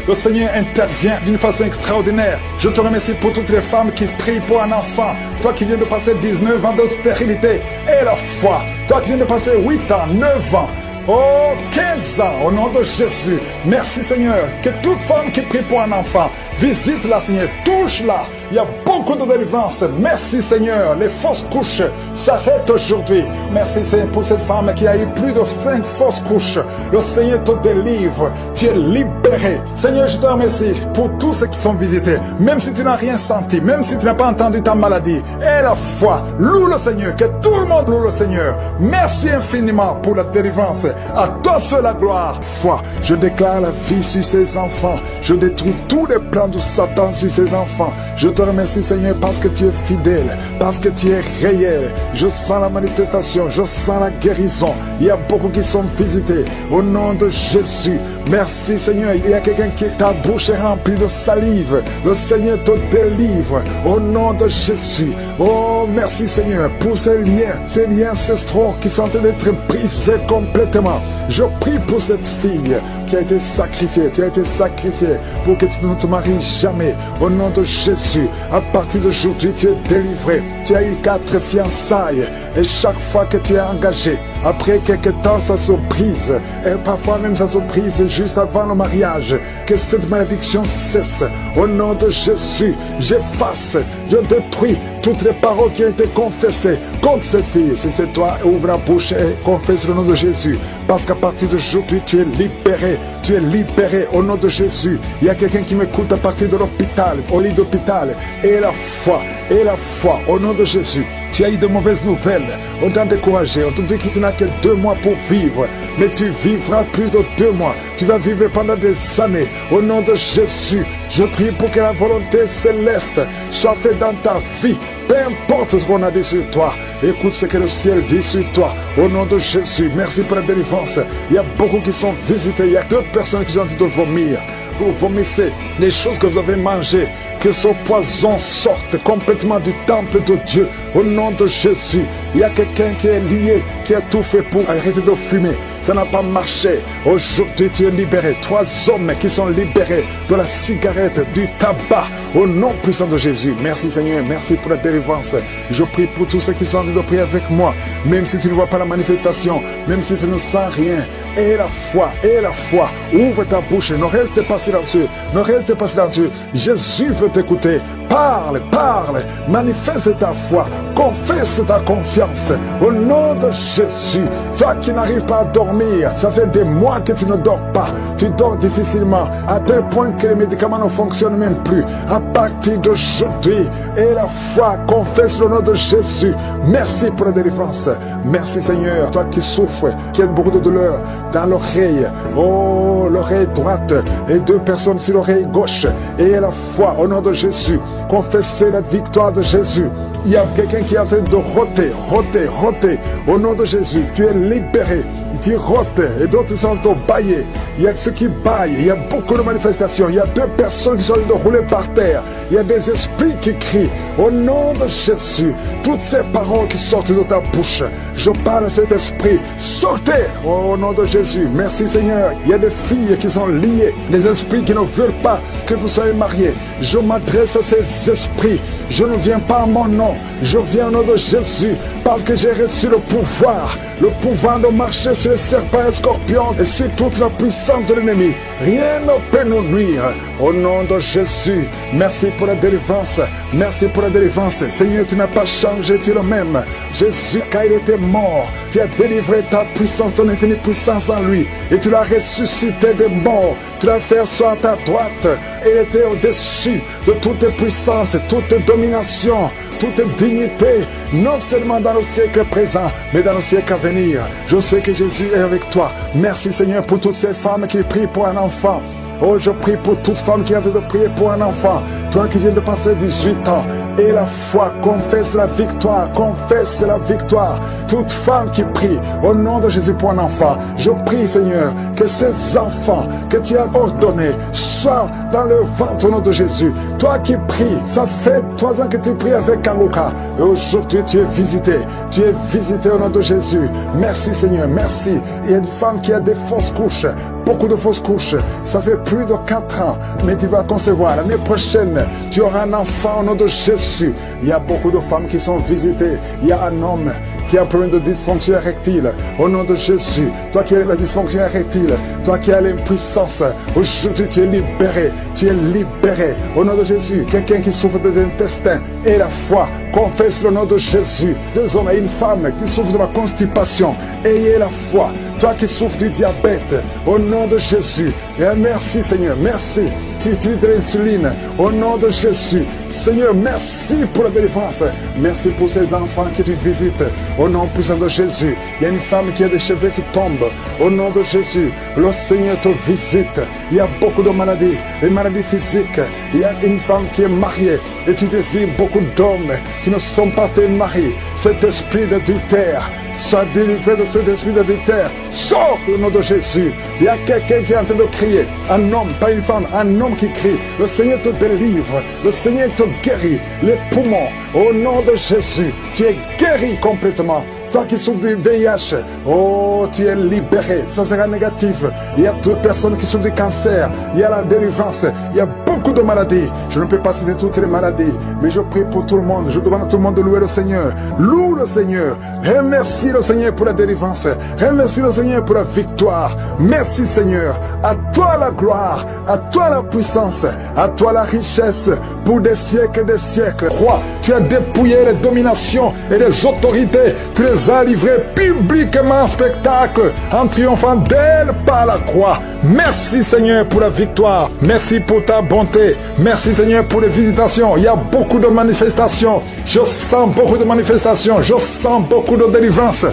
Le Seigneur intervient d'une façon extraordinaire. Je te remercie pour toutes les femmes qui prient pour un enfant. Toi qui viens de passer 19 ans de stérilité et la foi. Toi qui viens de passer 8 ans, 9 ans. Oh, 15 ans, au nom de Jésus. Merci Seigneur, que toute femme qui prie pour un enfant, visite-la Seigneur, touche-la. Il y a beaucoup de délivrance. Merci Seigneur, les fausses couches s'arrêtent aujourd'hui. Merci Seigneur pour cette femme qui a eu plus de 5 fausses couches. Le Seigneur te délivre, tu es libéré. Seigneur, je te remercie pour tous ceux qui sont visités. Même si tu n'as rien senti, même si tu n'as pas entendu ta maladie. Et la foi, loue le Seigneur, que tout le monde loue le Seigneur. Merci infiniment pour la délivrance. À toi seul la gloire. Foi, je déclare la vie sur ces enfants. Je détruis tous les plans de Satan sur ces enfants. Je te remercie Seigneur parce que tu es fidèle, parce que tu es réel. Je sens la manifestation, je sens la guérison. Il y a beaucoup qui sont visités au nom de Jésus. Merci Seigneur, il y a quelqu'un qui ta bouche est remplie de salive. Le Seigneur te délivre au nom de Jésus. Oh merci Seigneur pour ces liens ancestraux qui sont en train d'être brisés complètement. Je prie pour cette fille qui a été sacrifiée. Tu as été sacrifiée pour que tu ne te maries jamais. Au nom de Jésus, à partir d'aujourd'hui, tu es délivré. Tu as eu 4 fiançailles. Et chaque fois que tu es engagé, après quelques temps, ça se brise. Et parfois même ça se brise juste avant le mariage. Que cette malédiction cesse. Au nom de Jésus, j'efface, je détruis toutes les paroles qui ont été confessées contre cette fille. Si c'est toi, ouvre la bouche et confesse le nom de Jésus. Parce qu'à partir d'aujourd'hui, tu es libéré. Tu es libéré au nom de Jésus. Il y a quelqu'un qui m'écoute à partir de l'hôpital, au lit d'hôpital. Et la foi, au nom de Jésus. Tu as eu de mauvaises nouvelles. On t'a découragé. On te dit que tu n'as que 2 mois pour vivre. Mais tu vivras plus de 2 mois. Tu vas vivre pendant des années. Au nom de Jésus, je prie pour que la volonté céleste soit faite dans ta vie. Peu importe ce qu'on a dit sur toi. Écoute ce que le ciel dit sur toi. Au nom de Jésus, merci pour la délivrance. Il y a beaucoup qui sont visités. Il y a 2 personnes qui ont dit de vomir. Vous vomissez les choses que vous avez mangées. Que ce poison sorte complètement du temple de Dieu. Au nom de Jésus, il y a quelqu'un qui est lié, qui a tout fait pour arrêter de fumer. Ça n'a pas marché. Aujourd'hui, tu es libéré. 3 hommes qui sont libérés de la cigarette, du tabac. Au nom puissant de Jésus. Merci Seigneur, merci pour la délivrance. Je prie pour tous ceux qui sont en train de prier avec moi. Même si tu ne vois pas la manifestation, même si tu ne sens rien. Et la foi. Ouvre ta bouche. Ne reste pas silencieux. Ne reste pas silencieux. Jésus veut t'écouter. Parle. Manifeste ta foi. Confesse ta confiance. Au nom de Jésus. Toi qui n'arrives pas à dormir, ça fait des mois que tu ne dors pas. Tu dors difficilement, à tel point que les médicaments ne fonctionnent même plus. À partir d'aujourd'hui, et la foi, confesse le nom de Jésus. Merci pour la délivrance. Merci Seigneur. Toi qui souffres, qui as beaucoup de douleur dans l'oreille. Oh, l'oreille droite et 2 personnes sur l'oreille gauche. Et la foi au nom de Jésus. Confessez la victoire de Jésus. Il y a quelqu'un qui est en train de roter. Au nom de Jésus, tu es libéré. Tu rotes et d'autres sont au bailler. Il y a ceux qui baillent. Il y a beaucoup de manifestations. Il y a 2 personnes qui sont en train de rouler par terre. Il y a des esprits qui crient. Au nom de Jésus, toutes ces paroles qui sortent de ta bouche, je parle à cet esprit. Sortez au nom de Jésus. Merci Seigneur. Il y a des filles qui sont liées. Les esprits qui ne veulent pas que vous soyez mariés. Je m'adresse à ces esprits. Je ne viens pas à mon nom. Je viens au nom de Jésus parce que j'ai reçu le pouvoir de marcher sur sur les serpents et scorpions et sur toute la puissance de l'ennemi. Rien ne peut nous nuire. Au nom de Jésus, merci pour la délivrance. Merci pour la délivrance. Seigneur, tu n'as pas changé, tu es le même. Jésus, quand il était mort, tu as délivré ta puissance, ton infinie puissance en lui. Et tu l'as ressuscité des morts. Tu l'as fait asseoir à ta droite. Et il était au-dessus de toute puissance, toute domination, toute dignité, non seulement dans le siècle présent, mais dans le siècle à venir. Je sais que Jésus est avec toi. Merci Seigneur pour toutes ces femmes qui prient pour un enfant. Oh, je prie pour toute femme qui a envie de prier pour un enfant. Toi qui viens de passer 18 ans. Et la foi, confesse la victoire. Confesse la victoire. Toute femme qui prie au nom de Jésus pour un enfant. Je prie, Seigneur, que ces enfants que tu as ordonnés soient dans le ventre au nom de Jésus. Toi qui pries, ça fait 3 ans que tu pries avec Kangoka. Et aujourd'hui, tu es visité. Tu es visité au nom de Jésus. Merci, Seigneur. Merci. Il y a une femme qui a des fausses couches. Beaucoup de fausses couches. Ça fait plus de 4 ans, mais tu vas concevoir. L'année prochaine, tu auras un enfant au nom de Jésus. Il y a beaucoup de femmes qui sont visitées. Il y a un homme qui a un problème de dysfonction érectile. Au nom de Jésus, toi qui as la dysfonction érectile, toi qui as l'impuissance, aujourd'hui tu es libéré. Tu es libéré. Au nom de Jésus, quelqu'un qui souffre des intestins et la foi, confesse le nom de Jésus. 2 hommes et une femme qui souffrent de la constipation, ayez la foi. Toi qui souffres du diabète, au nom de Jésus, et merci Seigneur, merci. Tu utilises de l'insuline, au nom de Jésus. Seigneur, merci pour la délivrance. Merci pour ces enfants que tu visites, au nom puissant de Jésus. Il y a une femme qui a des cheveux qui tombent, au nom de Jésus. Le Seigneur te visite. Il y a beaucoup de maladies, des maladies physiques. Il y a une femme qui est mariée, et tu désires beaucoup d'hommes qui ne sont pas tes maris. Cet esprit d'adultère, sois délivré de cet esprit d'adultère. Sors au nom de Jésus. Il y a quelqu'un qui est en train de crier. Un homme, pas une femme, un homme qui crie. Le Seigneur te délivre. Le Seigneur te guérit. Les poumons, au nom de Jésus, tu es guéri complètement. Toi qui souffres du VIH, oh, tu es libéré. Ça sera négatif. Il y a 2 personnes qui souffrent du cancer. Il y a la délivrance. Il y a beaucoup de maladies. Je ne peux pas citer toutes les maladies, mais je prie pour tout le monde. Je demande à tout le monde de louer le Seigneur. Loue le Seigneur. Remercie le Seigneur pour la délivrance. Remercie le Seigneur pour la victoire. Merci Seigneur. À toi la gloire. À toi la puissance. À toi la richesse. Pour des siècles et des siècles. Roi, tu as dépouillé les dominations et les autorités. Tu les a livrés publiquement en spectacle, en triomphant d'elle par la croix. Merci Seigneur pour la victoire. Merci pour ta bonté. Merci Seigneur pour les visitations. Il y a beaucoup de manifestations. Je sens beaucoup de manifestations. Je sens beaucoup de délivrance.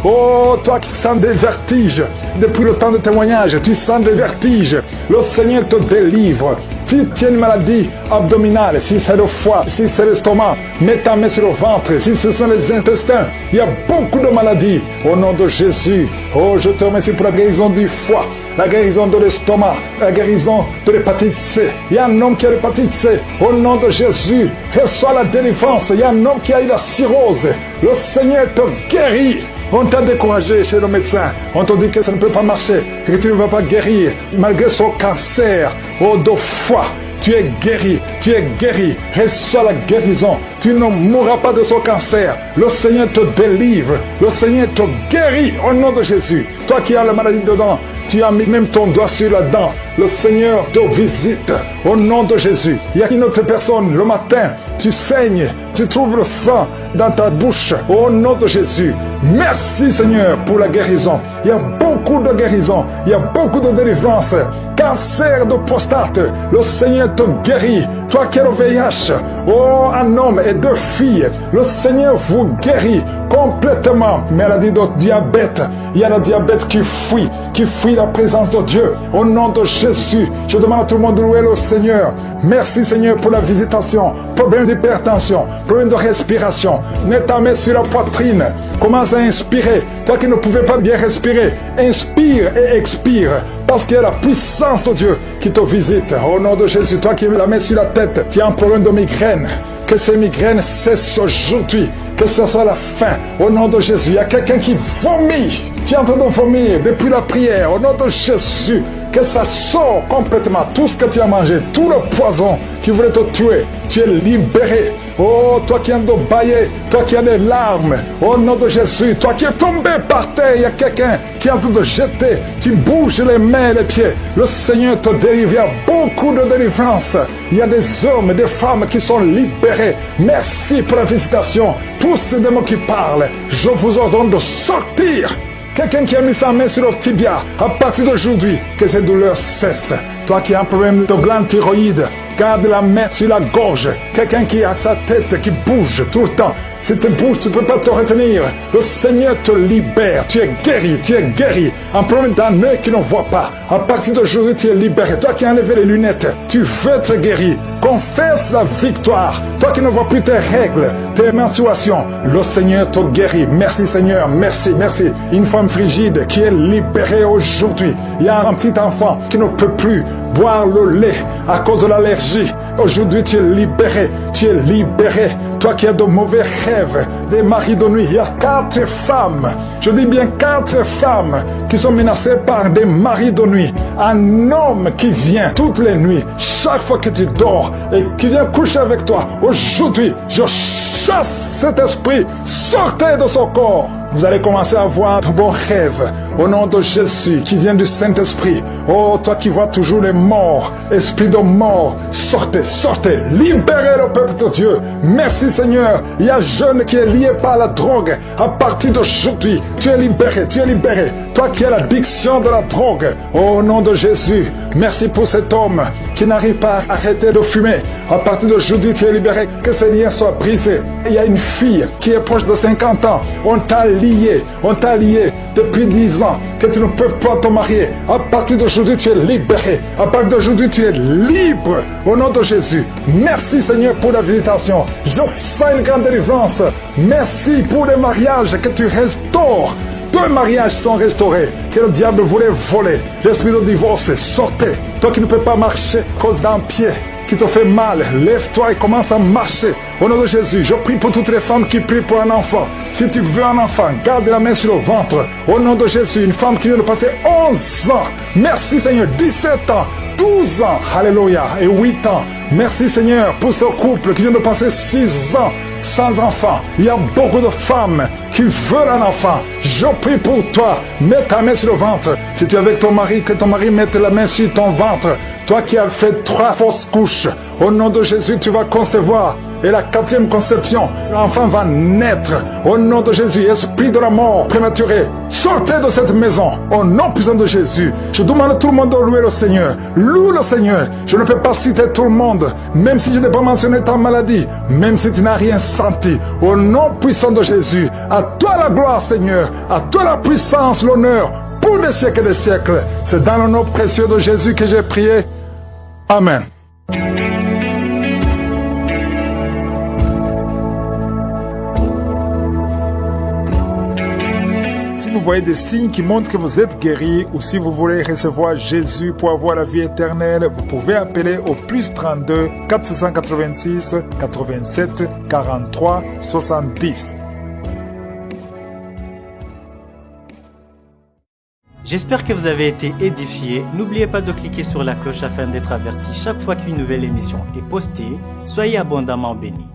Oh, toi qui sens des vertiges, depuis le temps de témoignage, tu sens des vertiges. Le Seigneur te délivre. Si tu as une maladie abdominale, si c'est le foie, si c'est l'estomac, mets ta main sur le ventre. Si ce sont les intestins, il y a beaucoup de maladies. Au nom de Jésus, oh, je te remercie pour la guérison du foie, la guérison de l'estomac, la guérison de l'hépatite C. Il y a un homme qui a l'hépatite C. Au nom de Jésus, reçois la délivrance. Il y a un homme qui a eu la cirrhose. Le Seigneur te guérit. On t'a découragé chez le médecin. On t'a dit que ça ne peut pas marcher, que tu ne vas pas guérir. Malgré son cancer, oh, de foie, tu es guéri, tu es guéri. Reçois la guérison. Tu ne mourras pas de son cancer. Le Seigneur te délivre. Le Seigneur te guérit au nom de Jésus. Toi qui as la maladie dedans, tu as mis même ton doigt sur la dent. Le Seigneur te visite au nom de Jésus. Il y a une autre personne, le matin, tu saignes, tu trouves le sang dans ta bouche au nom de Jésus. Merci Seigneur pour la guérison. Il y a beaucoup de guérison. Il y a beaucoup de délivrance. Cancer de prostate, le Seigneur te guérit. Toi qui as le VIH, oh, un homme et 2 filles, le Seigneur vous guérit complètement. Maladie de diabète, il y a le diabète qui fuit la présence de Dieu. Au nom de Jésus, je demande à tout le monde de louer le Seigneur. Merci Seigneur pour la visitation. Problème d'hypertension, problème de respiration. Mets ta main sur la poitrine. Commence à inspirer. Toi qui ne pouvais pas bien respirer, inspire et expire. Parce qu'il y a la puissance de Dieu qui te visite. Au nom de Jésus, toi qui as la main sur la tête, tu as un problème de migraine. Que ces migraines cessent aujourd'hui. Que ce soit la fin. Au nom de Jésus, il y a quelqu'un qui vomit. Tu es en train de vomir depuis la prière. Au nom de Jésus, que ça sort complètement. Tout ce que tu as mangé, tout le poison qui voulait te tuer, tu es libéré. Oh, toi qui es en train de bailler, toi qui as des larmes, au nom de Jésus, toi qui es tombé par terre, il y a quelqu'un qui est en train de jeter, tu bouges les mains et les pieds. Le Seigneur te délivre, il y a beaucoup de délivrance. Il y a des hommes et des femmes qui sont libérés. Merci pour la visitation. Tous ces démons qui parlent, je vous ordonne de sortir. Quelqu'un qui a mis sa main sur le tibia, à partir d'aujourd'hui, que ces douleurs cessent. Toi qui as un problème de glande thyroïde, garde la main sur la gorge. Quelqu'un qui a sa tête qui bouge tout le temps. Si tu bouges, tu ne peux pas te retenir. Le Seigneur te libère. Tu es guéri, tu es guéri. Un problème d'un œil qui ne voit pas. À partir d'aujourd'hui, tu es libéré. Toi qui as enlevé les lunettes, tu veux être guéri. Confesse la victoire. Toi qui ne vois plus tes règles, tes menstruations, le Seigneur te guérit. Merci Seigneur, merci, merci. Une femme frigide qui est libérée aujourd'hui. Il y a un petit enfant qui ne peut plus boire le lait à cause de l'allergie. Aujourd'hui, tu es libéré. Tu es libéré. Toi qui as de mauvais rêves, des maris de nuit, il y a 4 femmes, je dis bien 4 femmes qui sont menacées par des maris de nuit. Un homme qui vient toutes les nuits, chaque fois que tu dors, et qui vient coucher avec toi. Aujourd'hui, je chasse cet esprit, sortez de son corps. Vous allez commencer à voir de bons rêves au nom de Jésus qui vient du Saint-Esprit. Oh, toi qui vois toujours les morts, esprit de mort, sortez, sortez, libérez le peuple de Dieu. Merci Seigneur. Il y a un jeune qui est lié par la drogue. À partir d'aujourd'hui, tu es libéré, tu es libéré. Toi qui as l'addiction de la drogue, au nom de Jésus, merci pour cet homme qui n'arrive pas à arrêter de fumer. À partir d'aujourd'hui, tu es libéré. Que ces liens soient brisés. Il y a une fille qui est proche de 50 ans. On t'a lié depuis 10 ans, que tu ne peux pas te marier. À partir d'aujourd'hui, tu es libéré. À partir d'aujourd'hui, tu es libre. Au nom de Jésus. Merci Seigneur pour la visitation. Je sens une grande délivrance. Merci pour les mariages que tu restaures. 2 mariages sont restaurés que le diable voulait voler. L'esprit de divorce, sortez. Toi qui ne peux pas marcher à cause d'un pied qui te fait mal, lève-toi et commence à marcher. Au nom de Jésus, je prie pour toutes les femmes qui prient pour un enfant. Si tu veux un enfant, garde la main sur le ventre. Au nom de Jésus, une femme qui vient de passer 11 ans. Merci Seigneur, 17 ans, 12 ans, alléluia, et 8 ans. Merci Seigneur pour ce couple qui vient de passer 6 ans sans enfant. Il y a beaucoup de femmes qui veulent un enfant. Je prie pour toi. Mets ta main sur le ventre. Si tu es avec ton mari, que ton mari mette la main sur ton ventre. Toi qui as fait 3 fausses couches, au nom de Jésus, tu vas concevoir. Et la 4e conception, l'enfant va naître. Au nom de Jésus, esprit de la mort prématuré, sortez de cette maison. Au nom puissant de Jésus, je demande à tout le monde de louer le Seigneur. Loue le Seigneur. Je ne peux pas citer tout le monde, même si je n'ai pas mentionné ta maladie, même si tu n'as rien senti. Au nom puissant de Jésus, à toi la gloire Seigneur, à toi la puissance, l'honneur, pour des siècles et des siècles. C'est dans le nom précieux de Jésus que j'ai prié. Amen. Si vous voyez des signes qui montrent que vous êtes guéri ou si vous voulez recevoir Jésus pour avoir la vie éternelle, vous pouvez appeler au plus 32 486 87 43 70. J'espère que vous avez été édifiés. N'oubliez pas de cliquer sur la cloche afin d'être averti chaque fois qu'une nouvelle émission est postée. Soyez abondamment bénis.